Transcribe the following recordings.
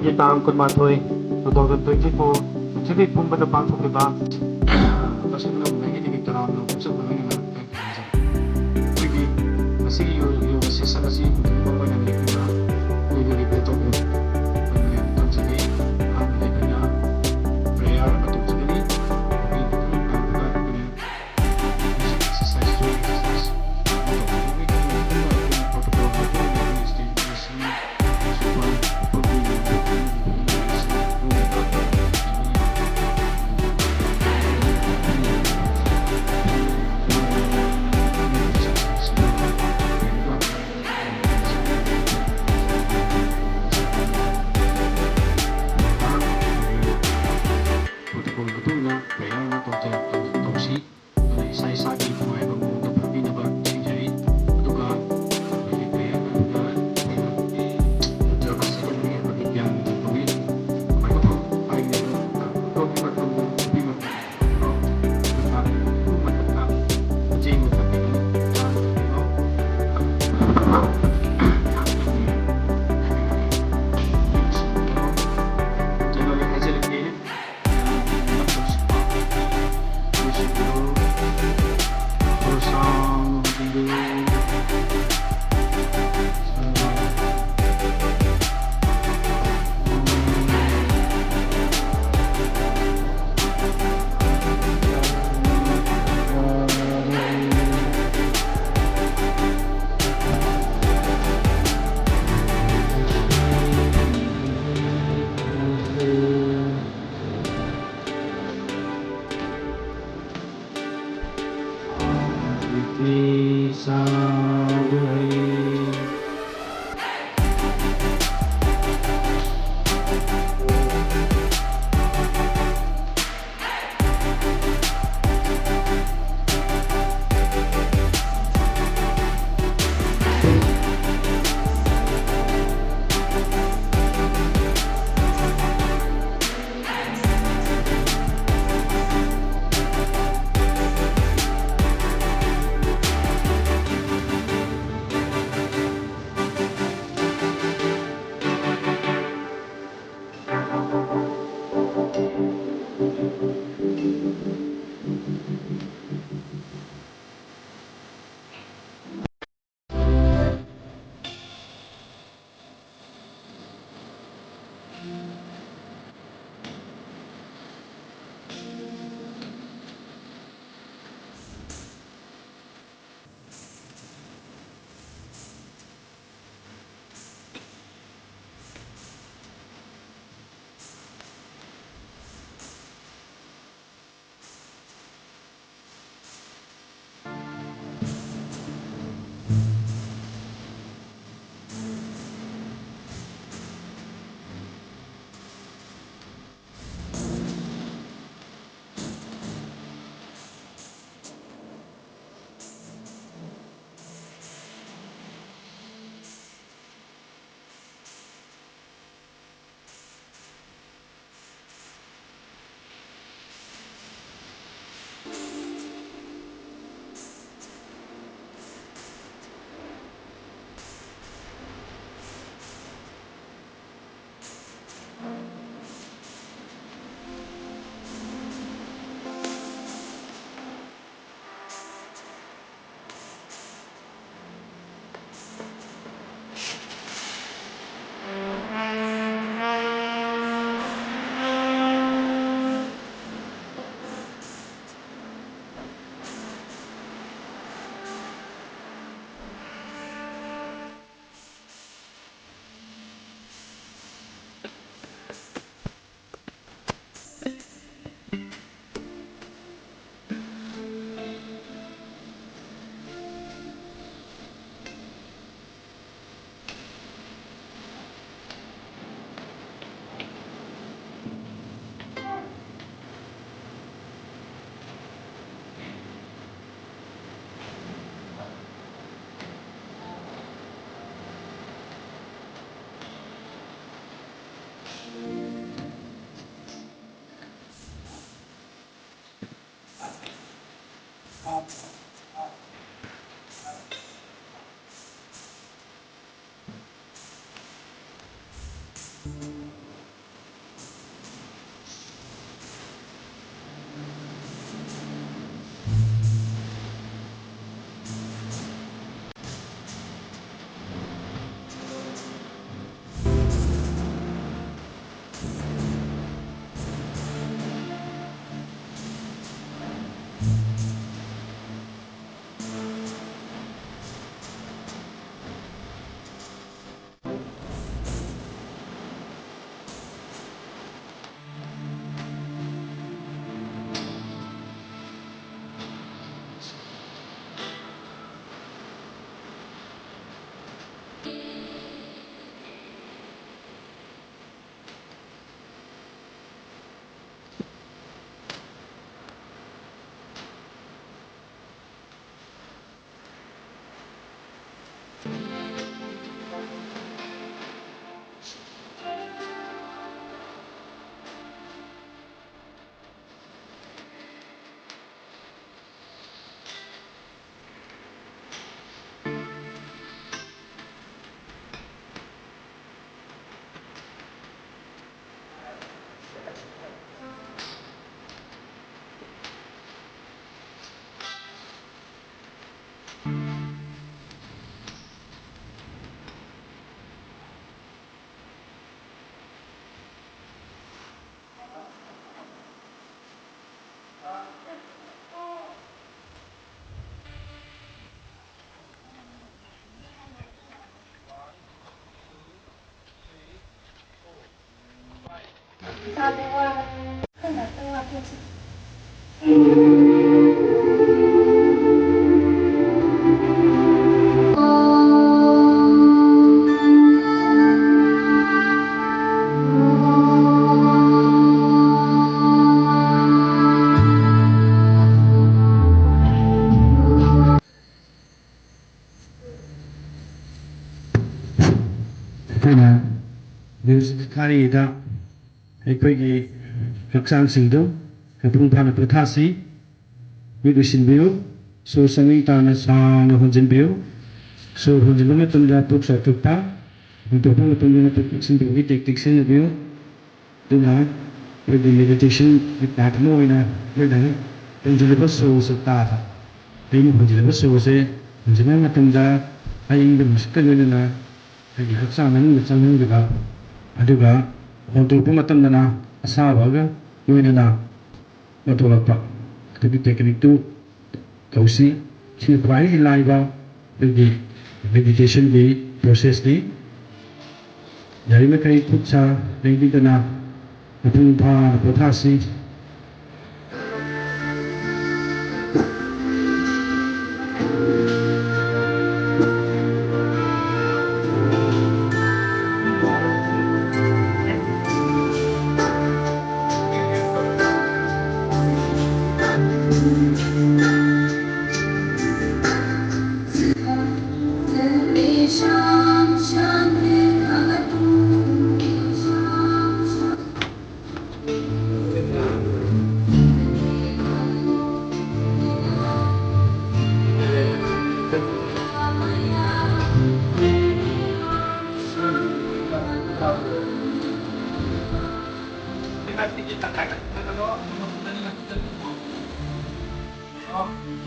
kita angkut matoy 2024 jadi pun pada bangku ke bang kasi belum lagi di kita orang belum usah belum yang pergi masih yo masih sana sih untuk bawa yang itu lah yo dari betul kan jadi ambil dana prayer atau sendiri tapi itu kan punya exercise untuk ini kan protokol itu yang istimewa supaya betulnya kaya tosi saya sakit mau udah pergi dapat jadi itu kan kaya udah masih ini bagi yang duit apa itu paling itu kalau kita tunggu lebih tentang rumah tentang kucing tapi ini channel hasil ini bisa ꯑꯩꯈꯣꯏꯅ music ꯊꯥꯔꯤꯉꯩꯗ ꯑꯩꯈꯣꯏꯒꯤ ꯍꯛꯆꯥꯡꯁꯤꯡꯗꯨ ꯃꯄꯨꯡ ꯐꯥꯅ ꯄꯣꯊꯥꯁꯤ ꯃꯤꯠ ꯎꯏꯁꯤꯟꯕꯤꯌꯨ ꯁꯣꯔ ꯆꯪꯏ ꯇꯥꯅ ꯁꯥꯡꯅ ꯍꯣꯟꯖꯤꯟꯕꯤꯌꯨ ꯁꯣꯔ ꯍꯣꯟꯖꯤꯟꯕ ꯃꯇꯝꯗ ꯄꯨꯛ ꯆꯥꯎꯊꯣꯛꯄ ꯍꯣꯟꯗꯣꯛꯄ ꯃꯇꯝꯗ ꯄꯨꯛ ꯄꯤꯛꯁꯤꯟꯕꯒꯤ ꯇꯦꯛꯅꯤꯛ ꯁꯤꯖꯤꯟꯅꯕꯤꯌꯨ ꯑꯗꯨꯅ ꯑꯩꯈꯣꯏꯒꯤ ꯃꯦꯗꯤꯇꯦꯁꯟ ꯇꯥꯏꯞ ꯑꯃ ꯑꯣꯏꯅ ꯑꯩꯈꯣꯏꯅ ꯍꯣꯟꯖꯤꯜꯂꯤꯕ ꯁꯣꯔꯁꯦ ꯇꯥꯕ ꯑꯩꯅ ꯍꯣꯟꯖꯤꯜꯂꯤꯕ ꯁꯣꯔꯁꯦ ꯍꯣꯟꯖꯤꯟꯕ ꯃꯇꯝꯗ ꯑꯏꯪꯕ ꯅꯨꯡꯁꯤꯠꯀ ꯂꯣꯏꯅꯅ ꯑꯩꯒꯤ ꯍꯛꯆꯥꯡ ꯃꯅꯨꯡꯗ ꯆꯪꯍꯟꯕꯤꯕ ꯑꯗꯨꯒ ꯍꯣꯟꯗꯣꯛꯄ ꯃꯇꯝꯗꯅ ꯑꯁꯥꯕꯒ ꯂꯣꯏꯅꯅ ꯑꯣꯟꯊꯣꯛꯂꯛꯄ ꯑꯗꯨꯒꯤ ꯇꯦꯛꯅꯤꯛꯇꯨ ꯇꯧꯁꯤ ꯁꯤꯅ ꯈ꯭ꯋꯥꯏꯗꯒꯤ ꯂꯥꯏꯕ ꯑꯩꯈꯣꯏꯒꯤ ꯃꯦꯗꯤꯇꯦꯁꯟꯒꯤ ꯄ꯭ꯔꯣꯁꯦꯁꯅꯤ ꯌꯥꯔꯤꯃꯈꯩ ꯈꯨꯠ ꯁꯥ ꯂꯦꯡꯕꯤꯗꯅ ꯃꯄꯨꯡ ꯐꯥꯅ ꯄꯣꯊꯥꯁꯤ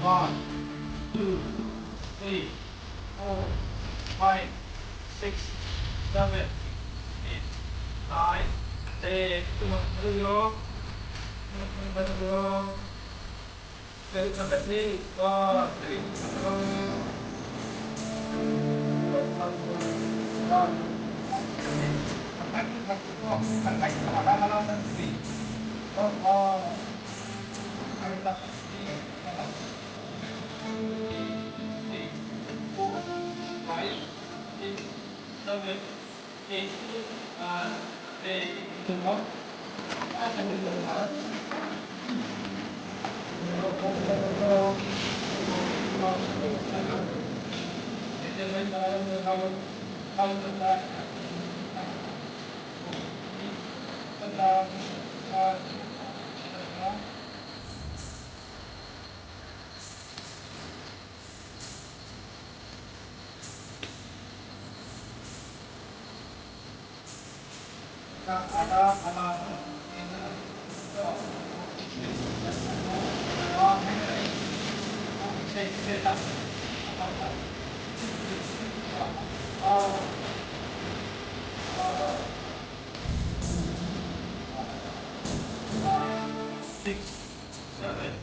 One, two, three, four, five, six, seven, eight, nine, 10. Tumayo. Tumayo. Very completely. One, three, six, seven,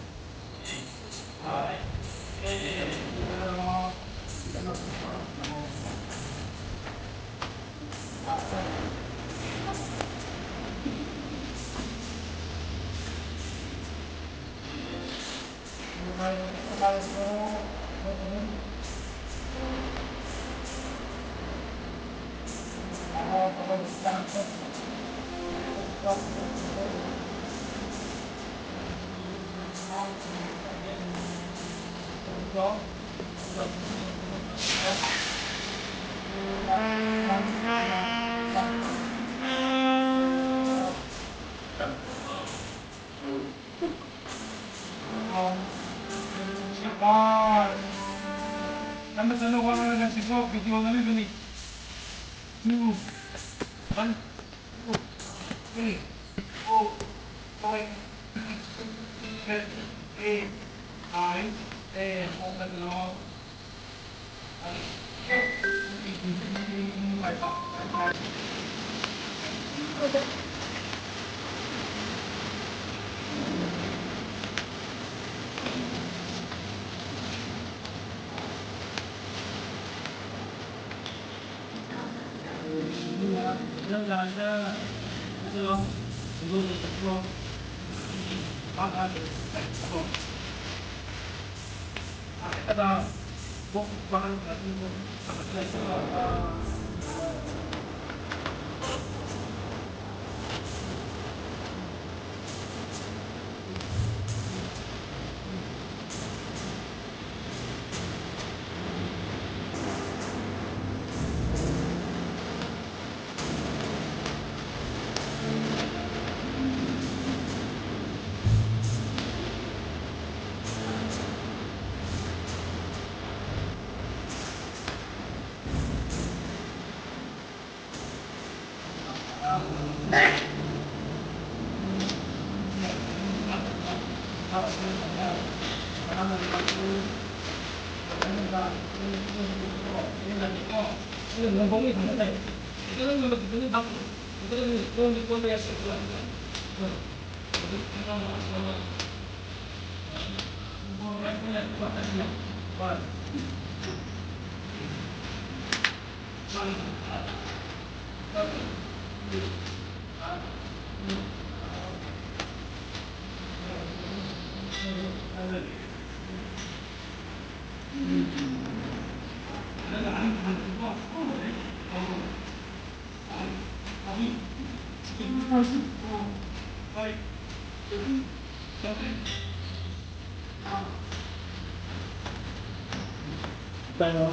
Tayo.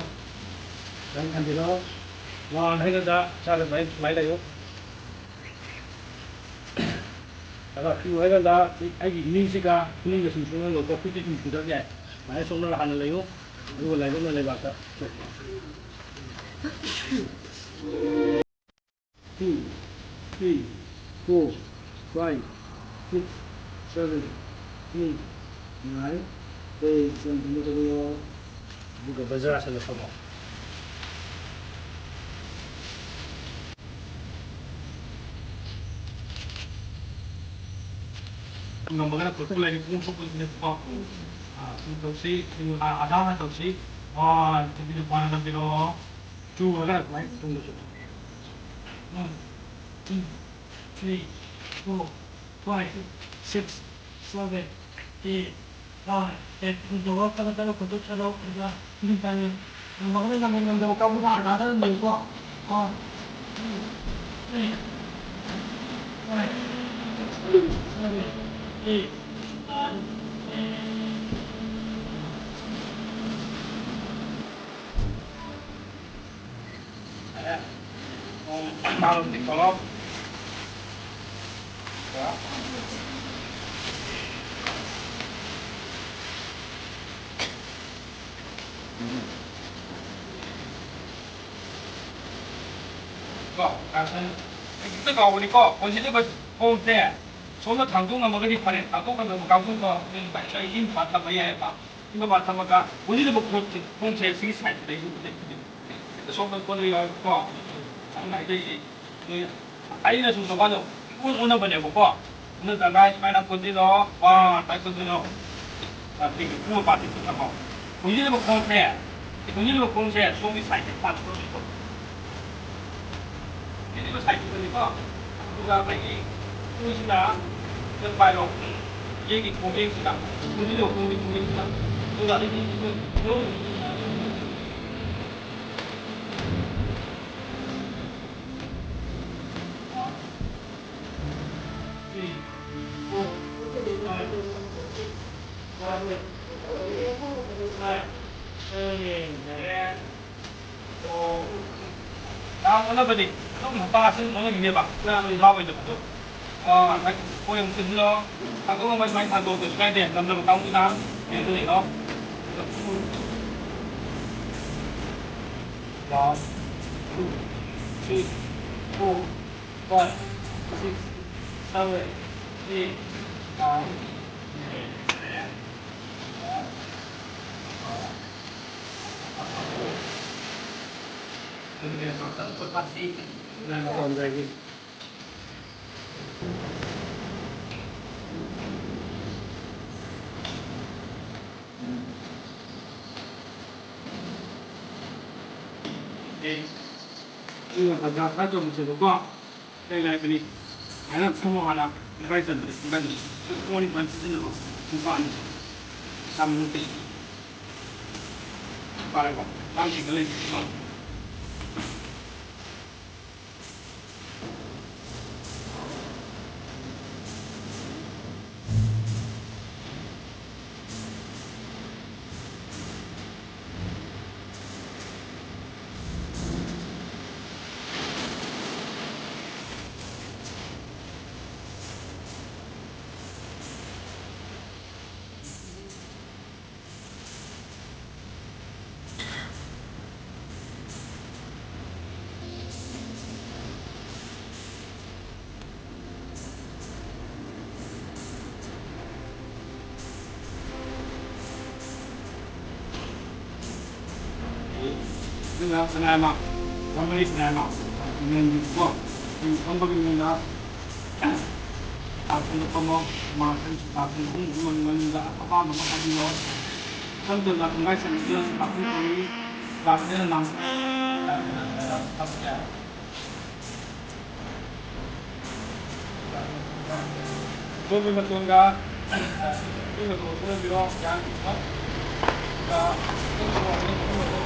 Ang kandilo. Mga naganda sa may layo. Aga 그 해간다 아기 이닝시가 이닝가 순수는 거 피디 좀 주자게 많이 손을 하는 거요. 이거 내가 내봤다. 2, 3, 4, 5, 6, 7, 8, 9, 10, 11, 이거 버저 하셔도 되고. Nga magana ko tulay kung sa pagkakit ko. Ito si ada ito si hindi pa na biro. Two agad may tunggu siya. 1, 2, 3, 4, 5, 6, 7, 8, 9, 10. Kung ka na tayo kung sa loob na hindi tayo. Yung mga namin ng daw ka muna natin ng ko. 1, 2, 3, 5, 7, 8, 9, 10. Malam di kolom. Ya. Kok, katanya. Kita kau ni kok, kunci tu kau deh. Soalnya tanggung nama kau di panen, tanggung kan nama kampung kau yang baca ini mata maya apa. Ini mata maka, kunci tu kau saya sih saya tidak itu. Soalnya kau ni kok, sangat itu. Ayo sudah kau tu, kau nak banyak kok. Ini tak naik main kunci tu, wah tak kunci tu. 这个锅巴的非常好。估计这个光菜，估计这个光菜说明菜的大多数都。你这个菜就是那个，这个每估计呢，这白肉，这个空间是的，估计这个空间是的，这个有。然后那个的，那么大是那个里面吧，那拉回的不多。那我用就是咯，他跟我买太多就是该点，咱们当当点这里咯。1, 2, 3, 4, 5, 6, 7, 8, 9, 10. Ini ada satu macam tu kau, saya beli. Anak semua ada, mereka beli. Semua ni macam tu, bukan sama tu. Baik, nanti kali. Ini senang mak, kami ni senang mak. Ini buat, ini kami ni nak. Aku nak kamu makan, aku mengenal apa makan dulu. Kan tu nak mengai sendiri, aku ni nak dia nang. Apa ya? Kau betul enggak? Ini betul betul yang kita. Ini semua ini betul.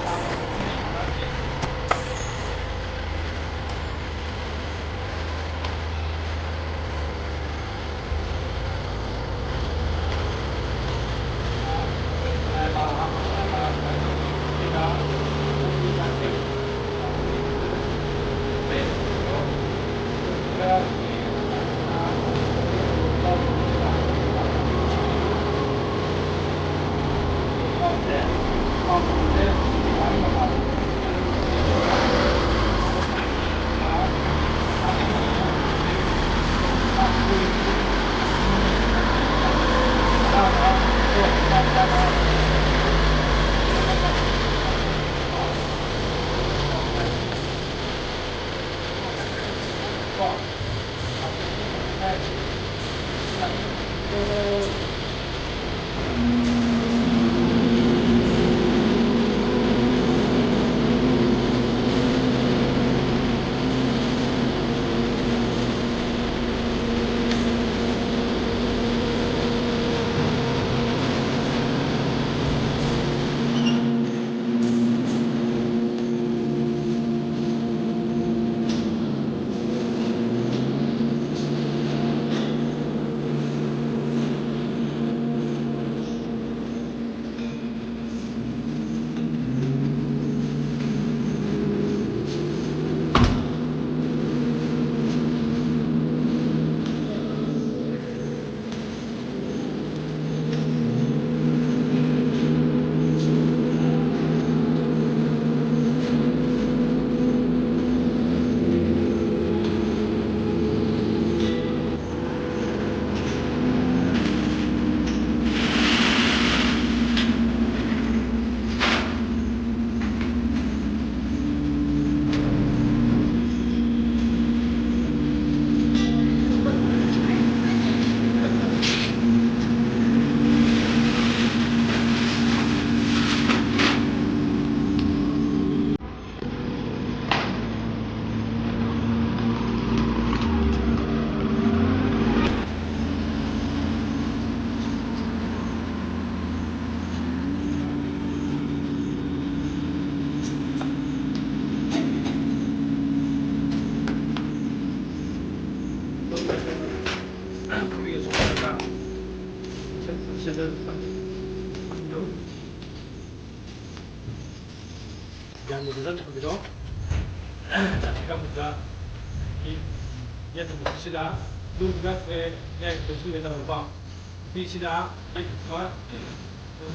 sedang itu jangan mudah begitu. Jika mudah, ya sudah juga ya betul ya terlalu di sudah semua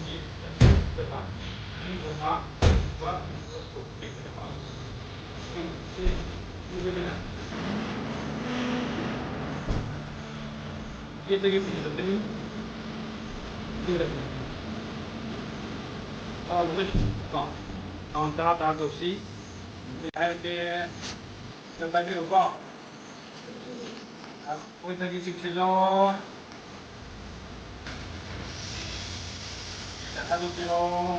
di depan ini rumah buat di depan ini kita gitu ini sudah mungkin tahun tahun sih ada tempat di rumah aku tadi sih satu kilo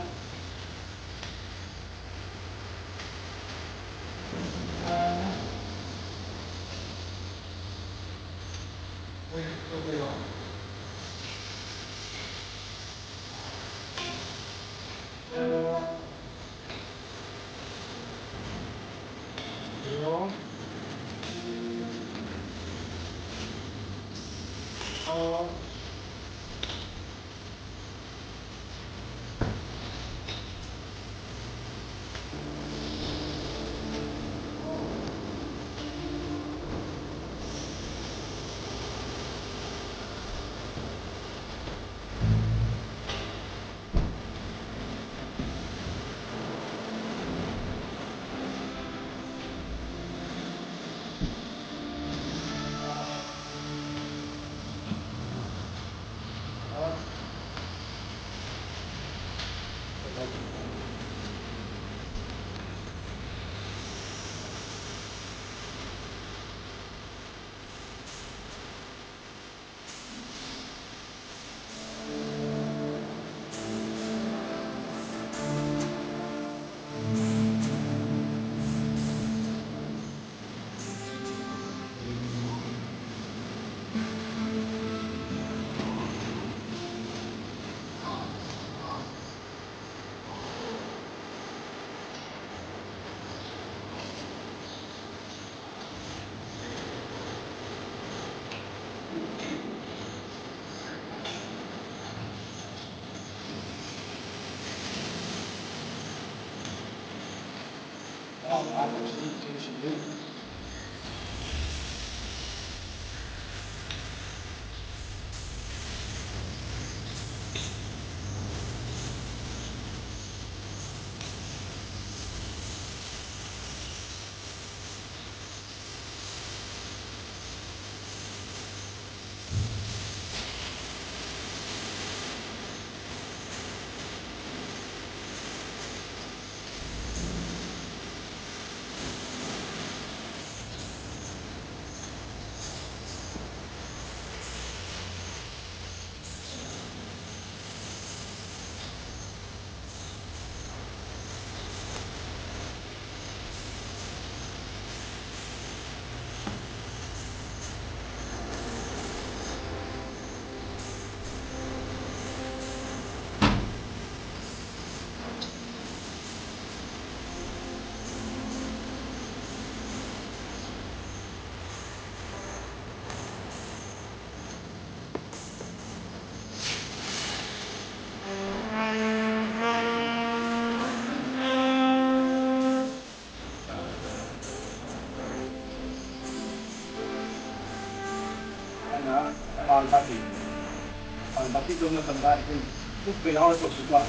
pasti belum terbaik itu beliau itu sudah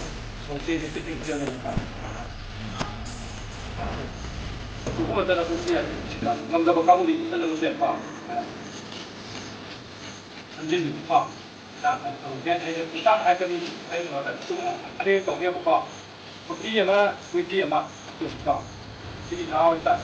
fungsi di titik dia kan itu adalah fungsi yang menggabung kamu di dalam siapa nanti lupa nah kemudian kita akan itu ada tongnya buka bukti ya mah bukti ya mah itu buka jadi tahu kita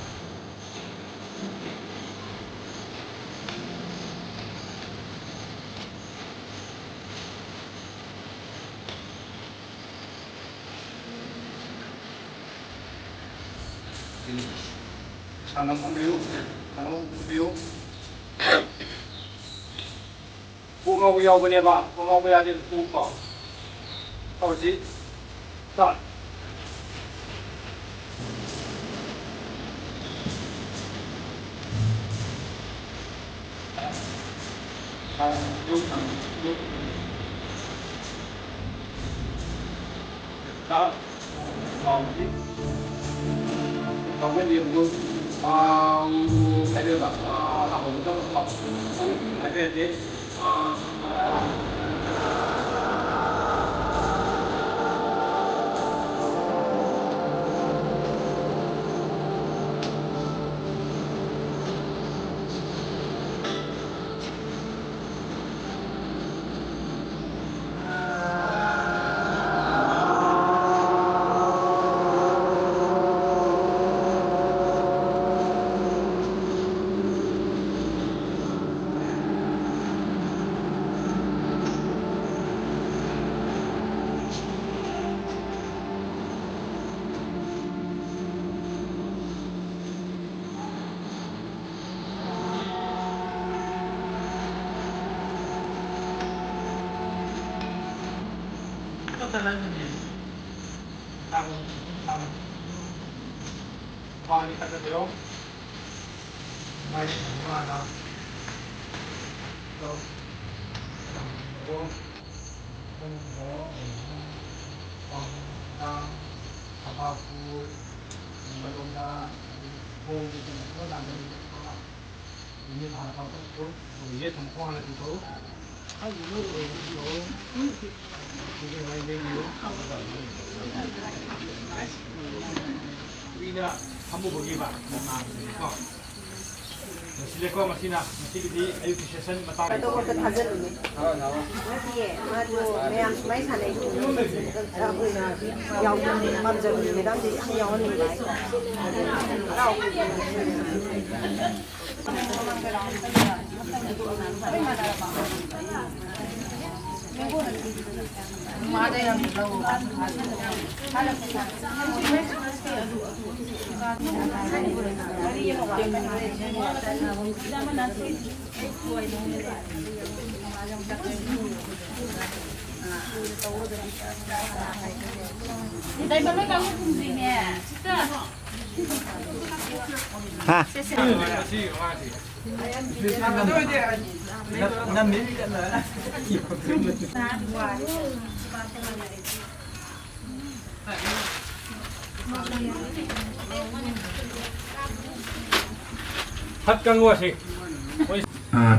tanam ambil bunga uyau punya pak bunga uyau di buka kau sih tak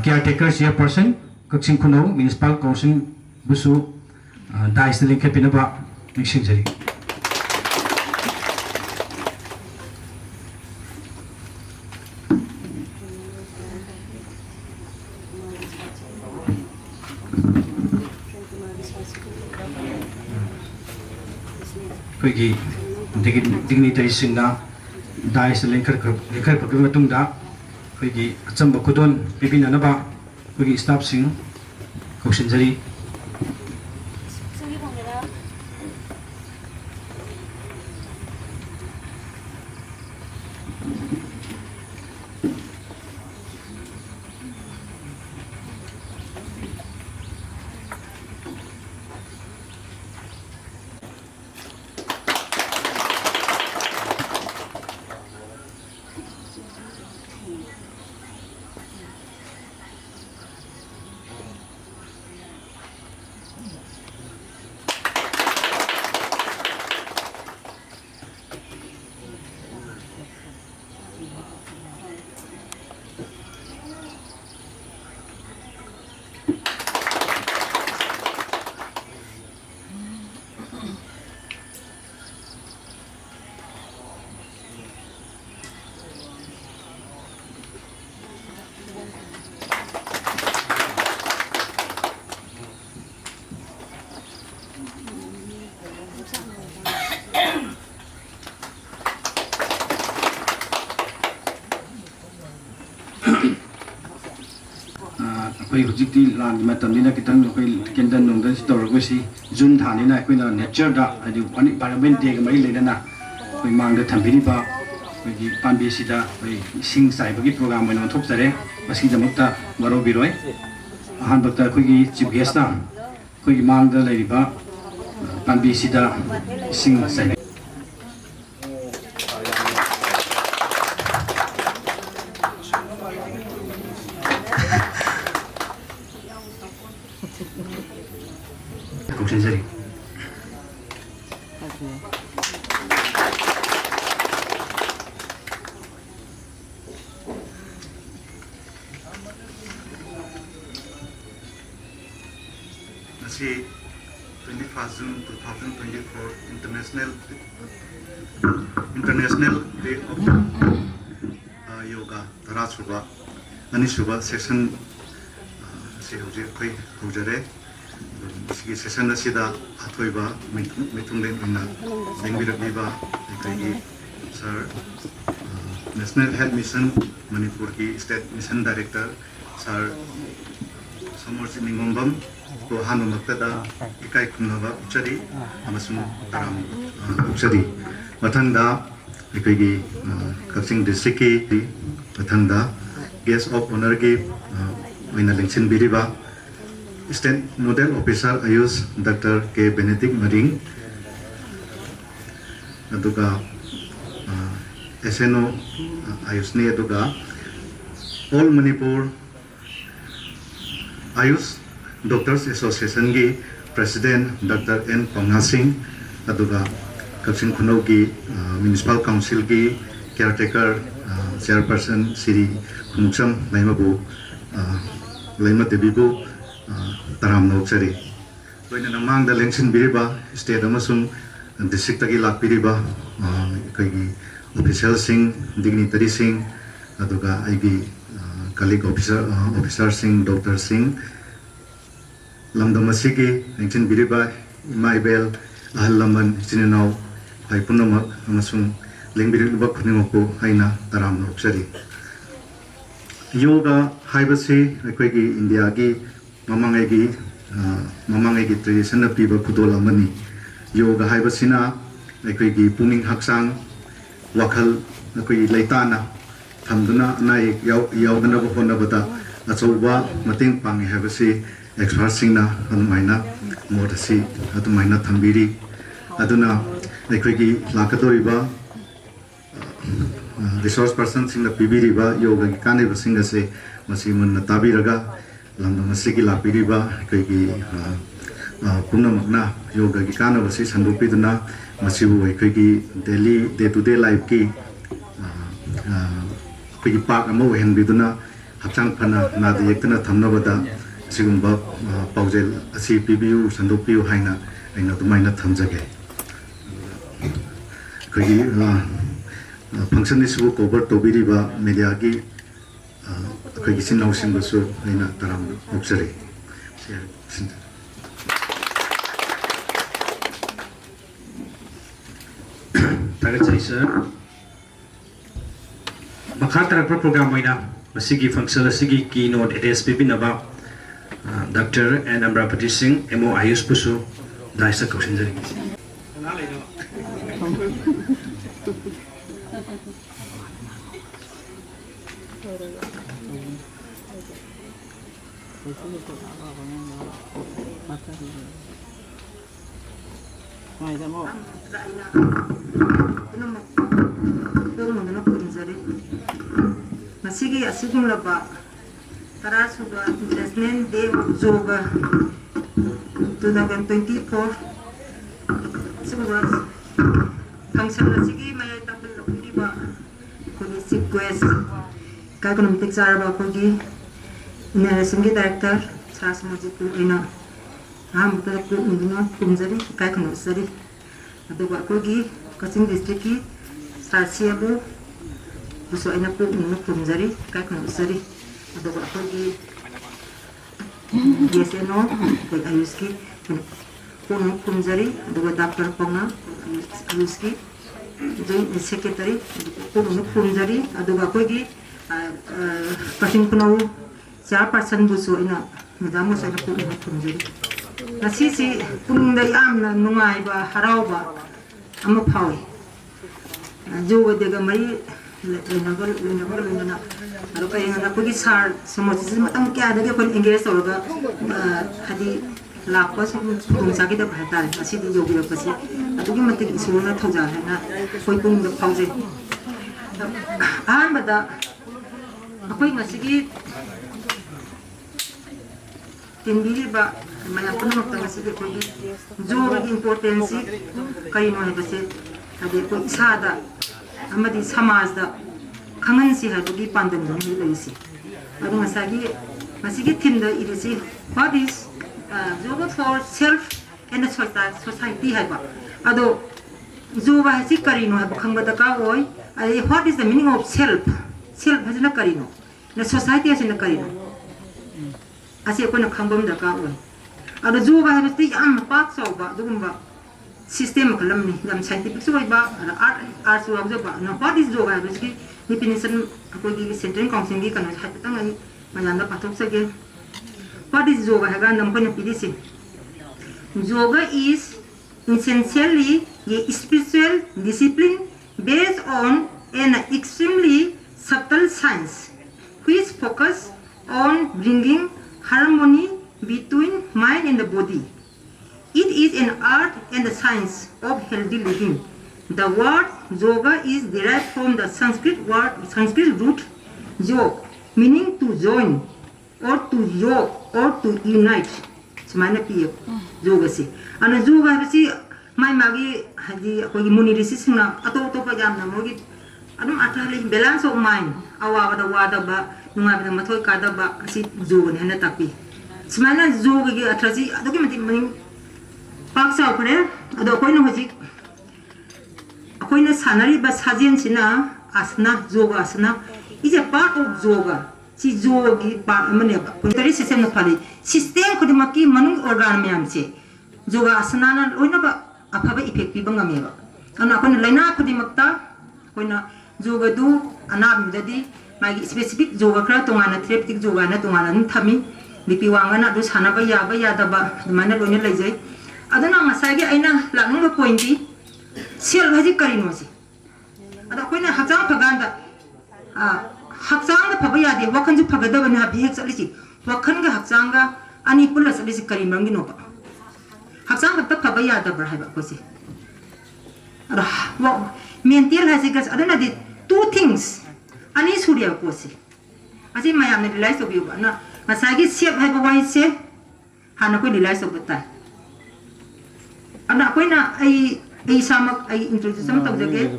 Caretaker Chairperson, Kakching Khunou Municipal Council Busu, Dice Link Pinaba, Mixing Jari. Quickie dignitaries in the Dice Link Pagmatunda. Quickie Chambakudon, Pipin Anaba, Quickie Stop Sing, Kokshinjari. Koi hujikti lan matamnina kitang koi kendan nongdan store gosi June thanina koi na nature da adi environment day ga mai lenana koi mangda thambini ba koi gi panbi sida koi sing sai bagi program mai thok jare masi jamukta maro biroi ahan bakta koi gi chief guest na koi gi mangda leiriba panbi sida sing sai Kokshinjari. Nasi 21 June 2024 International Day of Yoga Tara Suba Ani Suba session si hojik koi hojare si session asida athoiba mitunglen ina lengbirakniba kai sir National Health Mission Manipur ki State Mission Director Sir Samorji Ningombam ko hanu maktada ikai Khunou uchari amasung taram uchari mathangda ikoi Kakching district ki mathangda guest of honor ki oina lengchin biriba State Nodal Officer Ayush Dr. K. Benedict Maring aduga SNO Ayush ni aduga All Manipur Ayush Doctors Association ki President Dr. N. Pongha Singh aduga Kakching Khunou ki Municipal Council ki Caretaker Chairperson Siri Khumuksam Laimabu Laima Debibu Taram Nauchari Loina Namangda Lengsin Biriba State Amasung District Taki Lak Biriba Kagi Official Singh Dignitary Singh aduga Aigi colleague officer Singh Dr. Singh Lamdamasiki Lengsin Biriba Maibel Ahal Laman Sininaw Hai Punamak Amasung Lengbiriba Khunimoku Haina Taram Nauchari Yoga haibasi akoigi India gi mamangai gi tradition piba khudol amani yoga haibasina akoigi puning haksang wakhal akoi leitana thamduna anai yaudana bhona bata achouba mating pangi haibasi expert singna adumaina modasi adumaina thambiri aduna akoigi lakadoriba resource person sing the pibiriba yoga ki kane basinga se masimun tabiraga lamda masigi la piriba kai punna magna yoga ki kana basi sandupi duna masibu kai ki daily day to day life ki kai pak amo hen biduna hapchang phana na de yektana thamna bada sigumba paujel asi pibiu sandupi haina aina tumaina thamjage kai function is cover to be media ki kaisin nausing basu aina taram obsere Tagay sir makhatar program aina masigi function asigi keynote address bibinaba Dr. N. Amrapati Singh MO Ayush Pusu daisa kausinjari Masigi asigum laba Tarasuba International Day of Yoga 2024 Suba function asigi may tapil diba kuni request kagunam tiksaraba kogi Singi Director Sasmajiku ina Hamutku Nuna Kumzari Kakunam Sari aduga kogi Kakching District ki Sasiabu Buso ina po Nuna Kumzari Kakunam Sari aduga kogi YSNO kay Ayuski Khunou Kumzari aduga Dr. Pongha Ayuski Joint Secretary Khunou Kumzari aduga kogi Kakching Khunou Chairperson buso ina madam sa ko ina kumjeri nasisi kunda amna nungaiba harauba ama phawi joga dega mai lenagal na aro kay na ko gi sar samosi matam kya dage kon engage orga hadi lakpa sung sa gi da bhatal asi di yogi ra pasi atugi matik isuna thoja hana koi kung da phauje bada akoi ngasigi Timbiriba mayam punamukta masigi koi zoga gi importance kai no hebase ade koi sada amadi samaj da khangan si habugi pandan ni leisi adu masigi theme da irisi what is yoga for self and society haiba ado yoga hasi karino haiba khangba ka oi what is the meaning of self hasina karino na society hasina karino asi ko na khangbam da ka oi ado yoga hasi yam pak so ba dugumba system kalam ni yam scientific so ba art so ba na what is yoga hasi definition ko gi central council gi kana hatang ai mayanda pathok sage what is yoga haga nam ko na pidisi yoga is essentially a spiritual discipline based on an extremely subtle science which focus on bringing harmony between mind and the body. It is an art and a science of healthy living. The word yoga is derived from the Sanskrit root yog, meaning to join or to yoke or to unite. Semana piye yoga se. Ana yoga basi mai magi hadi ko muni resisting na ato pa jam na mogi adum atale balance of mind awa wada ba nunga ba mathoi ka da ba si yoga ne na tapi. Semana yoga gi atraji adogi mati mani pak sa pare ado ko no hoji ko na sanari ba sajen sina asana yoga asana is a part of yoga. Si yogi part amane ba tari system na phali system ko dimaki manung organ myam se yoga asana na loina ba afaba effect pi bangame ba ana ko na laina ko dimakta ko na yoga du anab dadi magi specific yoga kra tongana therapeutic yoga na tongana thami bipi wangana du sana ba ya da ba mana loina laijai adana ngasagi aina laknu point di sel haji karino si ada ko na hakang phaganda hakchang da phaba yade wakhan ju phagada bana bi hek salisi wakhan ga hakchang ga ani pula salisi kari mangi no ba hakchang ga phaba yada bar haiba ko se ara wa mental hasi gas adana de two things ani surya ko se asi mayam ne realize obi ba na masagi siap haiba wai se hana ko realize obta ana ko na ai samak ai introduce sam tau jage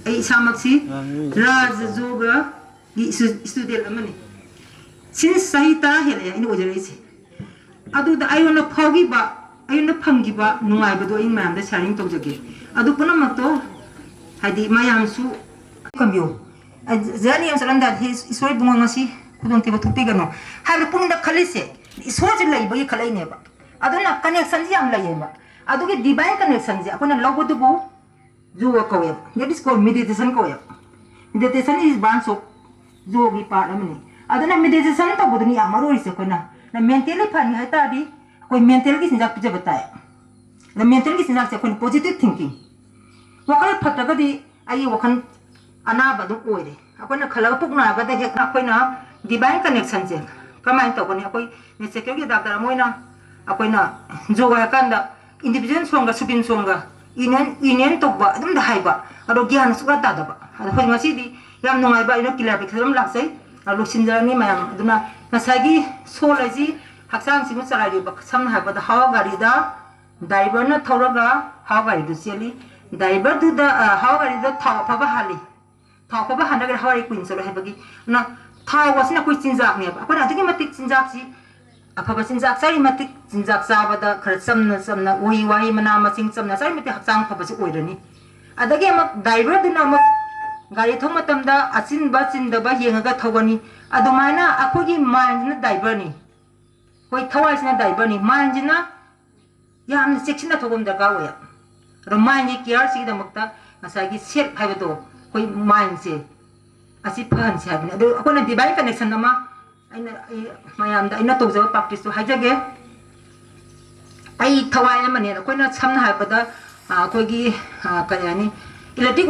ai samak si raj yoga gi student amani sin sahita hele ini ojare si adu da ayona phogi ba ayona phamgi ba nungai ba do ing mayam da sharing tau jage adu puna mato hadi mayam su kambyo zani am saranda his isoi bunga ngasi kudong te ba thupi gano ha pun da khalise isoi lai ba khalai ne ba adu na connection ji am lai ba aduge divine connection je akona logo bu yoga ko ya that is called meditation ko ya meditation is branch of yogi part amani aduna meditation to budni amaro ise kona na mentally phani hata di koi mental ki sinjak pije bataya na mental ki sinjak se koi positive thinking wakal phataga di ai wakan ana badu oire akona khala pukna ga de hek koi na divine connection je kamai to koni koi ne security doctor moina akoina yoga kanda individual songa subin songa inen to ba dum da haiba ado gyan suka ta da ba ado hoi ngasi di yam nongai ba ino killer be khadam la sai alo sinjani mayam aduna nasagi solaji haksang simu salari ba sam ha ba da hawa gari da driver na thoraga hawa gari du seli driver du da hawa gari da thaw pa ba hali thaw pa ba handa ga hawa queen so ha ba gi na thaw wasina ko sinjak ne ba ko na digi matik sinjak si afaba sinjak sari matik sinjak sabada khar samna wahi mana masing samna sari matik haksang phaba si oirani adage mak driver dina mak gari thong matam da asin ba chin da ba yenga thogani adumaina akogi mind na driver ni koi thawai sina driver ni mind na yam section na thogom da ka oya ro mind ni care si da makta masagi set phaiba to koi mind se asi phan se habina ado akona divine connection nama aina mayam da aina tojo practice to hajage ai thawai amane koina samna haibada koigi kayani electric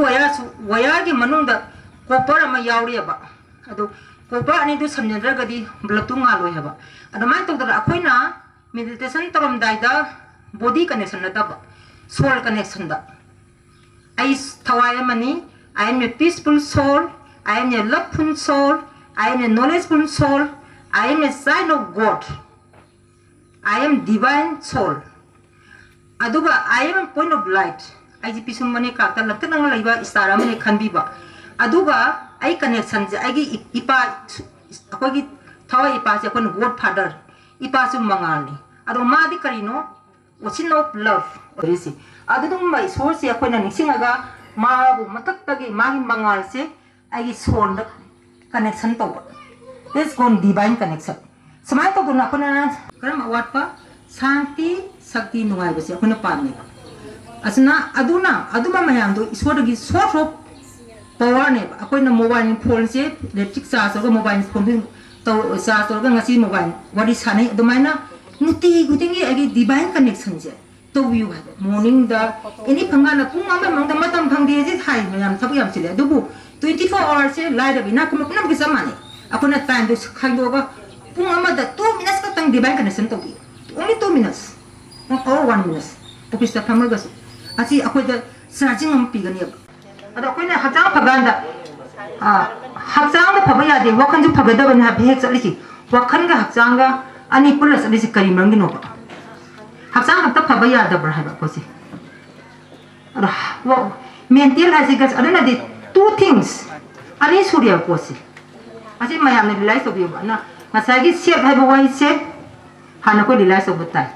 wire gi manung da copper ama yauri ba adu copper ani du samnadra gadi bulb tu ngaloi haba adu mai to da koina meditation torom dai da body connection da ba soul connection da ai thawai amani I am a peaceful soul, I am a loveful soul, I am a knowledgeful soul, I am a sign of God. I am divine soul. Aduga I am a point of light. I pisum mani kata lakta nang laiba istara mani khanbiba. Aduga I connection je I gi ipa akogi thawa ipa je kon God Father. Ipa sum mangalni. Adu ma di karino ocean of love. Orisi. Adudung mai source ya kona ningsingaga ma bu matak tagi ma hi mangal se I gi soul connection to. This called divine connection. Samay to guna kona karam awat pa Santi Sakti nungai basi ako na pamni. Asna aduna mayam do iswara gi source of power ne ako na mobile phone se electric charge or mobile phone to charge or ngasi mobile wadi sanai adumaina nuti gutingi agi divine connection je to view morning da any phangana pung ama mangda matam phangdi je thai mayam thabu yam chile dubu 24 hours se lai da bina kuma kuma gi samani ako na time do khangdo ga pung ama da 2 minutes ka tang divine connection to bi only 2 minutes or 1 minute office ta thamga gas asi ako da charging am pigani ado ko na hajang phaganda hajang da phabaya de wakan ju phagada ban ha bhek chalisi wakan ga hajang ga ani plus ali kari mangi no hajang ta phabaya da bra ha ko si ado wo mental asi gas adana de two things ani surya ko si asi mayam ne realize of you na masagi shape ha ba wai shape hana ko realize of butai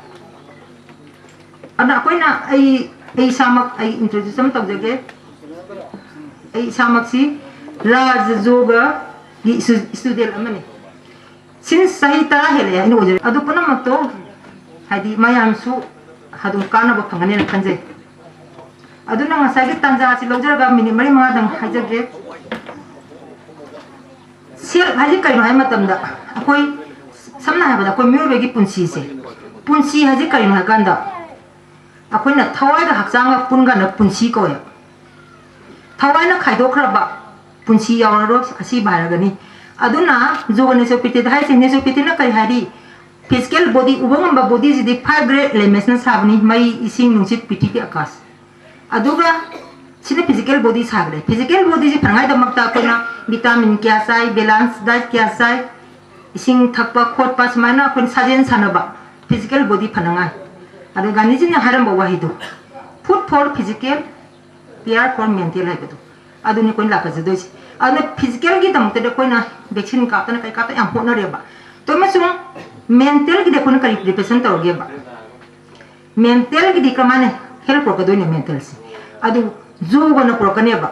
ada ko na ai samak ai introduce am tok jage ai samak si raj yoga gi student amani since sahita hele ino je adu pana mato hadi mayam su hadu kana ba phangane na khanje adu na ngasagi tanja si lojara ga mini mari ma dang hajage sel haji kai no hai matam da akoi samna ha ba da ko myobe gi punsi se punsi haji kai no ha ganda akoi na thawai da hakjang ga punga na punsi ko ya thawai na khaido khraba punsi yaw ro asi bara gani aduna jogane so piti dai se ne so piti na kai hari physical body ubang ba body ji di 5 grade elements na sabni mai ising nungsit piti ki akas aduga sine physical body sagle physical body ji phangai da makta ko na vitamin kya sai balance diet kya sai ising thakpa khotpa smana kon sajen sanaba physical body phananga adu gani ji na haram ba wahidu food for physical care for mental hai bedu adu ni kon la ka jadoi adu physical gi dam te de koi na vaccine ka ta na kai ka ta am hona re ba to me sum mental gi de kon ka represent to ge ba mental gi di ka mane help ko do ni mental si adu zoga na pro ka ne ba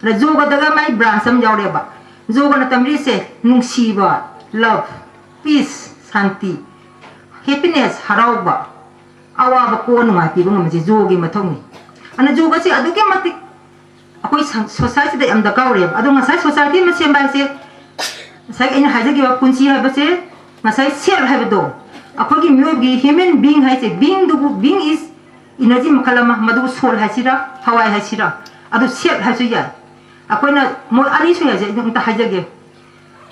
na zoga daga mai brand sam jaw re ba zoga na tamri se nungsi ba love peace santi happiness harau ba awa ba ko no ma pi ba ma ji zogi ma thong ni ana zoga si adu ke mati akoi society da am da ka re adu ma sai society ma sem ba se sai ina haje gi ba punchi ha ba se ma sai ser ha ba do akoi gi myo gi human being ha se being du being is energy makalama madu soul ha sira hawai ha sira adu ser ha su ya akoi na mo ani su ya je ta haje ge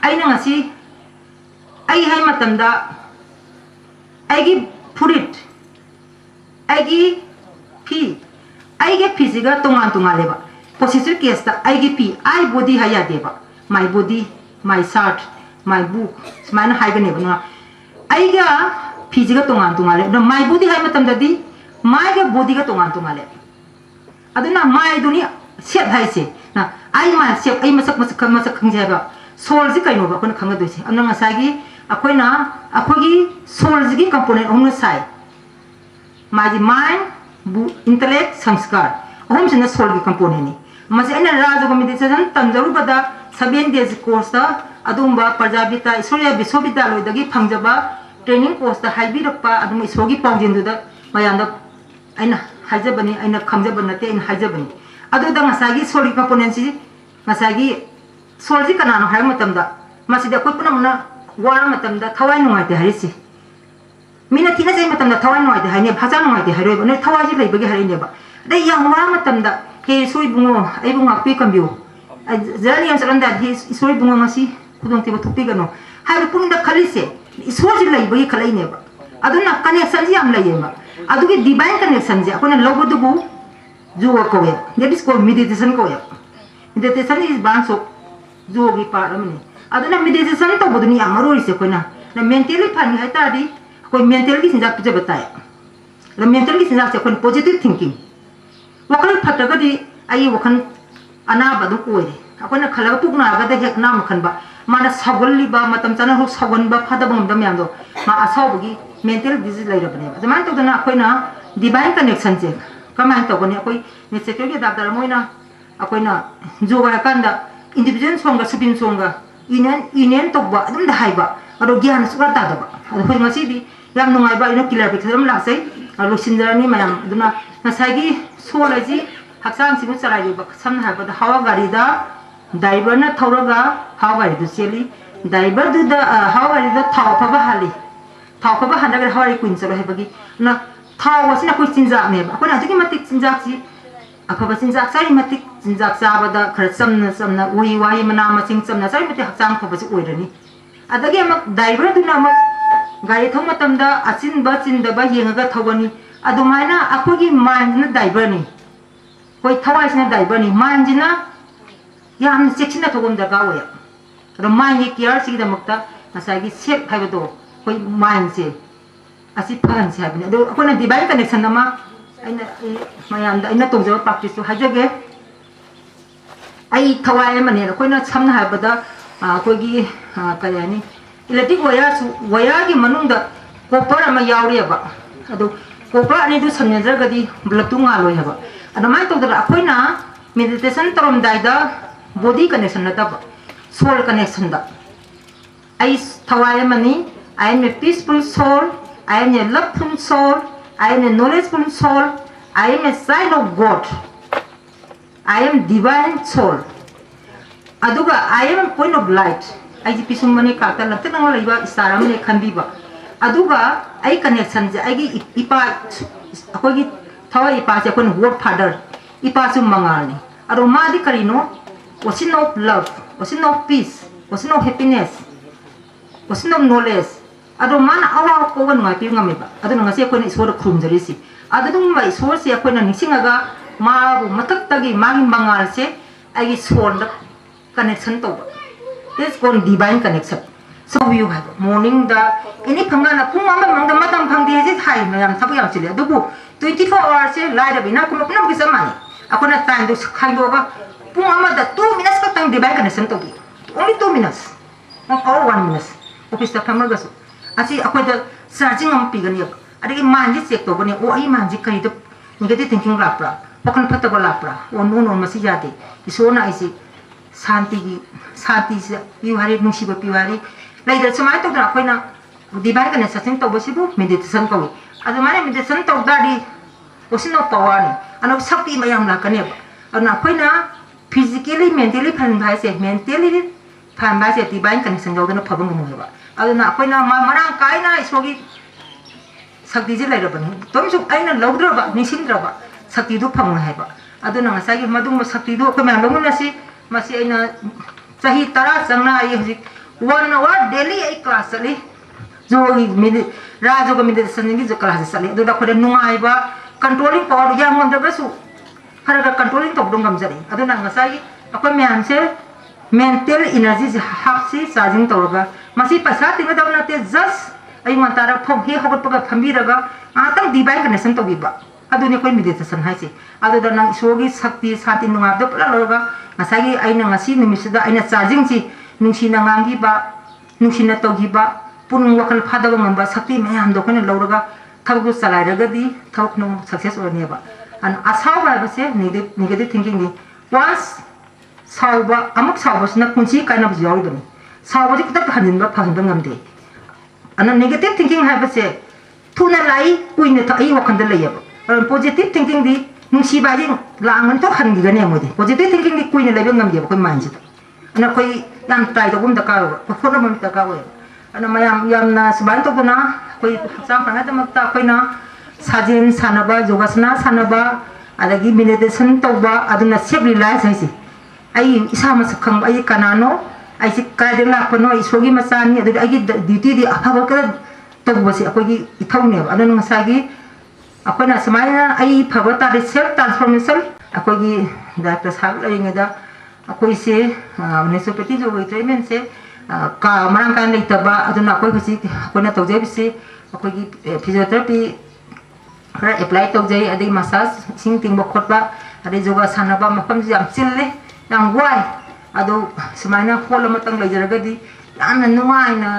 ai na ngasi ai hai matam da ai gi purit ai gi pi ai ge physical tongan tongan leba positive case ta ai gi pi ai body ha ya deba my body my heart my book smana hai ga ne bana ai ga physical tongan tongan le my body hai matam da di my ga body ga tongan tongan le aduna my duni set hai se na ai ma set ai masak khangja ba soul ji kai no ba kon khanga do se amna nga sa gi akoi na akoi gi soul ji gi component ong sai my mind intellect sanskar ahom sina soul gi component ni mase ana rajo ko meditation tamjaru bada 7 days course ta adumba parjabita isoria bisobidaloy dagi phangjaba training course ta haibi rakpa adum isogi paujin du da mayanda aina hajabani aina khamjabana te aina hajabani adu da ngasagi soul gi component si ngasagi soul ji kana no hai matam da masida koi puna muna war matam da thawai nungai te hari si mina tina jai matam da thawai nungai te hai ne bhaja nungai te hari ba ne thawai ji leibagi hari ne ba dai yang war matam da he soi bungo ai bunga pi kambio zali am saran da he soi bungo masi kudong te ba thukti gano hai pung da khali se soi ji leibagi khalai ne ba aduna connection ji am lai ma adugi divine connection ji akona logo du bu juwa ko ya that is called meditation ko ya meditation is branch of jogi paramni aduna meditation to boduni amaro ise ko na mentally phani hai ta di कोई mental की चिंजाक पिजे बताया ल mental की चिंजाक से कोई positive thinking वखल फटगदी आई वखन अनाब दु ओइरे अकोना खलग पुगना गदा हेक नाम खनबा माना सगोल्लिबा मतम चना हो सगोनबा फदबम दम यामदो मा असावगी मेंटल डिजीज लैरबने जमान तोदना अकोइना डिवाइन कनेक्शन से कमाइन तोगने अकोइ नेसेक्युरिटी डॉक्टर मोइना अकोइना जोगा कांदा इंडिविजुअल सोंगा सुपिन सोंगा यूनियन तोबा अदम दहाइबा अरो ज्ञान सुगा तादबा अदो होय मसीदी याम नुंगाइबा इनो किलर पिथरम लासै लोसिनजरानी मयाम दुना नसाइगी सोलाजी हक्सांग सिगु चलाइबा समना हाबदा हवा गाड़ीदा ड्राइवर ना थौरगा हवा गाड़ी दु चेली ड्राइवर दुदा हवा गाड़ी दा थाव फबा हाली थाव फबा हानगा हवारी क्वीन चलो हेबगी ना थाव वसिना कोइ चिंजाक ने अकोना हजकी मतिक चिंजाक सी अफबा चिंजाक सारी मतिक चिंजाक चाबदा खर समना समना उही वाही मना मसिंग समना सारी मतिक हक्सांग फबसी ओइरनी अदगी अमक ड्राइवर दुना अमक गाड़ी थौ मतमदा अचिनबा चिंदबा येंगा थौगनी अदुमाइना अखोगी माइंड ना ड्राइवर नि कोई थवाइसना ड्राइवर नि माइंड जिना याम चेक्सिना थोगम दरकार ओया र माइंड केयर सिगदमक्ता नसागी सेफ हाइबदो कोई माइंड से असि फहन से हाइबने दो अकोना डिवाइन कनेक्शन अमा अइना मयाम दा अइना तोंजो प्रैक्टिस तो हाजगे आई थवाय मने कोइना समना हाइबदा कोइगी कयानी इलेक्ट्रिक वायर की मनुंग कॉपर अमा यावरियबा अदो कॉपर अनि दु समनेजरगदी बल्ब तु ngaloi haba adamai todra akoina meditation torom daida body connection nataba soul connection da I thawai mani I am a peaceful soul I am a loveful soul I am a knowledgeful soul I am a sign of God I am divine soul aduga I am a point of light I ji pisum mani kakta latte nang laiba istara mani khanbiba aduga ai connection je ai gi ipa akogi thawai ipa je kon word father ipa su mangalni aro ma di karino ocean of love ocean of peace ocean of happiness ocean of knowledge aro man awa ko gan ngai pi ngamiba adu ngasi ko ni isor khumjari si adu dum mai isor se ko na ningsingaga ma bu matak tagi magi mangal se ai gi son da connection to this called divine connection so you have morning da ini phangana phung ma mang da matam phang di je thai mayam thabu yam chile dubu 24 hours se lai da bina kuma puna bisa mani akona time do khai do ga phung ama da 2 minutes ka tang divine connection to gi only 2 minutes or 1 minutes office ta phang ga so asi akoi da charging am pi ga ni adigi man ji check to ga ni o ai man ji kai do negative thinking la pra pakhan phatta ba la pra on on masi jate isona ai si शांति से पिवारी नुसीब पिवारी लाइदर समाय तो अखोइना divine connection तौबसिबु meditation कौ अदुमाने meditation तौदाडी ओसिनो पावरनी अनो शक्ति मयाम लाकनेब अना अखोइना फिजिकली मेंटली फन भाइसे मेंटली फन भाइसे डिवाइन कनेक्शन जौदना फबंग मोहेबा अदुना अखोइना मरांग काइना इसोगी शक्ति जे लैरबनी तोमसु आइना लौद्रबा निसिंद्रबा शक्ति दु फंग हेबा अदुना ngसागी मदुम शक्ति दु अखोइ म्याम लौनसी मसी आइना चाही तरा चंगना आई हजि 1 hour daily आई क्लास चली जो मिनिट राजो को मेडिटेशन की जो क्लास चली दो दखोदे नुंगाइबा कंट्रोलिंग पावर याम ngomdagsu खरगा कंट्रोलिंग तोबदों गमजरी अदुना ngसाई अखोइ म्याम से मेंटल एनर्जी से हापसी चार्जिंग तौरगा मसी पैसा तिंगा दवनाते जस्ट आई मंतारा फोम हे होगतपगा फंबिरगा आतंग डिवाइन कनेक्शन तोबिबा अदुने कोइ मेडिटेशन हाइसे अदुदा नंग इसोगी शक्ति शांति नुंगाबदो पुला लरगा ngसागी आइना ngasi निमिसदा आइना चार्जिंग ची नुंसिना ngangiba नुंसिना तोगिबा पुनुंग वखल फादबा ngamba शक्ति मयाम दो कोने लौरगा थबगु चलाइरगदी थबकनो सक्सेस ओनेबा अन असावा बसे नेगेटिव थिंकिंग नि वंस सावबा अमुक सावबसना कुंची काइना बजियावबनी सावबजी कितक हनिनबा फहनबा ngamde अन नेगेटिव थिंकिंग हाबसे थुना लाई कुइने थ आई वखंद लैयब पॉजिटिव थिंकिंग दी नुंसीबाजी लांगन तो हनगिगने मोदि पॉजिटिव थिंकिंग दी कुइने लैबा ngamde कोइ माइंड से अन कोइ याम ट्राई तगुम दका फोरम दका वे अन मयाम यामना सबान तो ना कोइ हक्साम फंगा दमक्ता कोइना साजिन सानबा योगासना सानबा अदगी मेडिटेशन तौबा अदुना सेफ रिलाइज हाइसि आई इसा मसखंग आई कनानो आई सि कायदे लापनो इसोगी मसानी अदगी आई ड्यूटी दी अफाबा कर तौबसि अकोगी इथौने अदन ngसागी अकोना समायना आई फबता द सेल्फ ट्रांसफॉर्मेशन अकोगी डॉक्टर साहब लइंगदा अकोई से नेचुरोपैथी जो ट्रीटमेंट से ka marang kan leitaba aduna koi husi koina tawjai bisi koi gi physiotherapy khara apply tawjai adi massage sing tingba khotba adi yoga sanaba mafam jam chille yang wai adu sumaina khol matang lejaragadi yamna nuai na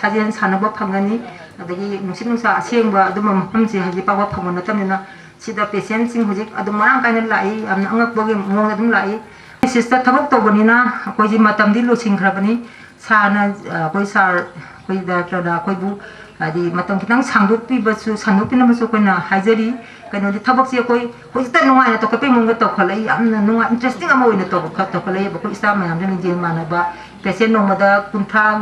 sajen sanaba phangani adagi nungsin nungsa asengba adu mafam ji haji pawa phangona tamina sida patient sing hujik adu marang kan lai amna angak bogi mong adum lai sister thabak tawbanina koi ji matam di lo singkhrabani sana koi sar koi da koi bu adi matam kitang sangdup pi basu sangdup pi namasu koi na hajari kano di thabak si koi ta nuai na to kape mong to khalai amna nuai interesting ama oina to khat to khalai ba koi sta mayam jani je manaba patient no mada kuntha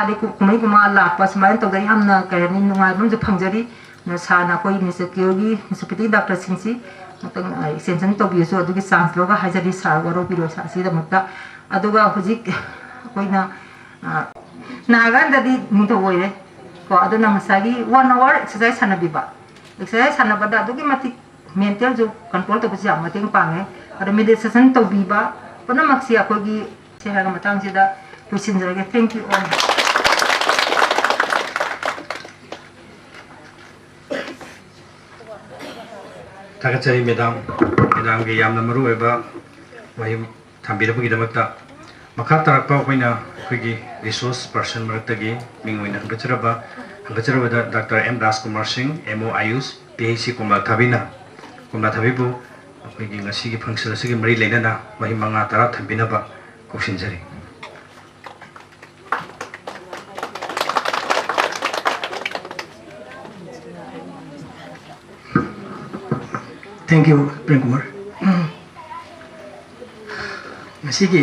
di kumai kuma la pas main to gai amna karani nuai bam je phangjari na sana koi ni security hospital doctor singsi matang extension to bi so adugi chance loga hajari sar waro biro sa si da mutta aduga hujik koina nagan dadi muto boire ko aduna masagi 1 hour exercise sanabiba exercise sanabada adugi mati mental jo control to bisi amating pange ada meditation to biba pona maksi akogi sehaga matang sida pusin jage thank you all Takachari Madam ki yamna maru eba wahi thambirabugidamakta makha tarakpa hoina khigi resource person maratagi mingoina hangacharaba da Dr. M. Rajkumar Singh MO Ayush PhD Kumla Thabibu khigi ngasi gi function asigi mari leinana wahi manga tara thambinaba koksinjari Thank you, Prem Kumar. Masigi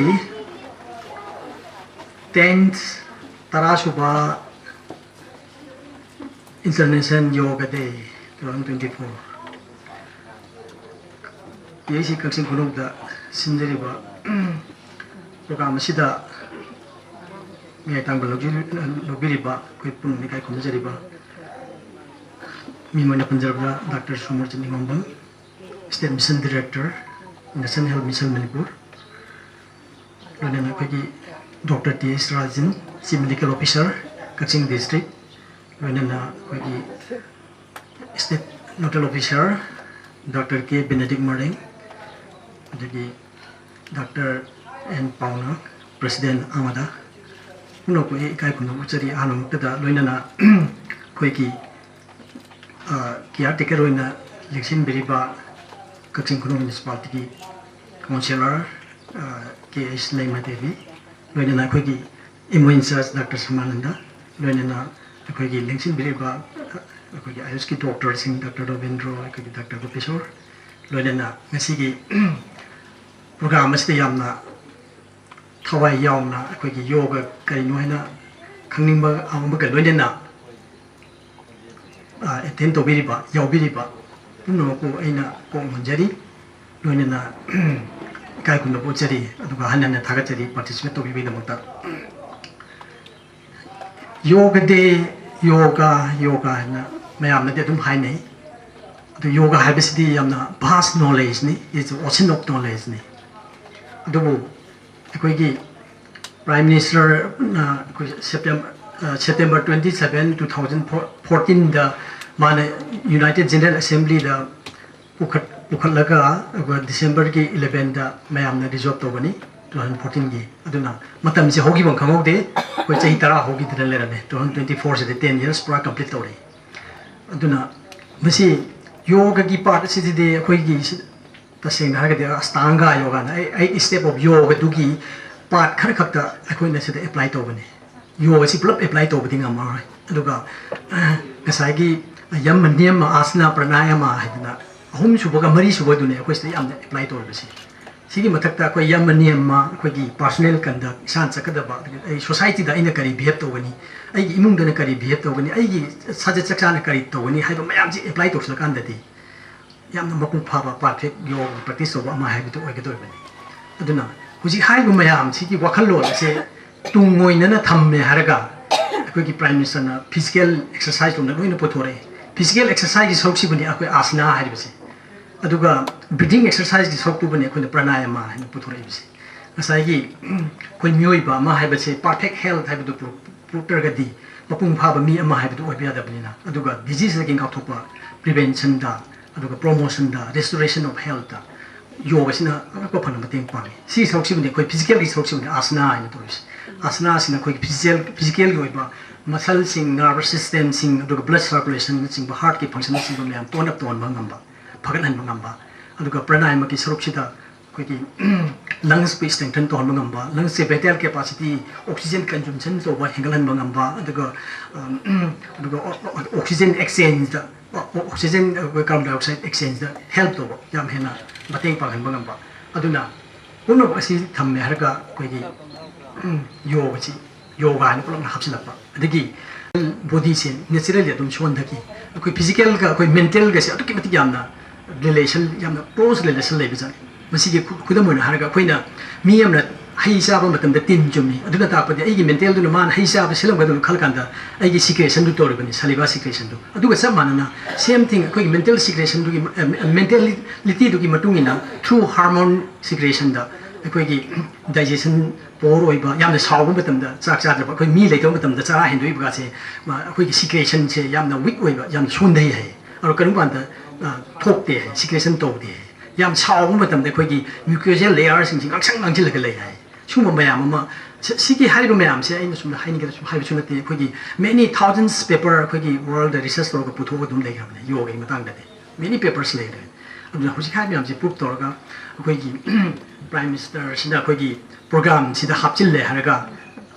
10th Tarasuba International Yoga Day 2024. Yesi Kakching Khunou da Sinjariba program sida ngai tangba logiriba koi pun ni kai khonjariba mi mana Punjabra Dr. Sumar Chandingambang State Mission Director, National Health Mission Manipur. Lana Pegi Dr. T.S. Rajan, Chief Medical Officer, Kakching District. Lana Pegi State Nodal Officer, Dr. K. Benedict Marding. Dr. N. Pauna, President Amada. Kuno ko ikai kuno uchari anam tada loinana koiki caretaker loina election beriba Kakching Khunou Municipality Councillor K.S. Laima Devi, Loinana Kogi, Imo Incharge Dr. Samananda, Loinana Kogi Linkshin Biriba, Ayuski Doctor Singh, Dr. Ravindro, Dr. Gopeshwar, Loinana Nasigi Program Yamna Tawai Yauna, Kogi Yoga, Karinoina, Khangjinbada, Ambuka, Loinana Atento Biriba, Yau Biriba. Puno ko aina ko manjari loinana kai kuno po chari aduga hanana thagachari participate to bibina mutta yoga day yoga na mayamna de dum hainai adu yoga habisidi yamna vast knowledge ni is ocean of knowledge ni adubu ekoi Prime Minister September 27 2014 the Mana United General Assembly the Pukhatlaga December 11 the Mayamna resolved to Bani 2014 gi aduna matam se hogi bang khangok de ko chahi tara hogi de le rane 2024 se 10 years pra complete to re aduna masi yoga gi part se de khoi gi taseng ha ga de astanga yoga na ai step of yoga du gi part khar khakta khoi na se de apply to bani yoga si plop apply to biding ama aduga ngasai gi yam mandiam asana pranayama hadna ahum subaga mari subadune ko sta yam apply to basi sigi matakta ko yam mandiam ma ko gi personal conduct san sakadaba ai society da ina kari behave to bani ai gi imung da na kari behave to bani ai gi saja chaksa na kari to bani haiba mayam ji apply to sa kan dati yam na makung phaba perfect yoga practice over ma haiba to oi ga do bani aduna huji haiba mayam sigi wakhal lo se tungoi na thamme haraga ko gi prime minister na physical exercise na loina pothore physical exercise is hoksi bani akoi asana haibasi aduga breathing exercise is hoktu bani akoi pranayama na pothore bisi ꯉꯁꯥꯏꯒꯤ ꯑꯩꯈꯣꯏ ꯃꯤꯑꯣꯏꯕ ꯑꯃ ꯍꯥꯏꯕꯁꯦ perfect health ꯍꯥꯏꯕꯗꯨ ꯄꯨꯔꯛꯇ꯭ꯔꯒꯗꯤ ꯃꯄꯨꯡ ꯐꯥꯕ ꯃꯤ ꯑꯃ ꯍꯥꯏꯕꯗꯨ ꯑꯣꯏꯕ ꯌꯥꯗꯕꯅꯤꯅ ꯑꯗꯨꯒ ꯗꯤꯖꯤꯖꯇꯒꯤ ꯉꯥꯛꯊꯣꯛꯄ ꯄ꯭ꯔꯤꯚꯦꯟꯁꯟꯗ ꯑꯗꯨꯒ ꯄ꯭ꯔꯣꯃꯣꯁꯟꯗ ꯔꯦꯁꯇꯣꯔꯦꯁꯟ ꯑꯣꯐ ꯍꯦꯜꯊꯇ ꯌꯣꯒꯁꯤꯅ ꯑꯉꯛꯄ ꯐꯅ ꯃꯇꯦꯡ ꯄꯥꯡꯉꯤ ꯁꯤ ꯁꯔꯨꯛꯁꯤꯕꯨꯅꯤ ꯑꯩꯈꯣꯏ ꯐꯤꯖꯤꯀꯦꯜꯒꯤ ꯁꯔꯨꯛꯁꯤꯕꯨꯅꯤ ꯑꯥꯁꯅꯥ ꯍꯥꯏꯅ ꯇꯧꯔꯤꯁꯤ ꯑꯥꯁꯅꯥꯁꯤꯅ ꯑꯩꯈꯣꯏꯒꯤ ꯐꯤꯖꯤꯀꯦꯜꯒꯤ ꯑꯣꯏꯕ ꯃꯁꯜꯁꯤꯡ ꯅꯔꯚꯁ ꯁꯤꯁꯇꯦꯝꯁꯤꯡ ꯑꯗꯨꯒ ꯕ꯭ꯂꯗ ꯁꯔꯀꯨꯂꯦꯁꯟꯅꯆꯤꯡꯕ ꯍꯥꯔꯠꯀꯤ ꯐꯪꯁꯟꯅꯆꯤꯡꯕ ꯃꯌꯥꯝ ꯇꯣꯟ ꯑꯞ ꯇꯧꯍꯟꯕ ꯉꯝꯕ ꯐꯒꯠꯍꯟꯕ ꯉꯝꯕ ꯑꯗꯨꯒ ꯄ꯭ꯔꯅꯥꯌꯥꯃꯒꯤ ꯁꯔꯨꯛꯁꯤꯗ ꯑꯩꯈꯣꯏꯒꯤ ꯂꯪꯁꯄꯨ ꯁ꯭ꯇꯔꯦꯡꯊꯟ ꯇꯧꯍꯟꯕ ꯉꯝꯕ ꯂꯪꯁꯁꯦ ꯚꯦꯇꯦꯜ ꯀꯦꯄꯥꯁꯤꯇꯤ ꯑꯣꯛꯁꯤꯖꯦꯟ ꯀꯟꯖꯨꯝꯁꯟ ꯇꯧꯕ ꯍꯦꯟꯒꯠꯍꯟꯕ ꯉꯝꯕ ꯑꯗꯨꯒ oxygen exchanged oxygen carbon dioxide exchanged help ꯇꯧꯕ ꯌꯥꯝ ꯍꯦꯟꯅ ꯃꯇꯦꯡ ꯄꯥꯡꯍꯟꯕ ꯉꯝꯕ ꯑꯗꯨꯅ ꯄꯨꯝꯅꯃꯛ ꯑꯁꯤ ꯊꯝꯃꯦ ꯍꯥꯏꯔꯒ ꯑꯩꯈꯣꯏꯒꯤ ꯌꯣꯒꯁꯤ ꯌꯣꯒꯥ ꯍꯥꯏꯅ ꯄꯨꯂꯞꯅ ꯍꯥꯞꯆꯤꯜꯂꯛꯄ ꯑꯗꯒꯤ ꯕꯣꯗꯤꯁꯦ ꯅꯦꯆꯔꯦꯜꯂꯤ ꯑꯗꯨꯝ ꯁꯣꯟꯊꯈꯤ ꯑꯩꯈꯣꯏ ꯐꯤꯖꯤꯀꯦꯜꯒ ꯑꯩꯈꯣꯏ ꯃꯦꯟꯇꯦꯜꯒꯁꯦ ꯑꯗꯨꯛꯀꯤ ꯃꯇꯤꯛ ꯌꯥꯝꯅ ꯔꯤꯂꯦꯁꯟ ꯌꯥꯝꯅ ꯀ꯭ꯂꯣꯖ ꯔꯤꯂꯦꯁꯟ ꯂꯩꯕꯖꯥꯠꯅꯤ ꯃꯁꯤꯒꯤ ꯈꯨꯗꯝ ꯑꯣꯏꯅ ꯍꯥꯏꯔꯒ ꯑꯩꯈꯣꯏꯅ ꯃꯤ ꯑꯃꯅ ꯍꯩ ꯆꯥꯕ ꯃꯇꯝꯗ ꯇꯤꯟ ꯆꯨꯝꯃꯤ ꯑꯗꯨꯅ ꯇꯥꯛꯄꯗꯤ ꯑꯩꯒꯤ ꯃꯦꯟꯇꯦꯜꯗꯨꯅ ꯃꯥꯅ ꯍꯩ ꯆꯥꯕ ꯁꯤꯜꯂꯝꯒꯗꯕ ꯈꯜ ꯀꯥꯟꯗ ꯑꯩꯒꯤ ꯁꯤꯀ꯭ꯔꯦꯁꯟꯗꯨ ꯇꯧꯔꯤꯕꯅꯤ ꯁꯂꯤꯕꯥ ꯁꯤꯀ꯭ꯔꯦꯁꯟꯗꯨ ꯑꯗꯨꯒ ꯆꯞ ꯃꯥꯟꯅꯅ ꯁꯦꯝ ꯊꯤꯡ ꯑꯩꯈꯣꯏꯒꯤ ꯃꯦꯟꯇꯦꯜ ꯁꯤꯀ꯭ꯔꯦꯁꯟꯗꯨꯒꯤ ꯃꯦꯟꯇꯦꯂꯤꯇꯤꯗꯨꯒꯤ ꯃꯇꯨꯡ ꯏꯟꯅ ꯊ꯭ꯔꯨ ꯍꯥꯔꯃꯣꯟ ꯁꯤꯀ꯭ꯔꯦꯁꯟꯗ ꯑꯩꯈꯣꯏꯒꯤ ꯗꯥꯏꯖꯦꯁꯟ ꯄꯣꯋꯔ ꯑꯣꯏꯕ ꯌꯥꯝꯅ ꯁꯥꯎꯕ ꯃꯇꯝꯗ ꯆꯥꯛ ꯆꯥꯗ꯭ꯔꯕ ꯑꯩꯈꯣꯏ ꯃꯤ ꯂꯩꯇꯕ ꯃꯇꯝꯗ ꯆꯔꯥ ꯍꯦꯟꯗꯣꯛꯏꯕꯒꯁꯦ ꯑꯩꯈꯣꯏꯒꯤ ꯁꯤꯀ꯭ꯔꯦꯁꯟꯁꯦ ꯌꯥꯝꯅ ꯋꯤꯛ ꯑꯣꯏꯕ ꯌꯥꯝꯅ ꯁꯣꯟꯊꯩ ꯍꯥꯏ ꯑꯗꯣ ꯀꯔꯤꯒꯨꯝꯕ ꯀꯥꯟꯗ ꯊꯣꯛꯇꯦ ꯍꯥꯏ ꯁꯤꯀ꯭ꯔꯦꯁꯟ ꯇꯧꯗꯦ ꯍꯥꯏ ꯌꯥꯝ ꯁꯥꯎꯕ ꯃꯇꯝꯗ ꯑꯩꯈꯣꯏꯒꯤ ꯃ꯭ꯌꯨꯀꯣꯖꯦꯜ ꯂꯦꯌꯔꯁꯤꯡꯁꯤ ꯉꯥꯡꯁꯪ ꯉꯥꯡꯁꯤꯜꯂꯒ ꯂꯩ ꯍꯥꯏ ꯁꯤꯒꯨꯝꯕ ꯃꯌꯥꯝ ꯑꯃ ꯁꯤꯒꯤ ꯍꯥꯏꯔꯤꯕ ꯃꯌꯥꯝꯁꯦ ꯑꯩꯅ ꯁꯨꯝ ꯍꯥꯏꯅꯤꯡꯒꯗ ꯁꯨꯝ ꯍꯥꯏꯕꯁꯨ ꯅꯠꯇꯦ ꯑꯩꯈꯣꯏꯒꯤ ꯃꯦꯅꯤ ꯊꯥꯎꯖꯟꯁ ꯄꯦꯄꯔ ꯑꯩꯈꯣꯏꯒꯤ ꯋꯥꯔꯜꯗ ꯔꯤꯁꯔꯁ ꯇꯧꯔꯒ ꯄꯨꯊꯣꯛꯑꯒ ꯑꯗꯨꯝ ꯂꯩꯈ꯭ꯔꯕꯅꯦ ꯌꯣꯒꯒꯤ ꯃꯇꯥꯡꯗꯗꯤ ꯃꯦꯅꯤ ꯄꯦꯄꯔꯁ ꯂꯩꯔꯦ ꯑꯗꯨꯅ ꯍꯧꯖꯤꯛ ꯍꯥꯏꯔꯤꯕ ꯃꯌꯥꯝꯁꯦ ꯄ꯭ꯔꯨꯞ ꯇꯧꯔꯒ ꯑꯩꯈꯣꯏꯒꯤ ꯄ꯭ꯔꯥꯏꯝ ꯃꯤꯅꯤꯁꯇꯔꯁꯤꯅ ꯑꯩꯈꯣꯏꯒꯤ ꯄ꯭ꯔꯣꯒ꯭ꯔꯥꯝꯁꯤꯗ ꯍꯥꯞꯆꯤꯜꯂꯦ ꯍꯥꯏꯔꯒ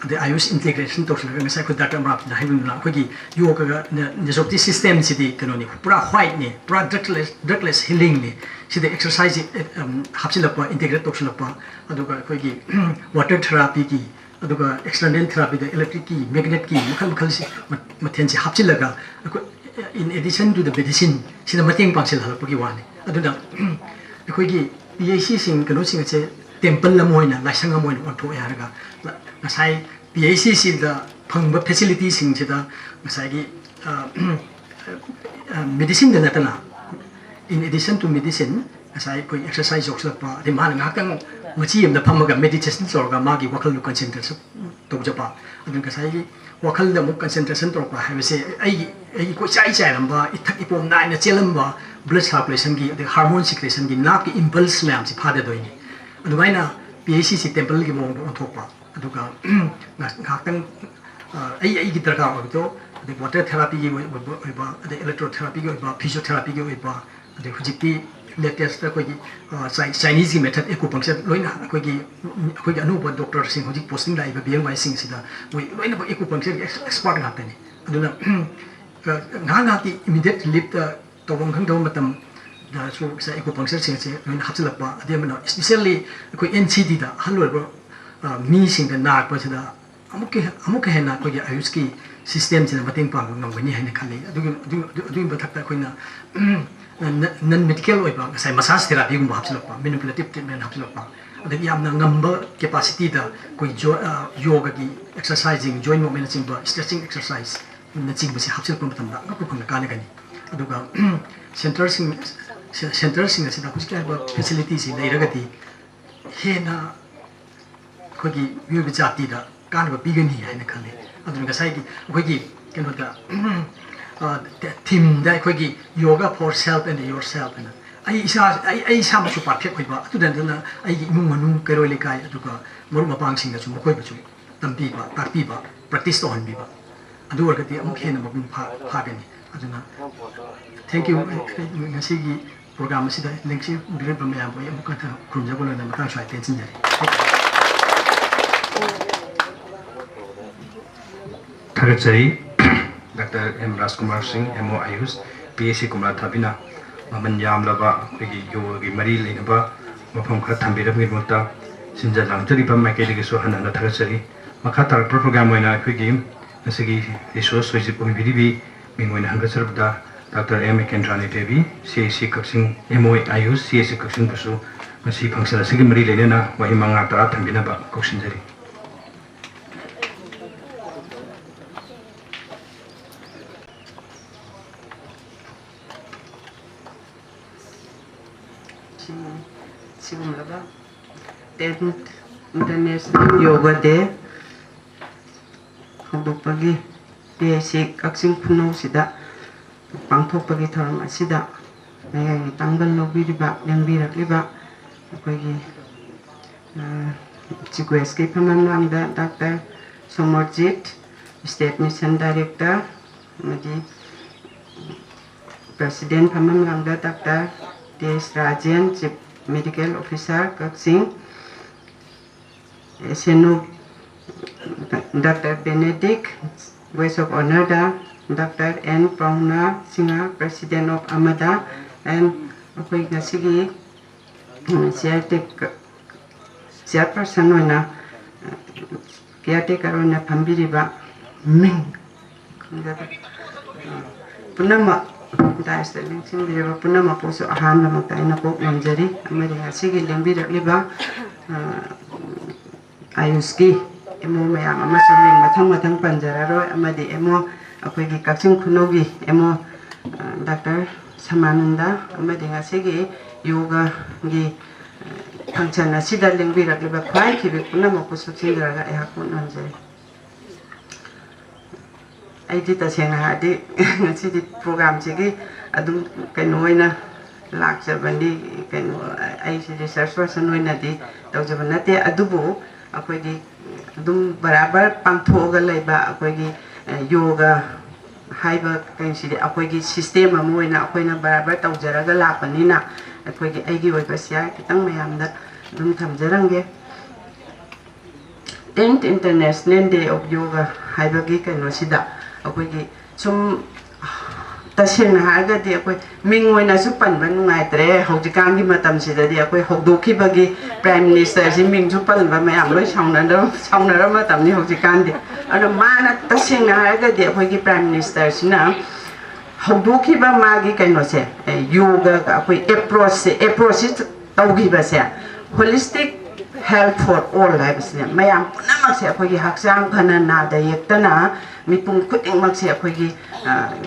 ꯑꯗꯩ ꯑꯌꯨꯁ ꯏꯟꯇꯤꯒ꯭ꯔꯦꯁꯟ ꯇꯧꯁꯤꯜꯂꯒ ꯉꯁꯥꯏ ꯑꯩꯈꯣꯏ ꯗꯥꯛꯇꯔ ꯑꯃꯔꯥꯞꯅ ꯍꯥꯏꯕꯗꯨꯅ ꯑꯩꯈꯣꯏꯒꯤ ꯌꯣꯒꯒ ꯅꯦꯖꯣꯞꯇꯤ ꯁꯤꯁꯇꯦꯝꯁꯤꯗꯤ ꯀꯩꯅꯣꯅꯤ ꯄꯨꯔꯥ ꯋꯥꯏꯠꯅꯤ ꯄꯨꯔꯥ ꯗ꯭ꯔꯛꯂꯦꯁ ꯍꯤꯂꯤꯡꯅꯤ ꯁꯤꯗ ꯑꯦꯛꯁꯔꯁꯥꯏꯖ ꯍꯥꯞꯆꯤꯜꯂꯛꯄ ꯏꯟꯇꯤꯒ꯭ꯔꯦꯠ ꯇꯧꯁꯤꯜꯂꯛꯄ ꯑꯗꯨꯒ ꯑꯩꯈꯣꯏꯒꯤ ꯋꯥꯇꯔ ꯊꯦꯔꯥꯄꯤꯒꯤ ꯑꯗꯨꯒ ꯑꯦꯛꯁꯇꯔꯅꯦꯜ ꯊꯦꯔꯥꯄꯤꯗ ꯏꯂꯦꯛꯇ꯭ꯔꯤꯛꯀꯤ ꯃꯦꯒꯅꯦꯠꯀꯤ ꯃꯈꯜ ꯃꯈꯜꯁꯤ ꯃꯊꯦꯜꯁꯤ ꯍꯥꯞꯆꯤꯜꯂꯒ ꯑꯩꯈꯣꯏ in addition to the medicine sida mateng pangsil halapagi wani aduna akhoi PAC sing kano sing che temple la moina laisang moina ontho yaraga ngasai PAC sida phangba facility sing sida ngasai gi medicine da natana in addition to medicine ngasai koi exercise jokslapa de man ngakang machi yamda phamaga meditation sorga magi wakal lu concentration tawjapa adun ngasai gi wakal da muk concentration torpa habese ai ko chai chai lamba ithak ipom nai na chelamba blood circulation gi the hormone secretion gi nak ki impulse mayam si phade doini adumaina PAC si temple gi mong thokpa aduga ngakang ai gi darka ho to the water therapy gi ba the electrotherapy gi ba physiotherapy gi ba the hujiki latest ko gi Chinese gi method acupuncture loina ko gi anuba doctor sing hujik posting lai ba BMY sing sida loina ba acupuncture expert ngapani aduna nga ki immediate lift tawang khang daw matam da so sa acupuncture sing se loina hapsilakpa ademana especially ko NCD da halwal ba mi sing da nak pa sida amuke hena ko gi ayush ki system sina mating pang ngawani haina khali adu bathakta koina non medical oiba sai massage therapy gum hapsilakpa manipulative treatment hapsilakpa adagi yamna ngamba capacity da koi yoga gi exercising joint movement chingba stretching exercise na chingba si hapsilakpa matamda ngapru khangna kana gani aduga centers sing asida kuskya ba facilities si leiragati hena kogi yubi jati da kana ba bigani haina khale adun sai gi kogi keno da team da kogi yoga for self and yourself and ai isa ma su perfect koi ba atu dan na ai gi imung manu keroi lekai aduga moru mapang sing da chu mokoi ba chu tampi ba takpi ba practice to hanbi ba adu wargati amuk hena mabun pha gani aduna thank you ngasi gi program asida lengsi dire ba mayam bo amuk ka khurumja ko na matang shai tension jari Tagachari Dr. M. Rajkumar Singh, MO Ayush, PAC Kumla Thabina, Maman Yam Lava, Piggy Yogi Marie Linaba, Mapam Katambira Mota, Sinja Langtari Makedi Sohana Tagachari, Makatar program when I quick game, Nasigi, resource which is Vidivi, Mingwin Hangasarabda, Dr. M. Kendrani Devi, CAC Kakching, MO Ayush, CAC Kakching Pusu, Masi Pangsala Sigi Marie Lena, Wahimanga Tambinaba, Kokshinjari. Sigumlaga 10th International Yoga Day hongdokpagi day si Kakching Khunou sida pangthokpagi thoram asida mayagi tanggal lobiriba lengbirakliba akoigi Chief Guest ki phamamlamda Dr. Somorjit State Mission Director madi President phamamlamda Dr. T.S. Rajan Chief Medical Officer Kakching Senu Dr. Benedict Guest of Honor da Dr. N. Prauna Singha President of Amada and akoy ngasigi chairperson oina caretaker oina phambiriba ming punama daista lingsingbiriba punama posu ahanba makta aina pok namjari amari ngasigi lengbirakliba ayuski emo mayam amasung ling mathang panjararoi amadi emo akoigi Kakching Khunou gi emo Dr. Samananda amadi ngasigi yoga gi function asida lengbirakliba khwai khibi punama posu chindraga ehakun namjari aidi tasena hadi ngasi program chigi adum kaino oina lakjabandi kaino ai research person oina di tawjabanate adubu akoigi adum barabar pangthoga laiba akoigi yoga haiba kainsi akoigi system amoina akoina barabar tawjaraga lapanina akoigi aigi oiba sia kitang mayamda dum thamjarange 10th International Day of Yoga haiba gi kaino sida akoigi sum tasena haga di akoi mingoi su panba nungaitre haujikan gi matam sida di akoi hokdoki bagi prime minister si mingju panba mayam loi saunara matam ni haujikan di ana mana tasena haga di akoi gi prime minister sina hokdoki ba magi kaino se yoga ka akoi approach taugi ba se holistic health for all lives mayam punamak se akoi gi haksang khana na da yektana mipung kuting mak se akoigi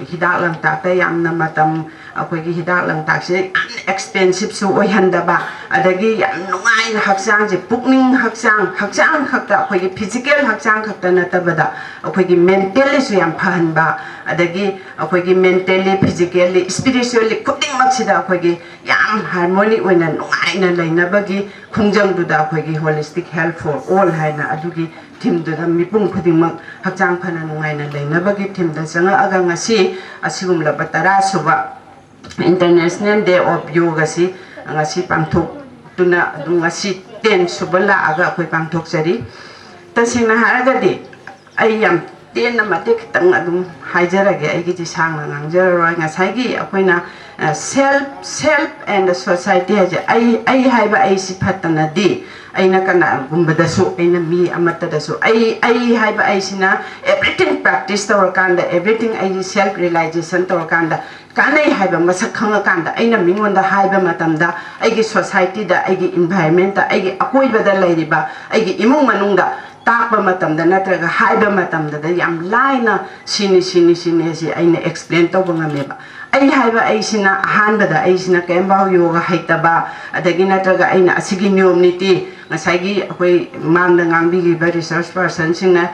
hidak lang tak ta yamna matam akoigi hidak lang tak se expensive su oihandaba adagi yam nungai haksang je pukning haksang khakta akoigi physical haksang khakta natabada akoigi mentally su yam phanba adagi akoigi mentally physically spiritually kuting mak sida akoigi yam harmony oina nungai na lainabagi khungjang duda akoigi holistic health for all haina adugi team da mipung khudingmak hakjang phana nungaina leinabagi team da changa aga ngasi asigumla batara suba International Day of Yoga si ngasi pangthok tuna ngasi 10 subala aga akoi pangthok chari tasina haragadi ayam 10 na mate khitang adum haijarage aigi ji sangna ngangjaroi ngasai akoina self and society haja ai haiba ai si phatana di aina kana gumbada su aina mi amata da su ai haiba ai sina everything practice tawar kanda everything ai self realization tawar kanda kanai haiba masak khanga kanda aina mingonda haiba matamda aigi society da aigi environment da aigi akoiba da lairiba aigi imung manungda takba matamda natraga haiba matamda da yam laina sini si aina explain tawba ngameba ai haiba ai sina hanbada ai sina kemba yoga haitaba adagi natraga aina asigi nyomniti ngasagi akoi mangda ngangbi gi research person singna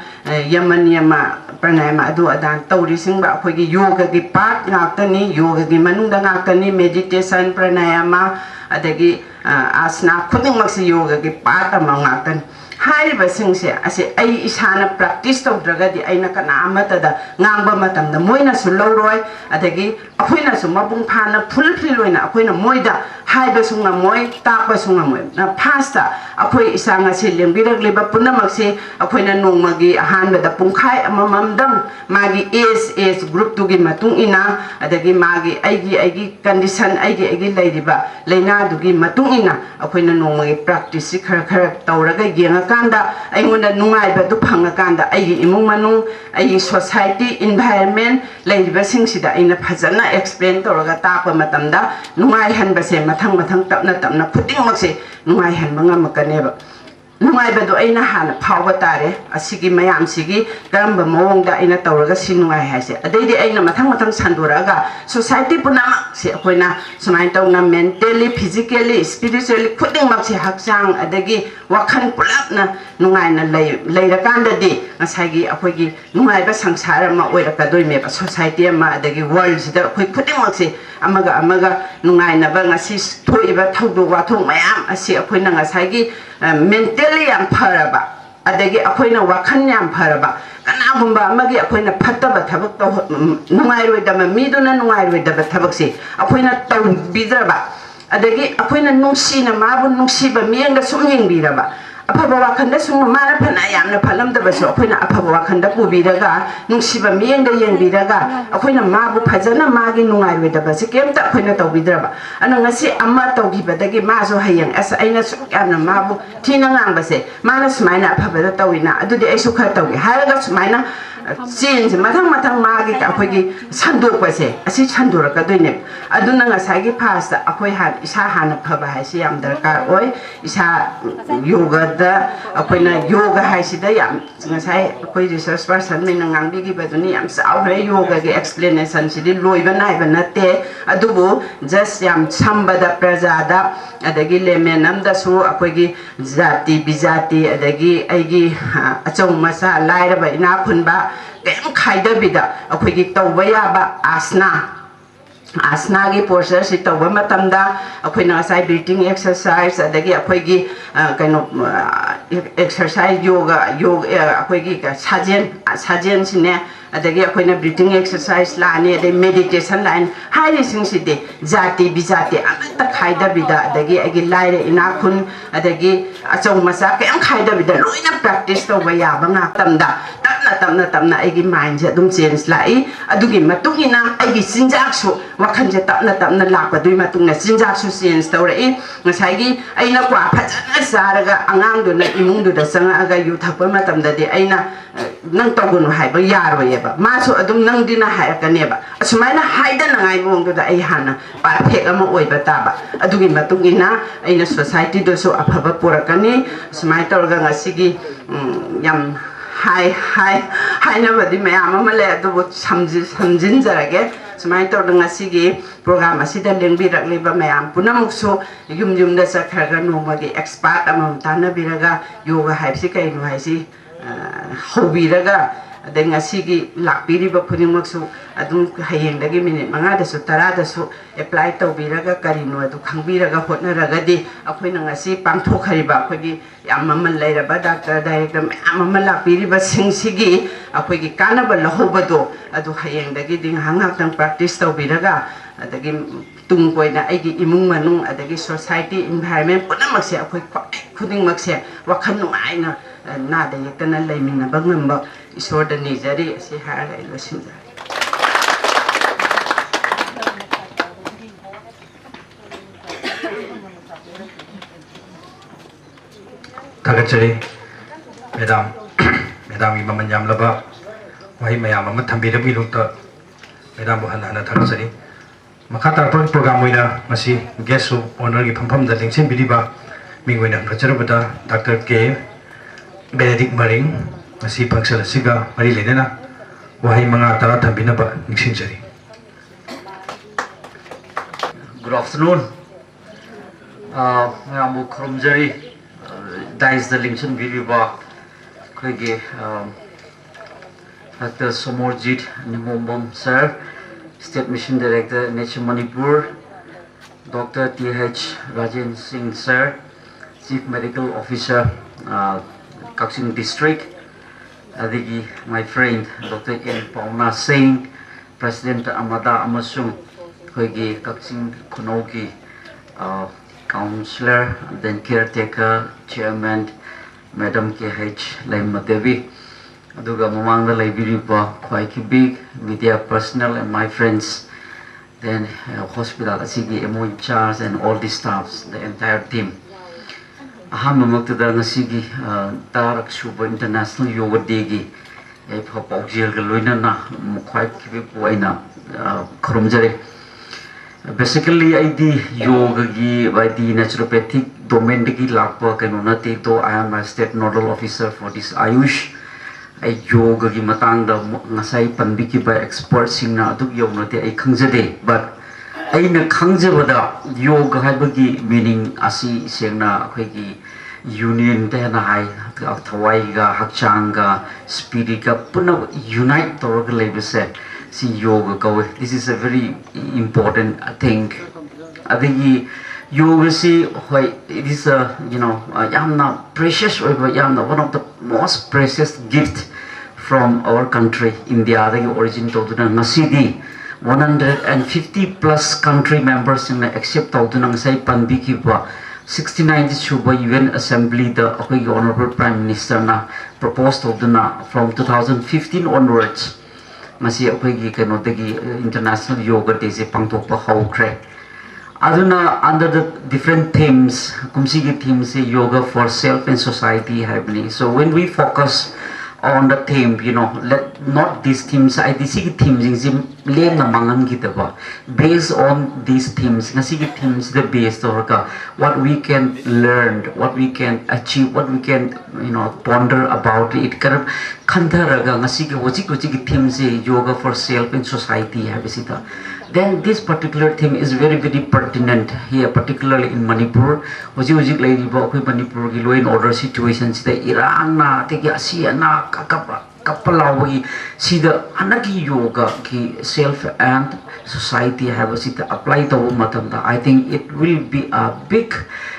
yama pranayama adu adan tawri singba akoi gi yoga gi part ngaktani yoga gi manungda ngaktani meditation pranayama adagi asana khuding maksi yoga gi part ama ngaktani haiba singse ase ai isana practice tawdraga di aina kana amata da ngangba matamda moina su loroi adagi akoina su mabung phana fulfill oina akoina moida haiba sunga moi takba sunga moi na pasta akoi isanga se lengbiragliba punamaksi akoina nongmagi ahanba da pungkhai amamamdam magi age group tugi matung ina adagi magi aigi condition aigi lairiba leina dugi matung ina akoina nongmagi practice khara tawraga yenga kanda aingona nungaiba du phanga kanda aigi imung manung aigi society environment lairiba singsida aina phajana explain tawraga takpa matamda nungai hanba se mathang tapna puting makse nungai hanba ngamakaneba ꯅꯨꯡꯉꯥꯏꯕꯗꯣ ꯑꯩꯅ ꯍꯥꯟꯅ ꯐꯥꯎꯕ ꯇꯥꯔꯦ ꯑꯁꯤꯒꯤ ꯃꯌꯥꯝꯁꯤꯒꯤ ꯀꯔꯝꯕ ꯃꯑꯣꯡꯗ ꯑꯩꯅ ꯇꯧꯔꯒ ꯁꯤ ꯅꯨꯡꯉꯥꯏ ꯍꯥꯏꯁꯦ ꯑꯗꯩꯗꯤ ꯑꯩꯅ ꯃꯊꯪ ꯃꯊꯪ ꯁꯟꯗꯣꯔꯛꯑꯒ ꯁꯣꯁꯥꯏꯇꯤ ꯄꯨꯝꯅꯃꯛꯁꯦ ꯑꯩꯈꯣꯏꯅ ꯁꯨꯃꯥꯏꯅ ꯇꯧꯅ ꯃꯦꯟꯇꯦꯜꯂꯤ ꯐꯤꯖꯤꯀꯦꯜꯂꯤ ꯁ꯭ꯄꯤꯔꯤꯆꯨꯋꯦꯜꯂꯤ ꯈꯨꯗꯤꯡꯃꯛꯁꯦ ꯍꯛꯆꯥꯡ ꯑꯗꯒꯤ ꯋꯥꯈꯜ ꯄꯨꯂꯞꯅ ꯅꯨꯡꯉꯥꯏꯅ ꯂꯩꯔꯀꯥꯟꯗꯗꯤ ꯉꯁꯥꯏꯒꯤ ꯑꯩꯈꯣꯏꯒꯤ ꯅꯨꯡꯉꯥꯏꯕ ꯁꯪꯁꯥꯔ ꯑꯃ ꯑꯣꯏꯔꯛꯀꯗꯣꯏꯅꯦꯕ ꯁꯣꯁꯥꯏꯇꯤ ꯑꯃ ꯑꯗꯒꯤ ꯋꯥꯔꯜꯁꯤꯗ ꯑꯩꯈꯣꯏ ꯈꯨꯗꯤꯡꯃꯛꯁꯦ ꯑꯃꯒ ꯑꯃꯒ ꯅꯨꯡꯉꯥꯏꯅꯕ ꯉꯁꯤ ꯊꯣꯛꯏꯕ ꯊꯧꯗꯣꯛ ꯋꯥꯊꯣꯛ ꯃꯌꯥꯝ ꯑꯁꯤ ꯑꯩꯈꯣꯏꯅ ꯉꯁꯥꯏꯒꯤ ꯃꯦꯟꯇꯦꯜꯂꯤ ꯌꯥꯝ ꯐꯔꯕ ꯑꯗꯒꯤ ꯑꯩꯈꯣꯏꯅ ꯋꯥꯈꯜ ꯌꯥꯝ ꯐꯔꯕ ꯀꯅꯥꯒꯨꯝꯕ ꯑꯃꯒꯤ ꯑꯩꯈꯣꯏꯅ ꯐꯠꯇꯕ ꯊꯕꯛ ꯅꯨꯡꯉꯥꯏꯔꯣꯏꯗꯕ ꯃꯤꯗꯨꯅ ꯅꯨꯡꯉꯥꯏꯔꯣꯏꯗꯕ ꯊꯕꯛꯁꯦ ꯑꯩꯈꯣꯏꯅ ꯇꯧꯕꯤꯗ꯭ꯔꯕ ꯑꯗꯒꯤ ꯑꯩꯈꯣꯏꯅ ꯅꯨꯡꯁꯤꯅ ꯃꯥꯕꯨ ꯅꯨꯡꯁꯤꯕ ꯃꯤꯠꯌꯦꯡꯗ ꯁꯨꯝ ꯌꯦꯡꯕꯤꯔꯕ ꯑꯐꯕ ꯋꯥꯈꯜꯗ ꯁꯨꯝ ꯃꯥꯅ ꯐꯅ ꯌꯥꯝꯅ ꯐꯠꯂꯝꯗꯕꯁꯨ ꯑꯩꯈꯣꯏꯅ ꯑꯐꯕ ꯋꯥꯈꯜꯗ ꯄꯨꯕꯤꯔꯒ ꯅꯨꯡꯁꯤꯕ ꯃꯤꯠꯌꯦꯡꯗ ꯌꯦꯡꯕꯤꯔꯒ ꯑꯩꯈꯣꯏꯅ ꯃꯥꯕꯨ ꯐꯖꯅ ꯃꯥꯒꯤ ꯅꯨꯡꯉꯥꯏꯔꯣꯏꯗꯕꯁꯦ ꯀꯩꯝꯇ ꯑꯩꯈꯣꯏꯅ ꯇꯧꯕꯤꯗ꯭ꯔꯕ ꯑꯗꯨꯅ ꯉꯁꯤ ꯑꯃ ꯇꯧꯈꯤꯕꯗꯒꯤ ꯃꯥꯁꯨ ꯍꯌꯦꯡ ꯑꯁ ꯑꯩꯅ ꯁꯨꯝ ꯌꯥꯝꯅ ꯃꯥꯕꯨ ꯊꯤꯅ ꯉꯥꯡꯕꯁꯦ ꯃꯥꯅ ꯁꯨꯃꯥꯏꯅ ꯑꯐꯕꯗ ꯇꯧꯏꯅ ꯑꯗꯨꯗꯤ ꯑꯩꯁꯨ ꯈꯔ ꯇꯧꯒꯦ ꯍꯥꯏꯔꯒ ꯁꯨꯃꯥꯏꯅ ꯆꯦꯟꯁꯦ ꯃꯊꯪ ꯃꯊꯪ ꯃꯥꯒꯤ ꯑꯩꯈꯣꯏꯒꯤ ꯁꯟꯗꯣꯛꯄꯁꯦ ꯑꯁꯤ ꯁꯟꯗꯣꯔꯛꯀꯗꯣꯏꯅꯦꯕ ꯑꯗꯨꯅ ꯉꯁꯥꯏꯒꯤ ꯐꯥꯔꯁꯇ ꯑꯩꯈꯣꯏ ꯏꯁꯥ ꯍꯥꯟꯅ ꯐꯕ ꯍꯥꯏꯁꯤ ꯌꯥꯝ ꯗꯔꯀꯥꯔ ꯑꯣꯏ ꯏꯁꯥ ꯌꯣꯒꯗ ꯑꯩꯈꯣꯏꯅ ꯌꯣꯒ ꯍꯥꯏꯁꯤꯗ ꯌꯥꯝ ꯉꯁꯥꯏ ꯑꯩꯈꯣই ꯔꯤꯁꯔꯁ ꯄꯔꯁꯟꯅ ꯉꯥꯡꯕꯤꯈꯤꯕꯗꯨꯅꯤ ꯌꯥꯝ ꯆꯥꯎꯈ꯭ꯔꯦ ꯌꯣꯒꯒꯤ ꯑꯦꯛꯁꯄ꯭ꯂꯦꯅꯦꯁꯟꯁꯤꯗꯤ ꯂꯣꯏꯕ ꯅꯥꯏꯕ ꯅꯠꯇꯦ ꯑꯗꯨꯕꯨ ꯖꯁ ꯌꯥꯝ ꯁꯝꯕꯗ ꯄ꯭ꯔꯖꯥꯗ ꯑꯗꯒꯤ ꯂꯦꯃꯦꯟ ꯑꯃꯗꯁꯨ ꯑꯩꯈꯣꯏꯒꯤ ꯖꯥꯇꯤ ꯕꯤꯖꯥꯇꯤ ꯑꯗꯒꯤ ꯑꯩꯒꯤ ꯑꯆꯧ ꯃꯆꯥ ꯂꯥꯏꯔꯕ ꯏꯅꯥꯛ ꯈꯨꯟꯕ ꯀꯩꯝ ꯈꯥꯏꯗꯕꯤꯗ ꯑꯩꯈꯣꯏꯒꯤ ꯇꯧꯕ ꯌꯥꯕ आसनागी पोस्चर तब अखोना गसाई ब्रीथिंग एक्सरसाइज अदगी अखोगी कनो एक्सरसाइज योगा अखोगी साजेन साजेन सिने अदगी अखोना ब्रीथिंग एक्सरसाइज लानी अदगी मेडिटेशन लाइन हाइरिसिंगसिदे जाति बिजाति अमत खाइदबिदा अदगी अगी लाइरे इनाखुन अदगी अचौ मसा कयम खाइदबिदा लोइना प्रैक्टिस तौबा याबा ngaktamda तपना तपना अगी माइंड से अदुम चेंज लाई अदुगी मतुगिना अगी चिंजाकसु वखनजे तपना लापदुई मतुंगना चिंजाकसु चेंज तौरई ngसाइगी अइना क्वा फजना सारगा अंगांगदुना इमुंगदुदा संगागा यु थकपा मतमददि अइना नंग तौगुनु हाइबा यारोयेबा मासु अदुम नंगदिना हायकनेबा असुमाइना हाइदनगाइ मोंगदुदा अइ हाना परफेक्ट अमा ओइबा ताबा अदुगी मतुंगिना अइना सोसाइटी दोसु अफबा पुरकनी सुमाइ तौरगा ngasiगी yam हाई नबदी मैम ले समझिनजरगे सुमाय तौरगी प्रोग्राम लेंबीरब मैम पुनमुसु युम युम चखरगा नोमगी एक्सपर्ट तानबीरगा योगा है कईनो है हौबीरगा अदगी लापीरीब खुदिमकसु हयेंदगी मिनिट 5 10 एप्लाई तौबीरगा करीनो अदु खंबीरगा होटनरगदी अखोइना ngasi पांथोखरिबा अखोगी याम ममन लेरबा डॉक्टर डायरेक्टर मैम अमा लापीरीबा सिंगसिगी अखोगी कानबा लहोबदो अदु हयेंदगी दिं हांगाक्तंग प्रैक्टिस तौबीरगा अदगी तुंग कोइना अगी इमुंग मनुंग अदगी सोसाइटी एनवायरनमेंट पुनमकसे अखोई खुदिंगमकसे वखन नुआइना नादा यक्तना लेमिनबा ngamba ईश्वर निजरी असी हारगा लोसिंजरी थागतचरी मैडम की ममन यामलबा वही मैम अमा थंबीरबीरुक्ता मैडम बु हन्ना थागतचरी मखा तारपा प्रोग्राम ओइना मसी गेस्ट ऑनर की फमफम द लिंगसिन बिदिबा मिंग ओइना गचरबदा डॉक्टर के बेनेडिक्ट मरिंग मसी फंक्शन असिगा मरी लेना वही मंगा तरा थंबिनबा निसिंजरी Good afternoon. मैम बु खुरुमजरी Dice the Lincoln Viviba Krigi Dr. Somorjit Nimombom Sir, State Mission Director, Nature Manipur, Dr. T.H. Rajan Singh Sir, Chief Medical Officer, Kakching District, Adigi, my friend Dr. N. Pauna Singh, President Amada Amasung, Krigi Kakching Khunou ki Counselor, then caretaker, chairman, Madam K.H. Laima Devi, Aduga Mamanga Laibiripa, quite big, media personnel and my friends, then hospital Asigi MO in charge and all the staffs, the entire team. Ahamamakta Nasigi Tarak Shuba International Yoga Degi, a Popogil Galuina, quite Kibipuina, Krumjari. Basically, I di yoga gi by the naturopathic domain gi lakpa kanuna te to I am a state nodal officer for this Ayush. I yoga gi matang da ngasai panbi ki by experts sing na duk yong te I khangjade but I na khangjabada yoga haibagi meaning asi sing na akhoi gi union te na hai thawai ga hakchang ga spirit ga puna unite torga lebese si yoga kawe. This is a very important thing. Adigi yoga si hoi it is a yamna precious yamna one of the most precious gift from our country India. Adigi origin to na ngasidi 150 plus country members in accept to nang say panbi ki ba 69 Touba UN Assembly the Honorable Prime Minister na proposed to na from 2015 onwards. Masi akoigi kanodagi International Yoga Day se pangtokpa hawkre. Aduna under the different themes, kumsigi themes se yoga for self and society happening. So when we focus on the theme, let not these themes, I disigi themes in lem na mangan kitaba. Based on these themes, nasigi themes the based orga what we can learn, what we can achieve, what we can ponder about it. Karab khandaraga nasigi wachik themes yoga for self and society habisita. Then this particular theme is very pertinent here, particularly in Manipur. Wajik lady ba Manipur ki law and order situations the Iran na teki Asia na kapalawi see the anaki yoga ki self and society have a sit apply to matanda. I think it will be a big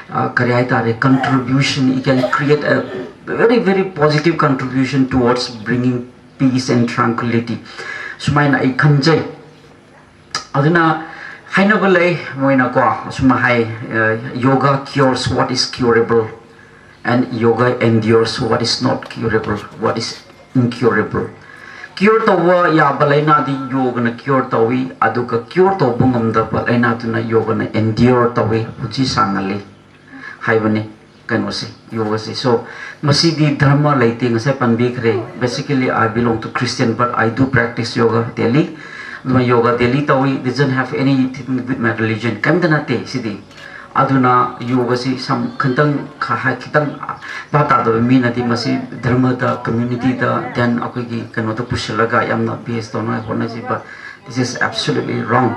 contribution. It can create a very positive contribution towards bringing peace and tranquility. Sumaina I kanjai aduna hainabalai moina ko sumahai yoga cures what is curable and yoga endures what is not curable, what is incurable. Cure tawa ya balaina di yoga na cure tawi aduka cure to bungam da balaina tuna yoga na endure tawi uchi sangali haibani kanose yoga se. So masidi dharma laiti ngasai panbikre. Basically I belong to Christian but I do practice yoga daily. My yoga daily tawi doesn't have anything with my religion. Kamdanate sidi aduna yoga si some kantang kitang bata do minati masi dharma da community da then akogi kanoto pushalaga yamna based on my honaji but this is absolutely wrong.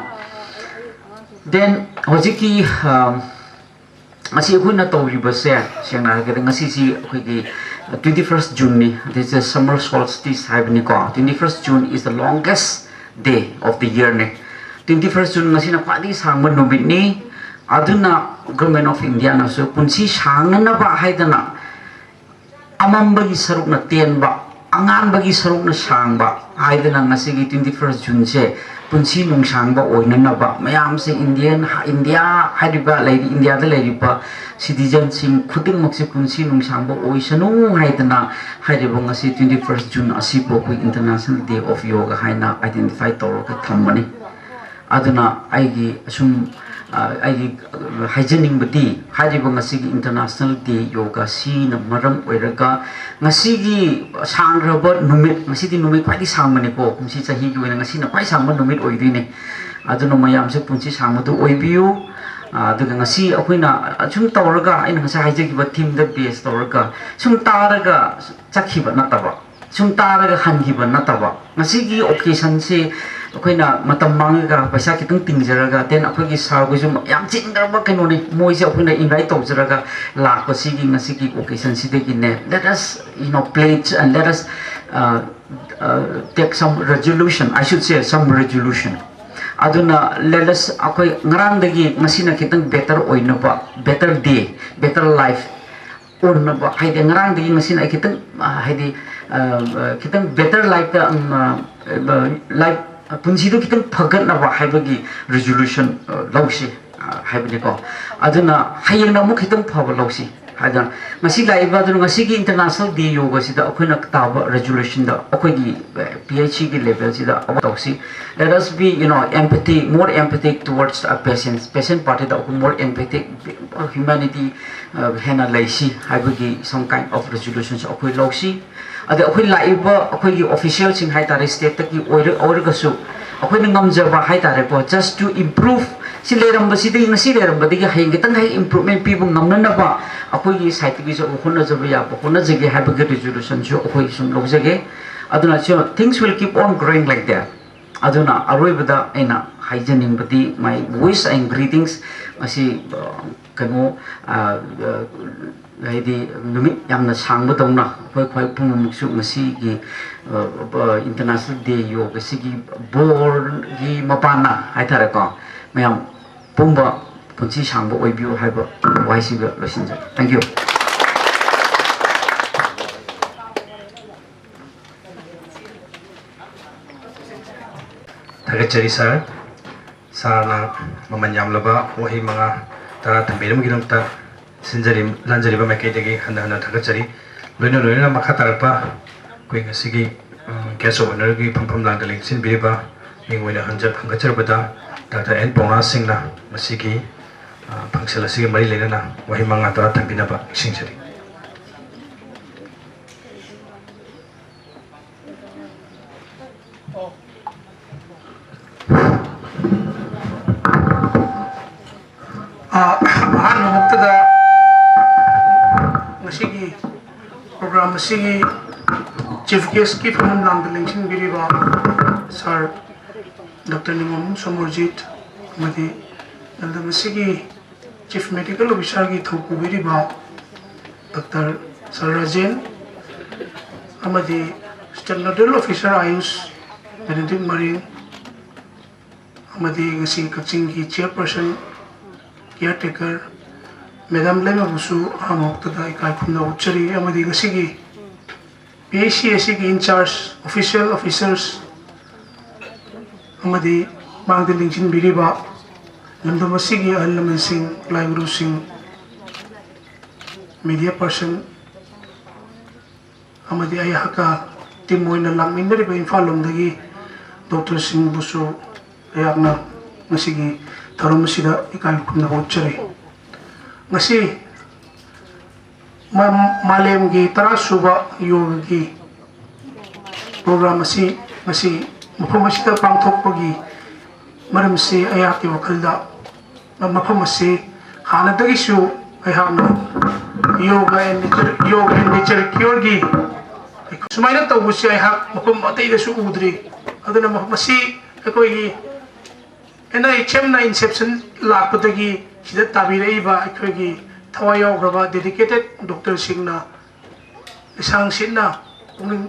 Then hojiki asi akuna tawriba se sena ga ngasi si akogi 21st June ni this is summer solstice happening ko. 21st June is the longest day of the year ne. 21st June ngasi na kwadi sangma numit ni aduna government of India na so punsi sangna ba haidana amambagi saruk na tenba angan bagi saruk na sangba haidana ngasi gi 21st June se punsi nung sangba oina na ba mayam se India hadiba lady India da lady pa citizen sing khuding makse punsi nung sangba oisanu haidana hadiba ngasi 21st June asipo ku International Day of Yoga haina identify toro ka thammani aduna aigi asum aigi hygienic bati hadiba ngasi International Day Yoga si na maram oiraga ngasi gi sangraba numit ngasi di numit kwadi sangmani ko kumsi chahi gi wena ngasi na kwai sangma numit oidine aduna mayam se punsi sangmadu oibiu aduga ngasi akoina achum tawraga aina ngasa haijegi ba theme da base tawraga sum taraga chakhiba nataba sum taraga hangiba nataba ngasi gi occasion se akoina matam manga paisa kitang tingjaraga then akogi sargo jum yam chingarba kanoni moise akoina invite tawjaraga lakpa sigi ngasi gi occasion sidegi ne let us pledge and let us take some resolution. I should say some resolution. Aduna let us akoi ngarang dagi ngasina kitang better oinaba better day better life onaba haide ngarang dagi ngasina kitang haide kitang better life life punsido kitang phagat na ba haibagi resolution lawsi haibani ko aduna hayeng na mo kitang phaba lawsi haida ngasi laiba aduna ngasi gi International Day Yoga sida akoina taba resolution da akoigi PhD gi level sida awsi let us be empathy more empathic towards a patient party da more empathic humanity hena laisi haibagi some kind of resolutions akoi lawsi ade akoi laiba akoigi official sing haitare state taki orga su akoina ngamjaba haitare po just to improve si leram basi de ngasi leram badi ga haing getang hai improvement pi bung namna na ba akoi gi site gi so khona jabu ya ba khona jage have a resolution so akoi sum log jage aduna so things will keep on growing like that aduna aroi bada aina haijaning badi my wish and greetings asi kano haidi numit yamna sangba dongna khoi khoi pung su ngasi gi international day yoga sigi born gi mapana haithara ko mayam pumba punchi sangba oibiu haiba waisi ga losinja thank you Tagachari sir sarana mamanyam laba wahi mga tara tambiram ginamta sinjarim lanjariba makedegi handa tagachari loina makha tarapa koi ngasigi keso onergi pampam langdaling sin biriba mingwina hangacharbada Dr. N. Pongna Singna masigi pangsela sigi mari lenana wahi mga tara tambinaba sinjari program sigi chief guest ki from Nangdaling sing biriba sir Dr. Nimam Somorjit madi nandam sigi chief medical officer ki thoku biriba Dr. Sarajen amadi state nodal officer Ayush Benedict Marine amadi ngasi Kakching ki chairperson caretaker Madam Lema Busu Hamok to the Khunou Uchari Amadi Gasigi PACSC in charge official officers Amadi Bangdiling Chin Biriba Landamasigi Alaman Singh Laiguru Singh media person Amadi Ayahaka Timoina Lamindari Infalum Dagi Dr. Singh Busu Ayakna Masigi Tarumasida Khunou Uchari ngasi malem gi tara suba yoga gi program asi ngasi mafam asida pangthokpagi maram se ayaki wakhalda mafam asi hana dagi su ayhamna yoga and nature cure gi sumaina tawbusi ayhak mafam atai da su udri aduna mafam asi ekoi gi ena chemna inception lakpatagi sida tabiraiba akhoi thawai graba dedicated doctor singna isang sinna uning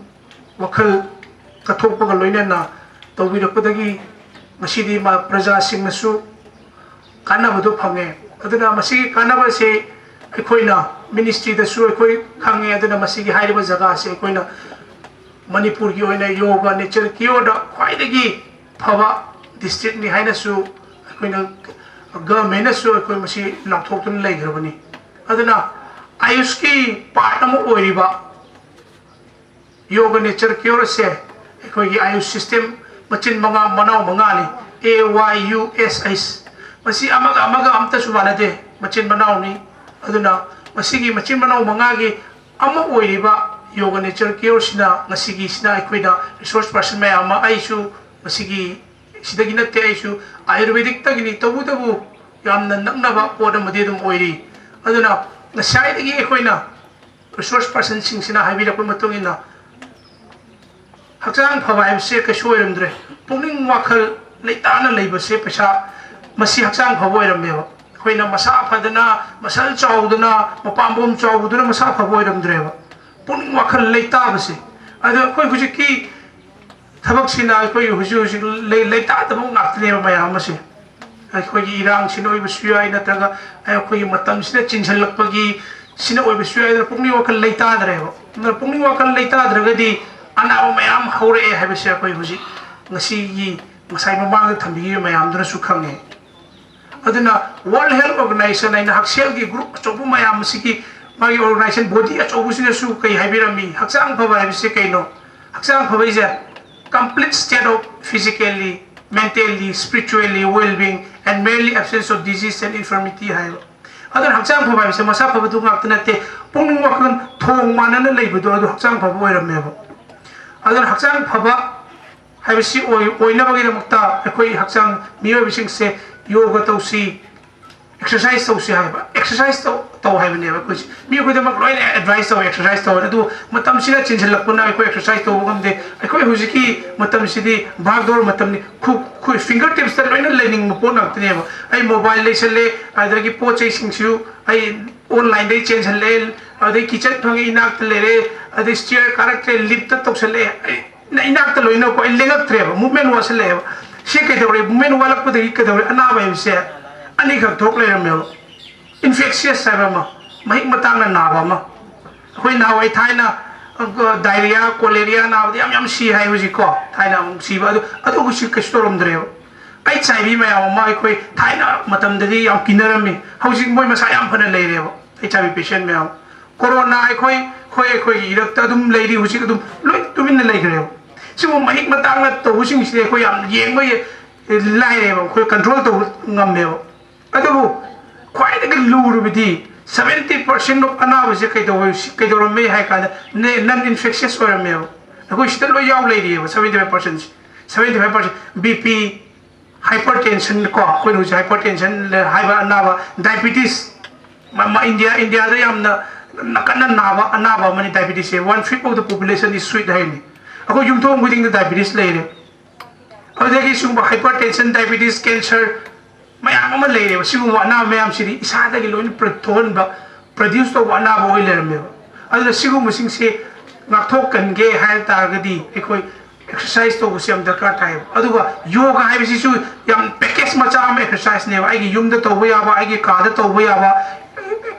wakhal kathokpa loinana tawbirakpadagi masidi ma praja singnasu kanabadu phange aduna masigi kanaba se akhoina ministry da su akhoi khange aduna masigi hairiba jaga se akhoina manipur gi oina yoga nature kioda khwaidagi phaba district ni haina su akhoina government so koi masi laptop tun lai grabani aduna ayush ki part am oiriba yoga nature cure se koi gi ayush system machin manga manau manga ni AYUSS masi amaga amta subana de machin manau ni aduna masi gi machin manau manga gi ama oiriba yoga nature cure sina ngasi gi sina koi da resource person me ama aisu masi gi sidagi natte aisu ayurvedic tagini tabu yamna naknaba poda madedum oiri aduna ngasai dagi ekoina resource person sing sina haibira ko matungina hakjang phawai se ka shoiramdre pungning wakhal leitana leiba se pesa masi hakjang phawairambe khoina masa phadana masal chaudana mapambom chaudana masa phawairamdre pungning wakhal leita base adu khoi hujiki thabak sina khoi huju leita tabu ngakne mayam se akhoi irang sinoi bsuai natraga akhoi matam sina chinjalakpagi sina oi bsuai da pungni wakal leita drebo na pungni wakal leita dragadi ana mayam haure habse akhoi huji ngasi gi ngasai mamang thambi mayam dra su khange aduna world health organization aina haksel gi group chobu mayam siki magi organization body chobu sina su kai habirami haksang phaba habse kaino haksang phaba is a complete state of physically mentally, spiritually, well-being, and merely absence of disease and infirmity. Other Haksang Pava is a Masapa to Makanate, Pung Wakan, Tong Manana labor, Haksang Pava, where a member. Other Haksang Pava have a sea or never get a Mukta, a Koi Haksang, Mio wishing say, yoga tausi exercise tausi haiba exercise tau haibane ba ko mi ko de mak loi advice tau exercise tau adu matam sina chinjal puna ko exercise tau gam de ko hujiki matam sidi bagdor matam ni khu fingertips ta loina learning mo pona tne ba ai mobile le sele adagi po chei singsu ai online de change le adai kitchen phangi inak le re adai stair character lift ta tau sele na inak ta loina ko lengak tre ba movement was le ba she ke dore movement wala ko de ke dore ana ba se ani khak thok le ramel infectious sa ma mai matang na na ba ma khoi na wai thaina diarrhea cholera na yam si hai huji ko thaina si ba adu gu si ke storom dre ai chai bi ma ya ma khoi thaina matam de yam kinaram mi hauji moi ma sa yam phana le re ba ai chai bi patient me corona ai khoi irak ta dum le ri huji dum loi tumin na le gre si mo mai matang na to huji si khoi yam yeng ba lai re ba khoi control to ngam me adu khoi de lu ru bi 70% of anaba se kai do me hai ka ne non infectious or me ko still lo yaw lady 75% BP hypertension ko no hypertension hai ba anaba diabetes ma India da yam na kana anaba mani diabetes 1/5 of the population is sweet hai ni ako yum thong within the diabetes le re adagi sum hypertension diabetes cancer mayam ama le re sibu ana mayam siri isa da gi loin proton ba produce to ana bo le me adra sigu musing se ngak thok kan ge hai ta ga di ekoi exercise to siam da ka thai aduga yoga hai bisi su yam package ma cha me exercise ne ai gi yum da to ya ba ai gi ka da to ya ba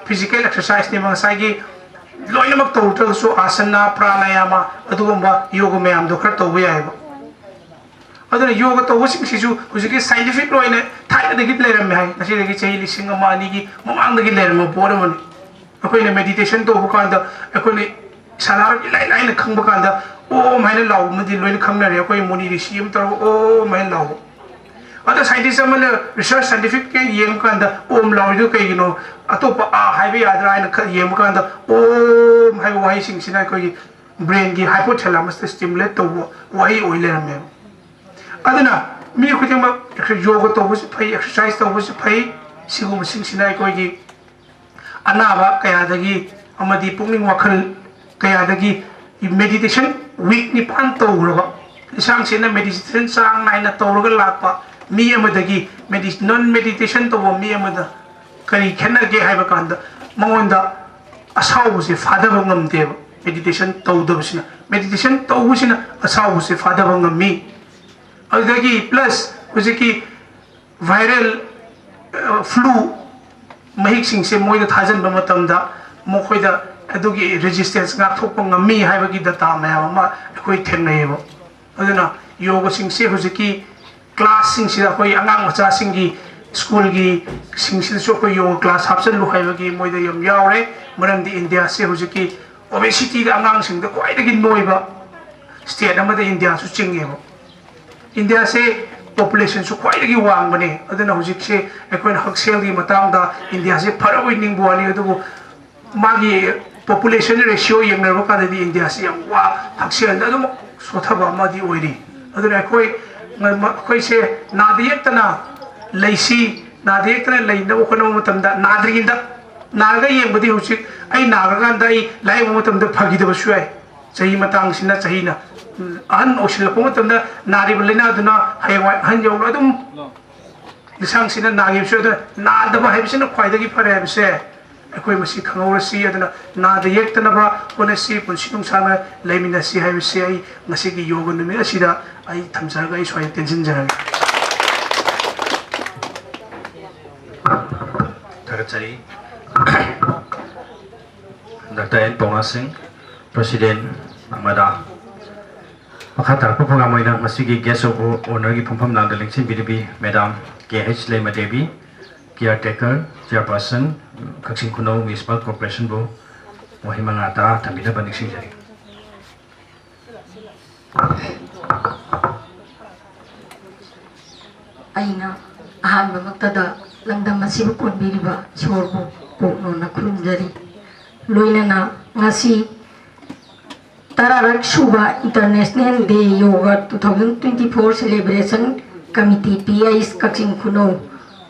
physical exercise ne ma sai gi loin mak to to so asana pranayama aduga ba yoga me am do kar to ya ba aduna yoga to wasing sisu hujiki scientific loine thai da gi le ram hai nasi da gi chei lising ma ani gi mamang da gi le ram bo ram akoi ne meditation to bukan da akoi ne salar lai na khang bukan da o mai na law ma di loine khang na re akoi moni ri sim to o mai law ada scientist amana research scientific ke yeng kan da om law du kai no atopa a hai bi adra na kha yeng bukan da o mai wai sing sina koi brain gi hypothalamus stimulate to wai oi le ram aduna mi khudima yoga to was phai exercise to was phai sigum sing sinai koi gi anaba kaya dagi amadi pungning wakhal kaya dagi meditation week ni pan to roba sang sina meditation sang nai na to roga lakpa mi amadagi non meditation to mi amada kari khenna ge haiba kanda mangonda asaw se father ngam de meditation to dobsina meditation to usina asaw se father ngam mi adagi plus hujiki viral flu mahik sing se moi da thajan ba matam da mokhoi da adugi resistance nga thok pa ngami haiba gi data ma ma koi thenai ba aduna yoga sing se hujiki class sing se koi angang macha sing gi school gi sing se so koi yoga class hapsan lu haiba gi moi da yam yaure maram di India se hujiki obesity da angang sing da koi da gi noi ba state ama da India su chinge ba India se population su quite a wang bane adana hujik se ekwen haksel gi matang da India se pharawi ning buani adu magi population ratio yang na ka di India se yang wa haksel da adu sothaba ma di oiri adana koi se nadiyek tana leisi nadiyek tana leina okono matam da nadri da naga yeng budi hujik ai naga kan dai lai matam da phagi da basui chahi matang sina chahi na an osil ko matam da nari belina aduna haiwa han yo adum lisang sina nagi so da na da ba hai sina khwai da gi phare ha se akoi masi khangor si aduna na da yek tana ba ona si punsi nung sama laimina si hai se ai ngasi gi yoga numi asida ai thamjar ga ai swai tension jar Tagachari Dr. N. Ponga Singh President Amada Makhatar ko nga mo ina masigi guest of honor gi phumpham lang daling sin BDB Madam KH Lema Devi caretaker chairperson Kakching Khunou Municipal Corporation bo mohimanga ta thamina banik sing jari aina ahamba maktada langdam masibu konbiriba sorbo kokno na khulumjari loinana ngasi Tararak Suba International Day Yoga 2024 Celebration Committee PIS Kakching Khunou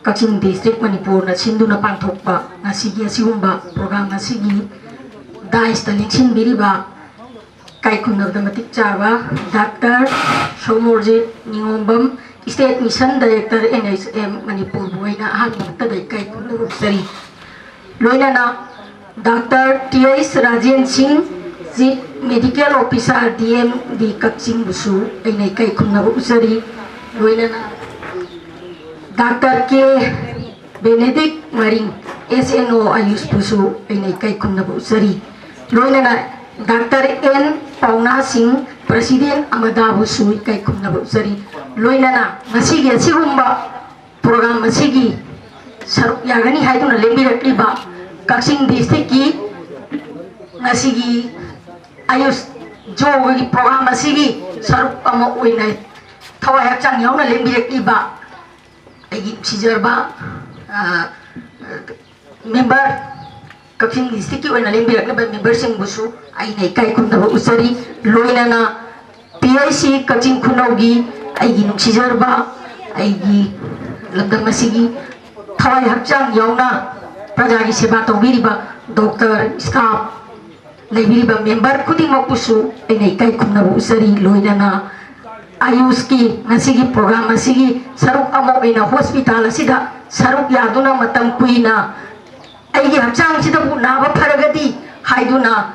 Kakching district Manipur na sinduna pangthokpa ngasigi asigumba program ngasigi dais ta lengsin biriba kai khunab da matik chaba Dr. Somorjit Ningombam State Mission Director NHM Manipur boina ahanbakta dai kai khunab sari loina na Dr. T.S. Rajen Singh Chief Medical Officer DM di Kakching busu ainai kai khunab usari loina na Dr. K. Benedict Maring SNO Ayus busu ainai kai khunab usari loina na Dr. N. Pauna Singh President Amada busu kai khunab usari loina na masigi asigumba program masigi saruk yagani haiduna lembirakliba Kakching district ki ngasigi ayus jogi program masigi saruk amo oinai thawai hakchang yauna lembirakliba aigi sijarba member Kakching district ki oina lembirakliba member sing busu ainai kai khunab usari loina na PIC Kakching Khunou gi aigi nuksijarba aigi lamdam masigi thawai hakchang yauna Praja ki seba tawbiriba doctor staff laibiriba member khudimak pusu ainai kai khunab usari loina na ayus ki ngasigi program asigi saruk amo ina hospital asida saruk yaduna matam kuina aigi hakchang sida bu naba pharagadi haiduna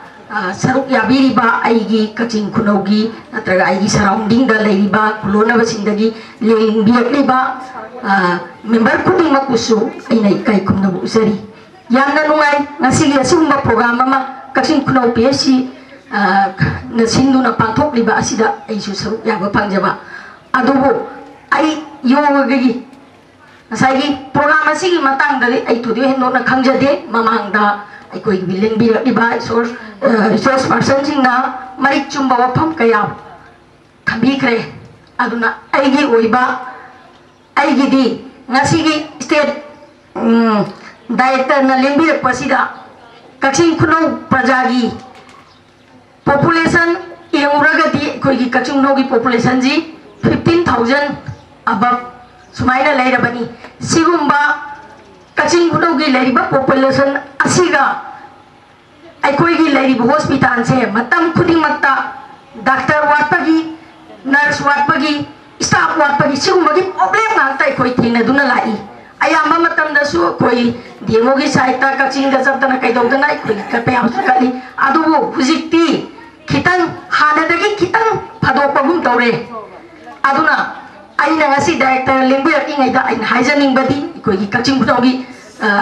saruk yabiriba aigi Kakching Khunou gi natraga aigi surrounding da leiriba kulona basindagi lengbiakliba member khudimak pusu ainai kai khunab usari yamna nungai ngasigi asumba program ama Kakching Khunou PSC na sinduna pangthokliba asida aisu saruk yaba pangjaba adubu ai yogagi ngasagi program asigi matangdari ai tudi hendo na khangjade mamangda ai koi bilen birakiba resource person singna marik chumba wafam kaya thambikre aduna aigi oiba aigi di ngasigi state director na lembirak pasida Kakching Khunou prajagi population yenguragati koigi Kakching Khunou gi population ji 15,000 above sumaina leirabani sigumba Kakching Khunou gi leiriba population asiga aikoigi leiriba hospital se matam khudingmakta doctor watpagi nurse watpagi staff watpagi sigumba gi problem ngakta aikoi thina duna lai ayamba matamda su koi demo gi saita Kakching da sabtana kaidodana aikoi kapayam sukali adubu hujikti kitang hanadagi kitang phadopagum tawre aduna aina ngasi director lembirak ingaida aina haijaningbadi koi Kakching Khunou gi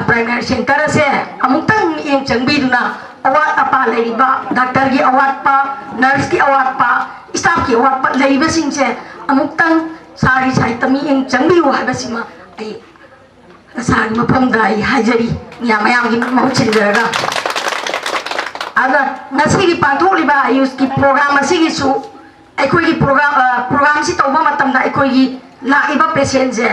primary center ase amutang ing changbiduna awat apa leiba doctor gi awat pa nurse gi awat pa staff gi awat pa leiba singse amutang sari saitami ing changbiu habasima ai sari mapamda ai hajari mayam gi mahutsinjaraga ada ngasi gi pangthokliba ayus ki program asigi su aikoi gi program si tawba matamda aikoi gi laiba patient je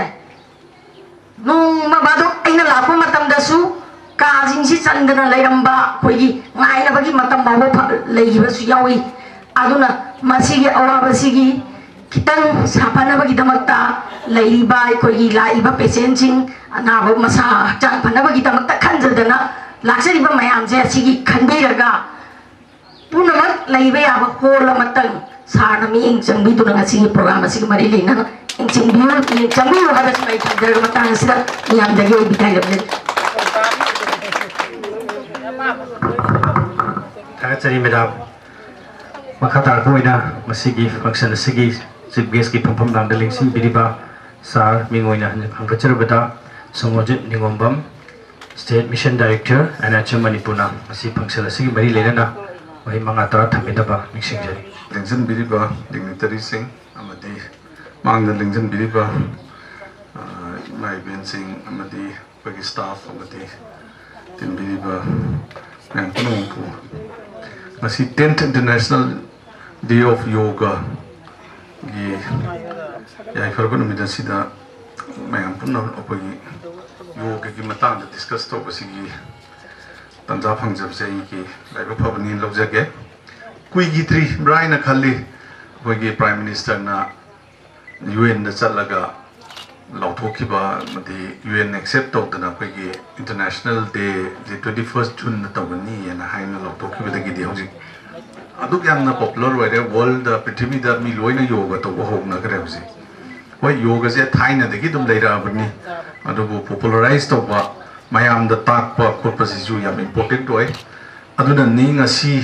nung mabado aina lakpa matamda su kajing si chandana leiramba koigi ngaina bagi matam bawo leiba su yawi aduna masigi awaba sigi kitang sapana bagi damakta leiba koigi laiba patient sing anaba masa chang pana bagi damakta khanjadana laksariba mayam je sigi khanbiraga punamak leiba yaba hola matang sarna mi ing changbi duna sigi program sigi mari leina ing changbi habas mai thajar matang sida yam dage bitai gabe Tagachari Madam Makhatar Koina Masigi function Sigi Chief Guest ki Pampam Nangdaling Sing Biriba Sar Mingoina Hangkacharabata Somorjit Ningombam State Mission Director NHM Manipurna Masi function Sigi Mari Lena Wahi Mangatara Taminaba Mixingjari Lingzan Biriba Dignitary Singh Amadi Mangda Lingzan Biriba Mai Ben Singh Amadi Pagi Staff Amadi Tin Biriba Nang Khunou Masi 10th International Day of Yoga Gi Yai Fargun Midasida Mayam Punna Opagi Yoga Gi Matang discuss to Basigi Tanza Pangjab Zai Ki Laiba Pabani Lobjage Kui Gitri Brian Khali Wagi Prime Minister na UN na Chalaga lauthokhiba madi UN accept tawdana akhoi international day the 21st June tawani and haina lautokhiba dagi di hojik aduk yamna popular wire world prithvi da mi loina yoga to hogna kare hojik hoi yoga je thaina dagi dum leira bani adubu popularize tawba mayam da takpa khotpa sisu yam important oi aduna ni ngasi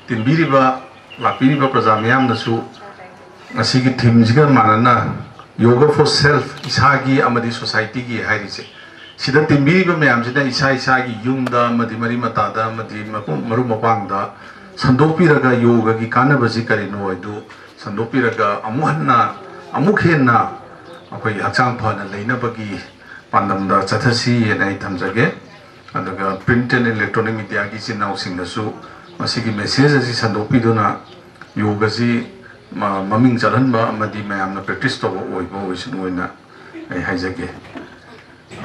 tinbiriba lapiriba praja mayam nasu ngasi gi theme jiga manana yoga for self isagi amadi society gi hairise sida timbiriba mayam sida isa isagi yumda amadi mari matada amadi maru mapangda sandopiraga yoga gi kanabasi karino oidu sandopiraga amuhanna amukhenna akoi hachang phana leina bagi pandamda chathasi enai thamjage adaga print and electronic media gi chinau singnasu masigi message asi sandopiduna yoga ji maming jalanba amadi mayamna practice to oibo oisinoina ai haijage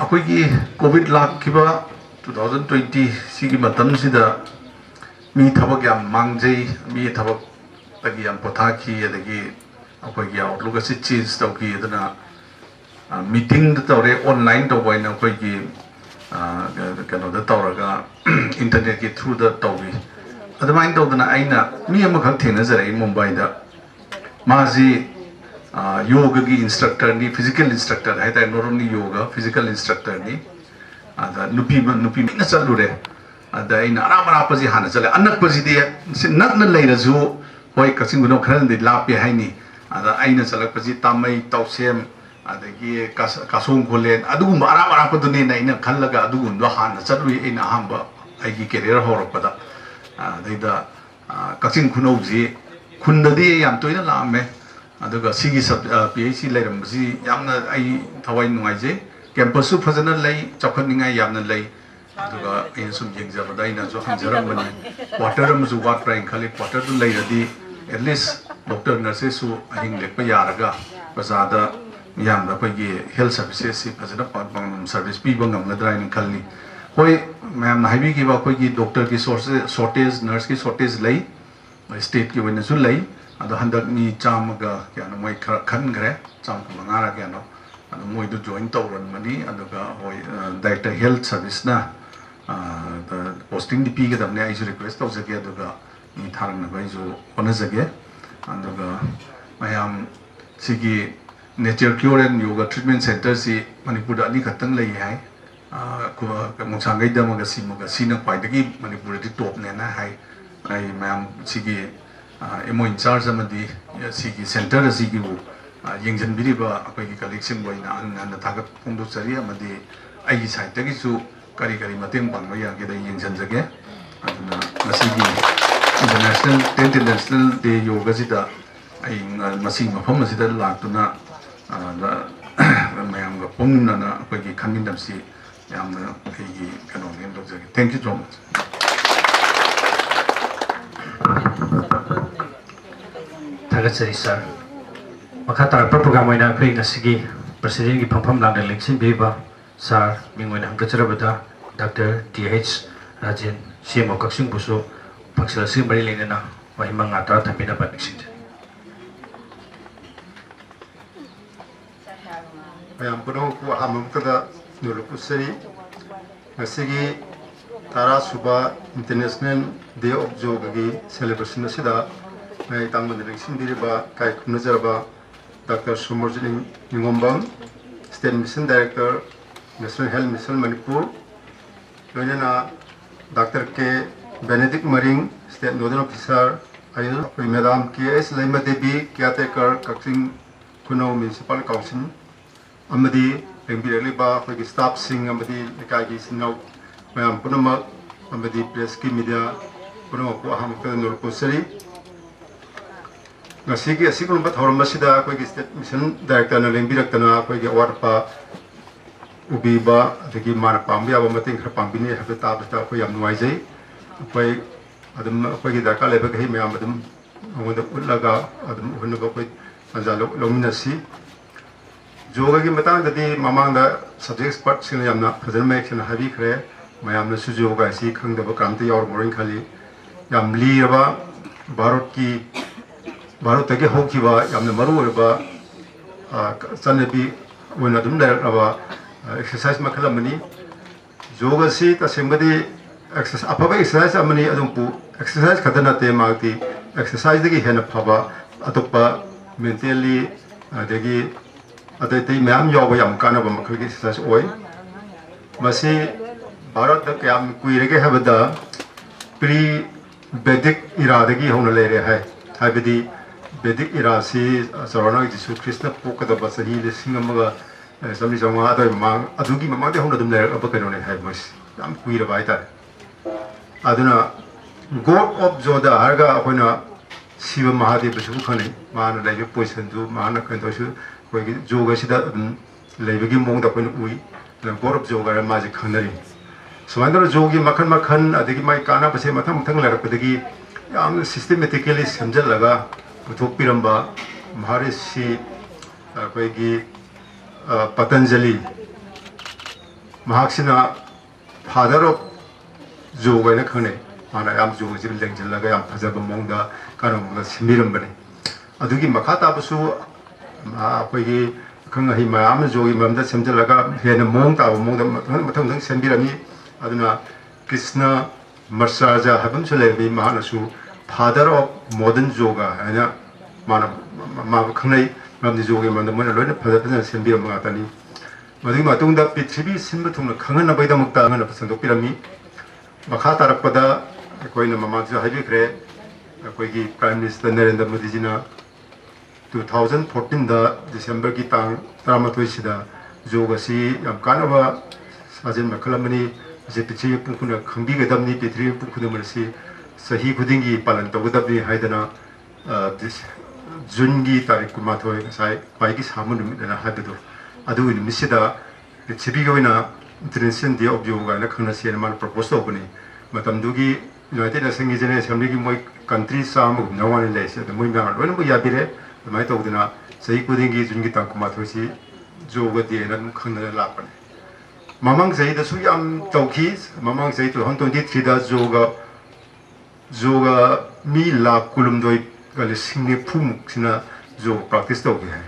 akoigi covid lakkiba 2020 sigi matam sida mi thabak yam mangjei mi thabak tagi yam pothaki adagi akoigi outlook asi change tawki adana meeting da tawre online to boina akoigi kano da tawraga internet ki through the tawbi adamain tawdana aina mi amakhak thenajare Mumbai da Mazi yoga ki instructor ni physical instructor hai ta not only yoga physical instructor ni ada nupi na chalure ada ina aramara paji hana chale anak paji de nakna leira ju hoi Kakching guno khran de lapi hai ni ada aina chalak paji tamai tausem ada gi kasong kholen adugum aramara padune na ina khallaga adugum do hana chalui ina hamba ai gi career horopada daida Kakching Khunou ji Khundadi yam toina lame aduga sigi PhD leiram si yamna ai thawai nungaije campus su phajana lei chakhaninga yamna lei aduga in sum yengjaba daina jo hanjaram bani quarter am ju wat prain khali quarter du leiradi at least doctor nurses su ahing lekpa yaraga bazada yamda pagi health services si phajana pang service pi bangam ladra in khalni hoi ma'am haibi ki ba pagi doctor ki shortage nurse ki shortage lei state ki wena sulai ado handak ni chamaga kya no moi khan gre cham ko ngara kya no ado moi du join tawran mani ado ga hoi director health service na the posting dp ga damne ai request taw jage ado ga ni tharang na bai jo ona jage ado ga mayam sigi nature cure and yoga treatment center si manipur da ni khatang lei hai ko mungsangai da maga sina pai dagi manipur di top ne na hai ai ma'am sigi emo in charge amadi sigi center sigi bu yengjan biriba akoi collection boina an thagat pungdu chari amadi ai side tagi su kari mateng pangba ya ge da yengjan jage aduna masigi international day yoga sida ai masing mafam sida laktuna mayam ga pomna na akoi khanmin si yamna ai kano ngen do jage thank you so much Tagachari sir. Makata program oina khoi ngasigi president ki phampham lang election biba sir mingoina hamkacharabada Dr. TH Rajan CMO Kakching busu paksala si mari lenena wahimang ata thamina paniksin. Mayam puno ku hamam kada nulupusari ngasigi Tara Suba International Day of Yoga gi celebration asida mai tangman election diriba kai khunajaba Dr. Sumorjin Ningombang State Mission Director National Health Mission Manipur Loinana Dr. K Benedict Maring State Nodal Officer Ayul Madam K.S. Laima Devi Caretaker Kakching Khunou Municipal Council Amadi Lembiraliba for the staff sing Amadi Lekagi Sinau Mayam Punama Amadi Press Media Puno Hamka Nurpusari Nasiki Sikun but Hormasida State Mission Director Lembirakana Warpa Ubiba the Gimana Pambia Mating Pambini Habitat Koyam Noise Pay Adam Pagida Kalebaki Mayam when the Ulaga Adam Unago Yengminashi Yoga ki matang tadi mamang da subject part sing yamna present make na habi khre mayam na suju yoga si Khangjinbada kramti aur moring khali yam li raba Bharat tagi hoki ba yamna maru ba chanabi ꯑꯣꯏꯅ ꯑꯗꯨꯝ ꯂꯩꯔꯛꯂꯕ exercise ꯃꯈꯜ ꯑꯃꯅꯤ ꯌꯣꯒ ꯑꯁꯤ ꯇꯁꯦꯡꯕꯗꯤ ꯑꯐꯕ exercise ꯑꯃꯅꯤ ꯑꯗꯨꯕꯨ ꯑꯦꯛꯁꯔꯁꯥꯏꯁ ꯈꯛꯇ ꯅꯠꯇꯦ ꯃꯍꯥꯛꯇꯤ ꯑꯦꯛꯁꯔꯁꯥꯏꯁꯇꯒꯤ ꯍꯦꯟꯅ ꯐꯕ ꯑꯇꯣꯞꯄ ꯃꯦꯟꯇꯦꯜꯂꯤ ꯑꯗꯒꯤ ꯑꯇꯩ ꯑꯇꯩ ꯃꯌꯥꯝ ꯌꯥꯎꯕ ꯌꯥꯝ ꯀꯥꯟꯅꯕ ꯃꯈꯜꯒꯤ ꯑꯦꯛꯁꯔꯁꯥꯏꯁ ꯑꯣꯏ ꯃꯁꯤ ꯚꯥꯔꯠꯇ ꯀꯌꯥꯝ ꯀꯨꯏꯔꯒꯦ ꯍꯥꯏꯕꯗ ꯄ꯭ꯔꯤ ꯕꯦꯗꯤꯛ ꯏꯔꯥꯗꯒꯤ ꯍꯧꯅ ꯂꯩꯔꯦ ꯍꯥꯏꯕꯗꯤ ꯕꯦꯗꯤꯛ ꯏꯔꯥꯁꯤ ꯆꯥꯎꯔꯥꯛꯅ ꯖꯤꯁꯨ ꯈ꯭ꯔꯤꯁꯅ ꯄꯣꯛꯀꯗꯕ ꯆꯍꯤ 1900 ꯑꯗꯨꯋꯥꯏ ꯃꯃꯥꯡ ꯑꯗꯨꯒꯤ ꯃꯃꯥꯡꯗꯩ ꯍꯧꯅ ꯑꯗꯨꯝ ꯂꯩꯔꯛꯑꯕ ꯀꯩꯅꯣꯅꯦ ꯍꯥꯏ ꯃꯣꯏꯁꯤ ꯌꯥꯝ ꯀꯨꯏꯔꯕ ꯍꯥꯏꯇꯥꯔꯦ ꯑꯗꯨꯅ ꯒꯣꯗ ꯑꯣꯐ ꯖꯣꯗ ꯍꯥꯏꯔꯒ ꯑꯩꯈꯣꯏꯅ ꯁꯤꯕ ꯃꯍꯥꯗꯦꯕꯁꯤꯕꯨ ꯈꯪꯅꯩ ꯃꯥꯅ ꯂꯩꯕ ꯄꯣꯖꯤꯁꯟꯗꯨ ꯃꯥꯅ ꯀꯩꯅꯣ ꯇꯧꯔꯁꯨ ꯑꯩꯈꯣꯏꯒꯤ ꯖꯣꯒꯁꯤꯗ ꯑꯗꯨꯝ ꯂꯩꯕꯒꯤ ꯃꯑꯣꯡꯗ ꯑꯩꯈꯣꯏꯅ ꯎꯏ ꯒꯣꯗ ꯑꯣꯐ ꯖꯣꯒ ꯍꯥꯏꯔ ꯃꯥꯁꯦ ꯈꯪꯅꯔꯤ ꯁꯨꯃꯥꯏꯅ ꯇꯧꯔ ꯖꯣꯒꯤ ꯃꯈꯜ ꯃꯈꯜ ꯑꯗꯒꯤ ꯃꯥꯒꯤ ꯀꯥꯟꯅꯕꯁꯦ ꯃꯊꯪ ꯃꯊꯪ ꯂꯩꯔꯛꯄꯗꯒꯤ ꯌꯥꯝꯅ ꯁꯤꯁꯇꯦꯃꯦꯇꯤꯀꯦꯂꯤ ꯁꯦꯝꯖꯤꯜꯂꯒ ꯄꯨꯊꯣꯛꯄꯤꯔꯝꯕ ꯃꯍꯥꯔꯤꯁꯤ ꯑꯩꯈꯣꯏꯒꯤ ꯄꯇꯟꯖꯂꯤ ꯃꯍꯥꯛꯁꯤꯅ ꯐꯥꯗꯔ ꯑꯣꯐ ꯖꯣꯒ ꯍꯥꯏꯅ ꯈꯪꯅꯩ ꯃꯥꯅ ꯌꯥꯝ ꯖꯣꯒꯁꯤ ꯂꯦꯡꯁꯤꯜꯂꯒ ꯌꯥꯝ ꯐꯖꯕ ꯃꯑꯣꯡꯗ ꯀꯩꯅꯣꯝꯗ ꯁꯦꯝꯕꯤꯔꯝꯕꯅꯤ ꯑꯗꯨꯒꯤ ꯃꯈꯥ ꯇꯥꯕꯁꯨ ꯑꯩꯈꯣꯏꯒꯤ ꯑꯈꯪ ꯑꯍꯩ ꯃꯌꯥꯝ ꯑꯃ ꯖꯣꯒꯤ ꯃꯔꯝꯗ ꯁꯦꯝꯖꯤꯜꯂꯒ ꯍꯦꯟꯅ ꯃꯑꯣꯡ ꯇꯥꯕ ꯃꯑꯣꯡꯗ ꯃꯊꯪ ꯃꯊꯪ ꯁꯦꯝꯕꯤꯔꯝꯃꯤ ꯑꯗꯨꯅ ꯀ꯭ꯔꯤꯁꯅ ꯃꯔꯁꯥꯖꯥ ꯍꯥꯏꯕ ꯑꯃꯁꯨ ꯂꯩꯔꯝꯃꯤ ꯃꯍꯥꯛꯅꯁꯨ ꯐꯥꯗꯔ ꯑꯣꯐ ꯃꯣꯗꯔꯟ ꯖꯣꯒ ꯍꯥꯏꯅ ꯃꯥꯕꯨ ꯈꯪꯅꯩ ꯃꯔꯝꯗꯤ ꯖꯣꯒꯤ ꯃꯔꯝꯗ ꯃꯣꯏꯅ ꯂꯣꯏꯅ ꯐꯖꯅ ꯁꯦꯝꯕꯤꯔꯝꯕ ꯉꯥꯛꯇꯅꯤ ꯃꯗꯨꯒꯤ ꯃꯇꯨꯡꯗ ꯄ꯭ꯔꯤꯊꯤꯕꯤ ꯁꯤꯟꯕ ꯊꯨꯡꯅ ꯈꯪꯍꯟꯅꯕꯒꯤꯗꯃꯛꯇ ꯑꯉꯟꯅ ꯁꯟꯗꯣꯛꯄꯤꯔꯝꯃꯤ ꯃꯈꯥ ꯇꯥꯔꯛꯄꯗ ꯑꯩꯈꯣꯏꯅ ꯃꯃꯥꯡꯗꯁꯨ ꯍꯥꯏꯕꯤꯈ꯭ꯔꯦ ꯑꯩꯈꯣꯏꯒꯤ ꯄ꯭ꯔꯥꯏꯝ ꯃꯤꯅꯤꯁꯇꯔ ꯅꯔꯦꯟꯗ꯭ꯔ ꯃꯣꯗꯤꯖꯤꯅ 2014ꯗ ꯗꯤꯁꯦꯝꯕꯔꯒꯤ ꯇꯥꯡ 18ꯁꯤꯗ ꯖꯣꯒ ꯑꯁꯤ ꯌꯥꯝ ꯀꯥꯟꯅꯕ ꯁꯥꯖꯦꯜ ꯃꯈꯜ ꯑꯃꯅꯤ ꯃꯁꯤ ꯄ꯭ꯔꯤꯊꯤꯕꯤ ꯃꯤꯄꯨꯝ ꯈꯨꯗꯤꯡꯃꯛ ꯈꯪꯕꯤꯒꯗꯕꯅꯤ ꯄ꯭ꯔꯤꯊꯤꯕꯤ ꯃꯤꯄꯨꯝ ꯈꯨꯗꯤꯡꯃꯛ ꯑꯁꯤ ꯆꯍꯤ ꯈꯨꯗꯤꯡꯒꯤ ꯄꯥꯂꯟ ꯇꯧꯒꯗꯕꯅꯤ ꯍꯥꯏꯗꯅ ꯖꯨꯟꯒꯤ ꯇꯥꯔꯤꯛ 12 ꯉꯁꯥꯏ ꯈ꯭ꯋꯥꯏꯒꯤ ꯁꯥꯡꯕ ꯅꯨꯃꯤꯠ ꯑꯅ ꯍꯥꯏꯕꯗꯣ ꯑꯗꯨꯒꯤ ꯅꯨꯃꯤꯠꯁꯤꯗ ꯄ꯭ꯔꯤꯊꯤꯕꯤꯒꯤ ꯑꯣꯏꯅ ꯏꯟꯇꯔꯅꯦꯁꯅꯦꯜ ꯗꯦ ꯑꯣꯐ ꯌꯣꯒ ꯍꯥꯏꯅ ꯈꯪꯅꯁꯦꯅ ꯃꯥꯅ ꯄ꯭ꯔꯄꯣꯁ ꯇꯧꯕꯅꯤ ꯃꯇꯝꯗꯨꯒꯤ ꯌꯨꯅꯥꯏꯇꯦꯠ ꯅꯦꯁꯟꯒꯤ ꯖꯦꯅꯔꯦꯜ ꯑꯦꯁꯦꯝꯕ꯭ꯂꯤꯒꯤ ꯃꯣꯏ ꯀꯟꯇ꯭ꯔꯤ 191 ꯂꯩꯔꯤꯁꯦ ꯑꯗꯣ ꯃꯣꯏ ꯃꯌꯥꯝ ꯂꯣꯏꯅꯃꯛ ꯌꯥꯕꯤꯔꯦ ꯑꯗꯨꯃꯥꯏꯅ ꯇꯧꯗꯅ ꯆꯍꯤ ꯈꯨꯗꯤꯡꯒꯤ ꯖꯨꯟꯒꯤ ꯇꯥꯡ 12ꯁꯤ ꯖꯣꯒ ꯗꯦꯅ ꯑꯗꯨꯝ ꯈꯪꯅꯅ ꯂꯥꯛꯄꯅꯤ ꯃꯃꯥꯡ ꯆꯍꯤꯗꯁꯨ ꯌꯥꯝ ꯇꯧꯈꯤ ꯃꯃꯥꯡ ꯆꯍꯤ 2023ꯗ ꯖꯣꯒ ꯃꯤ 1,70,000,000,000,000,000ꯃꯨꯛꯁꯤꯅ ꯖꯣꯒ ꯄ꯭ꯔꯥꯛꯇꯤꯁ ꯇꯧꯒꯦ ꯍꯥꯏ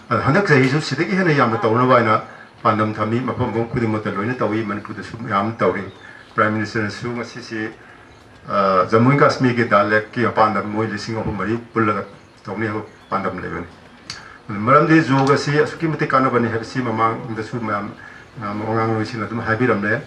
ꯑꯗꯣ ꯍꯟꯗꯛ ꯆꯍꯤꯁꯨ ꯁꯤꯗꯒꯤ ꯍꯦꯟꯅ ꯌꯥꯝꯅ ꯇꯧꯅꯕ ꯍꯥꯏꯅ ꯄꯥꯟꯗꯝ ꯊꯝꯃꯤ ꯃꯐꯝ ꯈꯨꯗꯤꯡꯃꯛꯇ ꯂꯣꯏꯅ ꯇꯧꯏ ꯃꯅꯤꯄꯨꯔꯗꯁꯨ ꯃꯌꯥꯝ ꯇꯧꯔꯤ ꯄ꯭ꯔꯥꯏꯝ ꯃꯤꯅꯤꯁꯇꯔꯅꯁꯨ ꯉꯁꯤꯁꯤ ꯖꯃꯨ ꯑꯦꯟ ꯀꯥꯁꯃꯤꯔꯒꯤ ꯗꯥꯜ ꯂꯦꯛꯀꯤ ꯃꯄꯥꯟꯗ ꯃꯣꯏ 3,000-4,000 ꯄꯨꯜꯂꯒ ꯇꯧꯅꯤ ꯍꯥꯏꯕ ꯄꯥꯟꯗꯝ ꯂꯩꯕꯅꯤ ꯃꯔꯝꯗꯤ ꯖꯣꯒ ꯑꯁꯤ ꯑꯁꯨꯛꯀꯤ ꯃꯇꯤꯛ ꯀꯥꯟꯅꯕꯅꯤ ꯍꯥꯏꯕꯁꯤ ꯃꯃꯥꯡꯗꯁꯨ ꯃꯌꯥꯝ ꯑꯉꯥꯡꯁꯤꯡꯅ ꯑꯗꯨꯝ ꯍꯥꯏꯕꯤꯔꯝꯂꯦ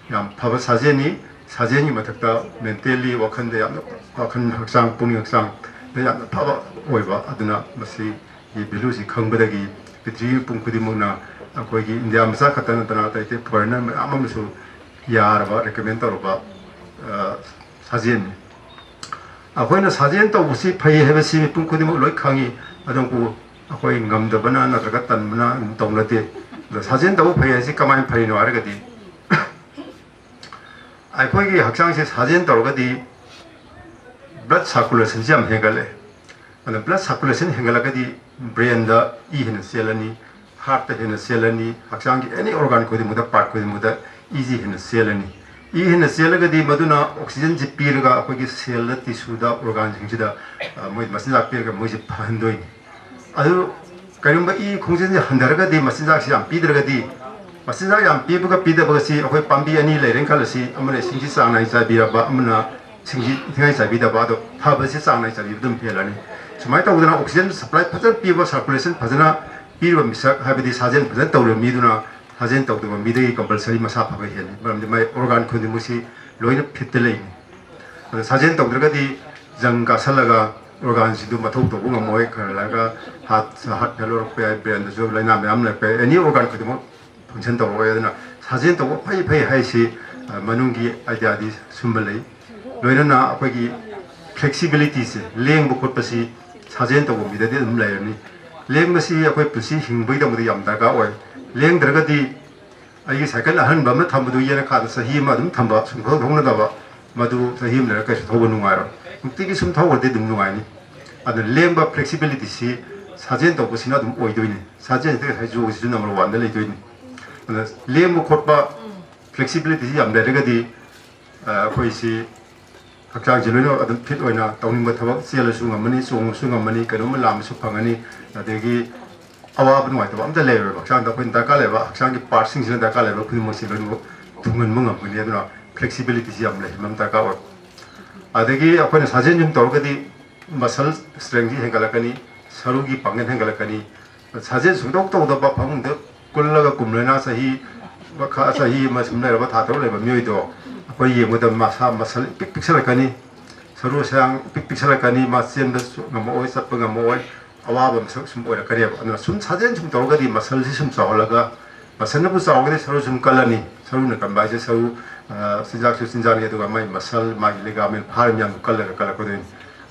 ꯌꯥꯝ ꯐꯕ ꯁꯥꯖꯦꯜꯅꯤ ꯁꯥꯖꯦꯜꯒꯤ ꯃꯊꯛꯇ ꯃꯦꯟꯇꯦꯜꯂꯤ ꯋꯥꯈꯜꯗ ꯌꯥꯝꯅ ꯋꯥꯈꯜ ꯍꯛꯆꯥꯡ ꯄꯨꯛꯅꯤꯡ ꯍꯛꯆꯥꯡꯗ ꯌꯥꯝꯅ ꯐꯕ ꯑꯣꯏꯕ ꯑꯗꯨꯅ ꯃꯁꯤꯒꯤ ꯚꯦꯂꯨꯁꯤ ꯈꯪꯕꯗꯒꯤ ꯄ꯭ꯔꯤꯊꯤꯕꯤ ꯃꯤꯄꯨꯝ ꯈꯨꯗꯤꯡꯃꯛꯅ ꯑꯩꯈꯣꯏꯒꯤ ꯏꯟꯗꯤꯌꯥ ꯃꯆꯥ ꯈꯛꯇ ꯅꯠꯇꯅ ꯑꯇꯩ ꯑꯇꯩ ꯐꯣꯔꯦꯅꯔ ꯃꯌꯥꯝ ꯑꯃꯁꯨ ꯌꯥꯔꯕ ꯔꯤꯀꯃꯦꯟ ꯇꯧꯔꯕ ꯁꯥꯖꯦꯜꯅꯤ ꯑꯩꯈꯣꯏꯅ ꯁꯥꯖꯦꯜ ꯇꯧꯕꯁꯤ ꯐꯩ ꯍꯥꯏꯕꯁꯤ ꯃꯤꯄꯨꯝ ꯈꯨꯗꯤꯡꯃꯛ ꯂꯣꯏ ꯈꯪꯉꯤ ꯑꯗꯨꯕꯨ ꯑꯩꯈꯣꯏ ꯉꯝꯗꯕꯅ ꯅꯠꯇ꯭ꯔꯒ ꯇꯟꯕꯅ ꯑꯗꯨꯝ ꯇꯧꯅꯗꯦ ꯑꯗꯣ ꯁꯥꯖꯦꯜ ꯇꯧꯕ ꯐꯩ ꯍꯥꯏꯁꯤ ꯀꯃꯥꯏꯅ ꯐꯔꯤꯅꯣ ꯍꯥꯏꯔꯒꯗꯤ ꯑꯩꯈꯣꯏꯒꯤ ꯍꯛꯆꯥꯡꯁꯦ ꯁꯥꯖꯦꯜ ꯇꯧꯔꯒꯗꯤ ꯕ꯭ꯂꯗ ꯁꯥꯔꯀꯨꯂꯦꯁꯟꯁꯤ ꯌꯥꯝ ꯍꯦꯟꯒꯠꯂꯦ ꯑꯗꯣ ꯕ꯭ꯂꯗ ꯁꯥꯔꯀꯨꯂꯦꯁꯟ ꯍꯦꯟꯒꯠꯂꯒꯗꯤ ꯕ꯭ꯔꯦꯟꯗ ꯍꯦꯟꯅ ꯆꯦꯜꯂꯅꯤ ꯍꯥꯔꯠꯇ ꯍꯦꯟꯅ ꯆꯦꯜꯂꯅꯤ ꯍꯛꯆꯥꯡꯒꯤ ꯑꯦꯅꯤ ꯑꯣꯔꯒꯥꯟ ꯈꯨꯗꯤꯡꯃꯛꯇ ꯄꯥꯔꯠ ꯈꯨꯗꯤꯡꯃꯛꯇ ꯏꯁꯤ ꯍꯦꯟꯅ ꯆꯦꯜꯂꯅꯤ ꯍꯦꯟꯅ ꯆꯦꯜꯂꯒꯗꯤ ꯃꯗꯨꯅ ꯑꯣꯛꯁꯤꯖꯟꯁꯤ ꯄꯤꯔꯒ ꯑꯩꯈꯣꯏꯒꯤ ꯁꯦꯜꯗ ꯇꯤꯁꯨꯗ ꯑꯣꯔꯒꯥꯟꯁꯤꯡꯁꯤꯗ ꯃꯣꯏ ꯃꯆꯤꯟꯖꯥꯛ ꯄꯤꯔꯒ ꯃꯣꯏꯁꯤ ꯐꯍꯟꯗꯣꯏꯅꯤ ꯑꯗꯨ ꯀꯔꯤꯒꯨꯝꯕ ꯈꯣꯡꯖꯦꯜꯁꯤ ꯍꯟꯊꯔꯒꯗꯤ ꯃꯆꯤꯟꯖꯥꯛꯁꯤ ꯌꯥꯝ ꯄꯤꯗ꯭ꯔꯒꯗꯤ ꯃꯆꯤꯟꯖꯥꯛ ꯌꯥꯝ ꯄꯤꯕꯒ ꯄꯤꯗꯕꯒꯁꯤ ꯑꯩꯈꯣꯏ ꯄꯥꯝꯕꯤ ꯑꯅꯤ ꯂꯩꯔꯦꯅ ꯈꯜꯂꯁꯤ ꯑꯃꯅ ꯏꯁꯤꯡꯁꯤ ꯆꯥꯡ ꯅꯥꯏꯅ ꯆꯥꯏꯕꯤꯔꯕ ꯑꯃꯅ ꯏꯁꯤꯡꯁꯤ ꯏꯟꯊꯤꯉꯥꯏ ꯆꯥꯏꯕꯤꯗꯕ ꯑꯗꯣ ꯐꯕꯁꯤ ꯆꯥꯡ ꯅꯥꯏꯅ ꯆꯥꯏꯕꯤꯕ ꯑꯗꯨꯝ ꯍꯦꯜꯂꯅꯤ ꯁꯨꯃꯥꯏꯅ ꯇꯧꯗꯅ ꯑꯣꯛꯁꯤꯖꯟ ꯁꯄ꯭ꯂꯥꯏ ꯐꯖꯅ ꯄꯤꯕ ꯁꯥꯔꯀꯨꯂꯦꯁꯟ ꯐꯖꯅ ꯄꯤꯔꯤꯕ ꯃꯤꯁꯛ ꯍꯥꯏꯕꯗꯤ ꯁꯥꯖꯦꯜ ꯐꯖꯅ ꯇꯧꯔꯤꯕ ꯃꯤꯗꯨꯅ ꯁꯥꯖꯦꯜ ꯇꯧꯗꯕ ꯃꯤꯗꯒꯤ ꯀꯝꯄꯜꯁꯔꯤ ꯃꯁꯥ ꯐꯕ ꯍꯦꯜꯂꯤ ꯃꯔꯝꯗꯤ ꯃꯥꯏ ꯑꯣꯔꯒꯥꯟ ꯈꯨꯗꯤꯡꯃꯛꯁꯤ ꯂꯣꯏꯅ ꯐꯤꯠꯇ ꯂꯩꯅꯤ ꯑꯗꯣ ꯁꯥꯖꯦꯜ ꯇꯧꯗ꯭ꯔꯒꯗꯤ ꯖꯪ ꯀꯥꯁꯜꯂꯒ ꯑꯣꯔꯒꯥꯟꯁꯤꯡꯗꯨ ꯃꯊꯧ ꯇꯧꯕ ꯉꯝꯃꯣꯏ ꯈꯔ ꯂꯩꯔꯒ ꯍꯥꯔꯠ ꯐꯦꯜ ꯑꯣꯏꯔꯛꯄ ꯌꯥꯏ ꯕ꯭ꯔꯦꯟꯗꯁꯨ ꯂꯥꯏꯅꯥ ꯃꯌꯥꯝ ꯂꯩꯔꯛꯄ ꯌꯥꯏ ꯑꯦꯅꯤ ꯑꯣꯔꯒꯥꯟ ꯈꯨꯗꯤꯡꯃꯛ ꯐꯪꯁꯟ ꯇꯧꯔꯛꯑꯣꯏ ꯑꯗꯨꯅ ꯁꯥꯖꯦꯜ ꯇꯧꯕ ꯐꯩ ꯍꯥꯏꯁꯤ ꯃꯅꯨꯡꯒꯤ ꯑꯥꯏꯗꯤꯌꯥꯗꯤ ꯁꯨꯝꯕ ꯂꯩ ꯂꯣꯏꯅꯅ ꯑꯩꯈꯣꯏꯒꯤ ꯐ꯭ꯂꯦꯛꯁꯤꯕꯤꯂꯤꯇꯤꯁꯦ ꯂꯦꯡꯕ ꯈꯣꯠꯄꯁꯤ ꯁꯥꯖꯦꯜ ꯇꯧꯕ ꯃꯤꯗꯗꯤ ꯑꯗꯨꯝ ꯂꯩꯔꯅꯤ ꯂꯦꯡꯕꯁꯤ ꯑꯩꯈꯣꯏ ꯄꯨꯟꯁꯤ ꯍꯤꯡꯕꯒꯤꯗꯃꯛꯇ ꯌꯥꯝ ꯗꯔꯀꯥꯔ ꯑꯣꯏ ꯂꯦꯡꯗ꯭ꯔꯒꯗꯤ ꯑꯩꯒꯤ ꯁꯥꯏꯀꯜ ꯑꯍꯟꯕ ꯑꯃ ꯊꯝꯕꯗꯨ ꯌꯦꯅꯈꯥꯗ ꯆꯍꯤ ꯑꯃ ꯑꯗꯨꯝ ꯊꯝꯕ ꯁꯨꯡꯊꯧ ꯊꯧꯅꯗꯕ ꯃꯗꯨ ꯆꯍꯤ ꯑꯃ ꯂꯩꯔꯒ ꯀꯩꯁꯨ ꯊꯧꯕ ꯅꯨꯡꯉꯥꯏꯔꯣꯏ ꯅꯨꯡꯇꯤꯒꯤ ꯁꯨꯝ ꯊꯧꯔꯗꯤ ꯑꯗꯨꯝ ꯅꯨꯡꯉꯥꯏꯅꯤ ꯑꯗꯨ ꯂꯦꯡꯕ ꯐ꯭ꯂꯦꯛꯁꯤꯕꯤꯂꯤꯇꯤꯁꯤ ꯁꯥꯖꯦꯜ ꯇꯧꯕꯁꯤꯅ ꯑꯗꯨꯝ ꯑꯣꯏꯗꯣꯏꯅꯤ ꯁꯥꯖꯦꯜꯁꯤꯗ ꯉꯁꯥꯏ ꯖꯣꯒꯁꯤꯁꯨ ꯅꯝꯕꯔ 1ꯗ ꯂꯩꯗꯣꯏꯅꯤ ꯑꯗꯨꯅ ꯂꯦꯡꯕ ꯈꯣꯠꯄ ꯐ꯭ꯂꯦꯛꯁꯤꯕꯤꯂꯤꯇꯤꯁꯤ ꯌꯥꯝ ꯂꯩꯔꯒꯗꯤ ꯑꯩꯈꯣꯏꯁꯤ ꯍꯛꯆꯥꯡꯁꯤ ꯂꯣꯏꯅ ꯑꯗꯨꯝ ꯐꯤꯠ ꯑꯣꯏꯅ ꯇꯧꯅꯤꯡꯕ ꯊꯕꯛ ꯆꯦꯜꯂꯁꯨ ꯉꯝꯃꯅꯤ ꯆꯣꯡꯉꯁꯨ ꯉꯝꯃꯅꯤ ꯀꯩꯅꯣꯝꯃ ꯂꯥꯝꯕꯁꯨ ꯐꯪꯉꯅꯤ ꯑꯗꯒꯤ awab nuai to am ta le ba chang da kun da ka le ba chang ki part sing sin da ka le ba kun mo sin lo thungan mangam ni aduna flexibility si am le mam ta ka wa adagi apne sajen jum to ga di muscle strength hi hengalakani sarugi pangen hengalakani sajen sudok to da ba phang de kullaga kumlena sahi ba kha sahi ma sumna ba tha to le ba myoi do apoi yeng da ma sa muscle pik pik salakani saru sang pik pik salakani ma chen da ngam oi sap ngam oi awaba sak sum oi kare ba sum sajen jum to ga di muscle si sum chawlaga muscle na bu chawga di saru sum kalani saru na kan ba je saru sinjak su sinjani edu ga mai muscle ma ligament har nyang kalala kala ko den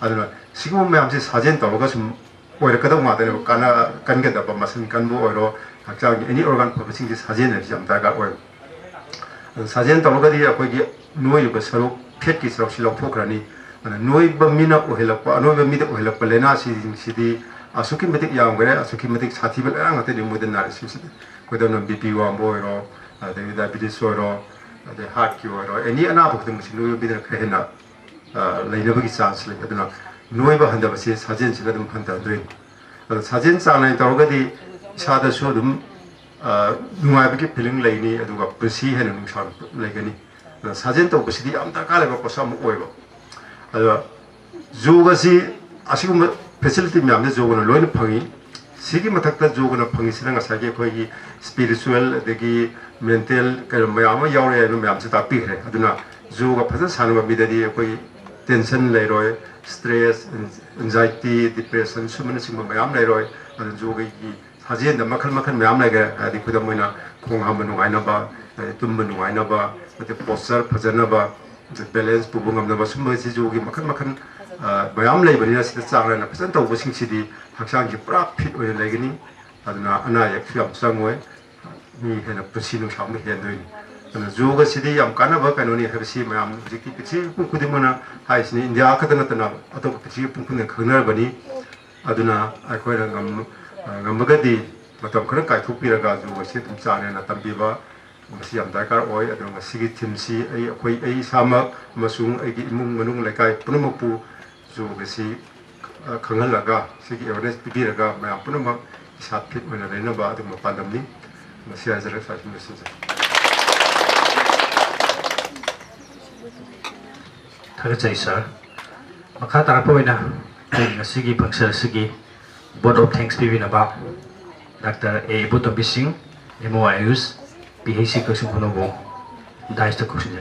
aduna sikum me amse sajen to ga sum oi ka da ma da kana kan ga da ba muscle kan bu oi 각자 any organ publishing 사진을 잠다가 올 사진 떨어가디 아코기 노이 그 서로 팻기 서로 실력 포크라니 노이 범미나 오헬락과 노이 범미데 오헬락 벌레나 시디 아수키 메딕 야옹거래 아수키 메딕 사티벨 랑 어때 모든 나라 시시 그다음에 BP와 뭐로 데비 다이비티스로 데 하트키로 any 아나 복든 것이 노이 비들 그래나 레이너버기 찬스 레거나 노이바 한다버시 사진 지가든 한다들 사진 장난 떨어가디 사다수 좀 누가이게 필링 레이니 아두가 부시 해는 능선 레이니 사진 또 부시디 암다 깔아가 고삼 오이고 아 조가시 아시고 패실리티 냠데 조고는 로이는 펑이 시기 마탁다 조고는 펑이 시랑가 사게 거기 스피리추얼 되기 멘탈 그런 뭐야마 야오레는 냠스 다 비그래 아두나 조가 파서 사는 거 미다디 거기 텐션 레이로이 스트레스 엔자이티 디프레션 수면은 지금 뭐야마 레이로이 아두 조가기 사진 마칼 매암 나게 아디 그다 뭐나 공하면 누가이나바 tummen nuainaba mate posar phajanaba balance pubungamnaba sumbaisi jogi makan bayam leibani sida changrana phajan tawbasing sidi hakchang gi pura fit oi legani aduna ana yakhyam sangoi ni hena pusinu sam hendoi ana joga sidi yam kanaba kanoni habsi mayam jiki pichi kudimana haisni india khadana tana atop pichi punkune khagnarbani aduna akoira ngamagadi matam khara kaithupiraga joga si tum chane na tambiba masi yam dakar oi adunga sigi timsi ai akoi ai sama masung ai gi imung manung lekai punumapu joga si khangalaga sigi awareness pibiraga mayam punuma sat fit mena rena ba aduma pandamni masi azara sa message Tagachai sir makha tarapoina sigi pangsar sigi board of thanks bibina ba Dr. A. Buto Bising MOIUS PHC Kakching Khunou Dice the Kakching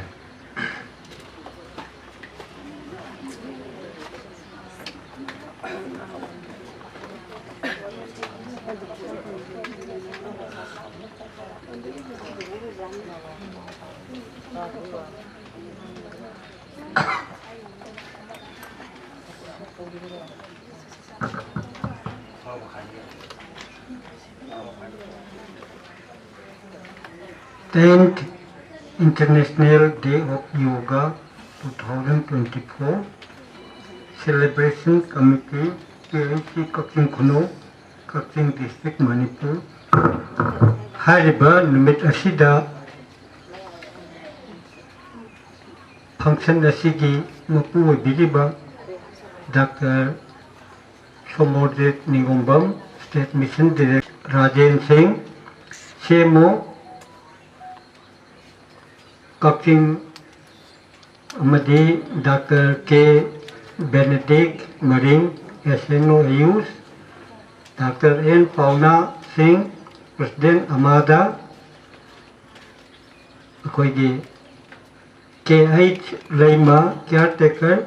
Tenth International Day of Yoga 2024 Celebration Committee PHC Kakching Khunou Kakching District Manipur Hariba Numit Asida Function Asigi Mapu Biliba Dr. Somodit Ningombam State Mission Director Rajen Singh Shemo Kakching Amadi Dr. K. Benedict Maring SNOIUS Dr. N. Pauna Singh President Amada Akoigi K.H. Laima Caretaker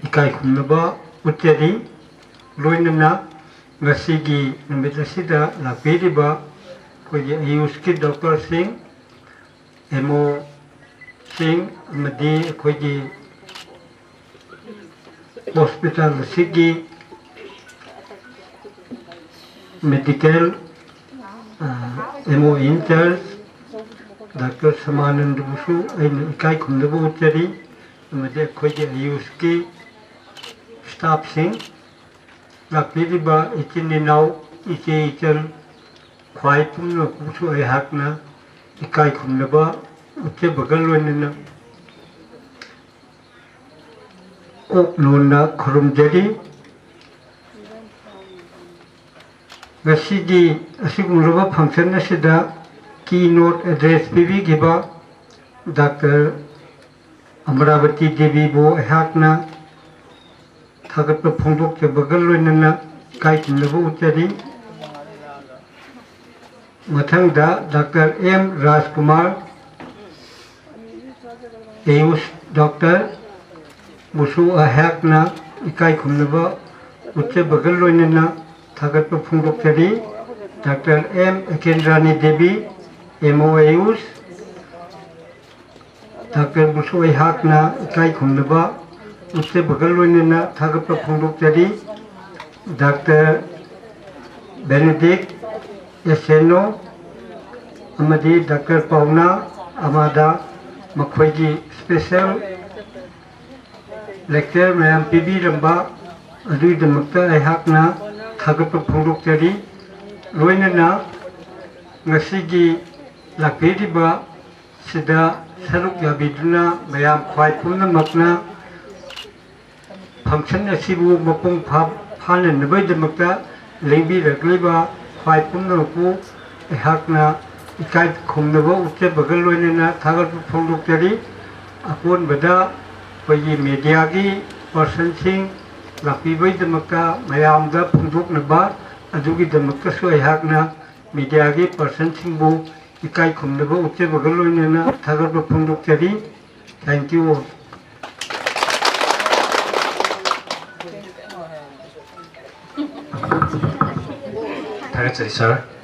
Ikai Khunnaba Uttari Loinana Ngasigi Namitasida Lapiriba Akoigi Ayuski Dr. Singh Emo Singh Madi Akoigi Hospital Sigi Medical Emo Interns Dr. Samanand Busu Aina Ikai Khunnaba Uttari Madi Akoigi Ayuski Staff Singh Lapiriba Ichininau Ichi Ichal Khwai Pumna Kusu Ayhakna Ikai Khunnaba Utte Bagal Wenna Ok Nona Khurumjari ꯉꯁꯤꯒꯤ ꯑꯁꯤꯒꯨꯝꯂꯕ ꯐꯪꯁꯟ ꯑꯁꯤꯗ ꯀꯤꯅꯣꯠ address ꯄꯤꯕꯤꯈꯤꯕ doctor ꯑꯃꯔꯥꯕꯇꯤ ꯗꯦꯕꯤꯕꯨ ꯑꯩꯍꯥꯛꯅ ꯊꯥꯒꯠꯄ ꯐꯣꯡꯗꯣꯛꯆꯕꯒ ꯂꯣꯏꯅꯅ ꯏꯀꯥꯏ ꯈꯨꯝꯅꯕ ꯎꯠꯆꯔꯤ ꯃꯊꯪꯗ doctor M ꯔꯥꯖꯀꯨꯃꯥꯔ ꯑꯌꯨꯁ doctor ꯕꯨꯁꯨ ꯑꯩꯍꯥꯛꯅ ꯏꯀꯥꯏ ꯈꯨꯝꯅꯕ ꯎꯠꯆꯕꯒ ꯂꯣꯏꯅꯅ थागत फोंदोक्चरी डॉक्टर एम अकेंद्रानी देवी एमओ आयुष डॉक्टर बुसु अहाकना इकाई खुमनबा उससे बगल लोइनेना थागत फोंदोक्चरी डॉक्टर बेनेडिक्ट एसेनो अमदी डॉक्टर पाउना अमादा मखोइगी स्पेशल लेक्चर मैम पीबी रंबा अदुइदमक्ता अहाकना थागत फोंदोक्चरी लोइनेना ngasiगी lakpiriba sida saruk yabiduna mayam khwai pumnamakna function asibu mapung phane nabaidmakta lengbi rakliba khwai pumnaku ehakna ikai khumnaba utte bagal loinena thagat phongdokjari apon bada pagi media gi person sing lakpibaidmakta mayamda phongdoknaba adugi damakta su ehakna media gi person sing bu ikai khumnaba utte bagal loinena thagat phongdokjari thank you all. Thank you, sir.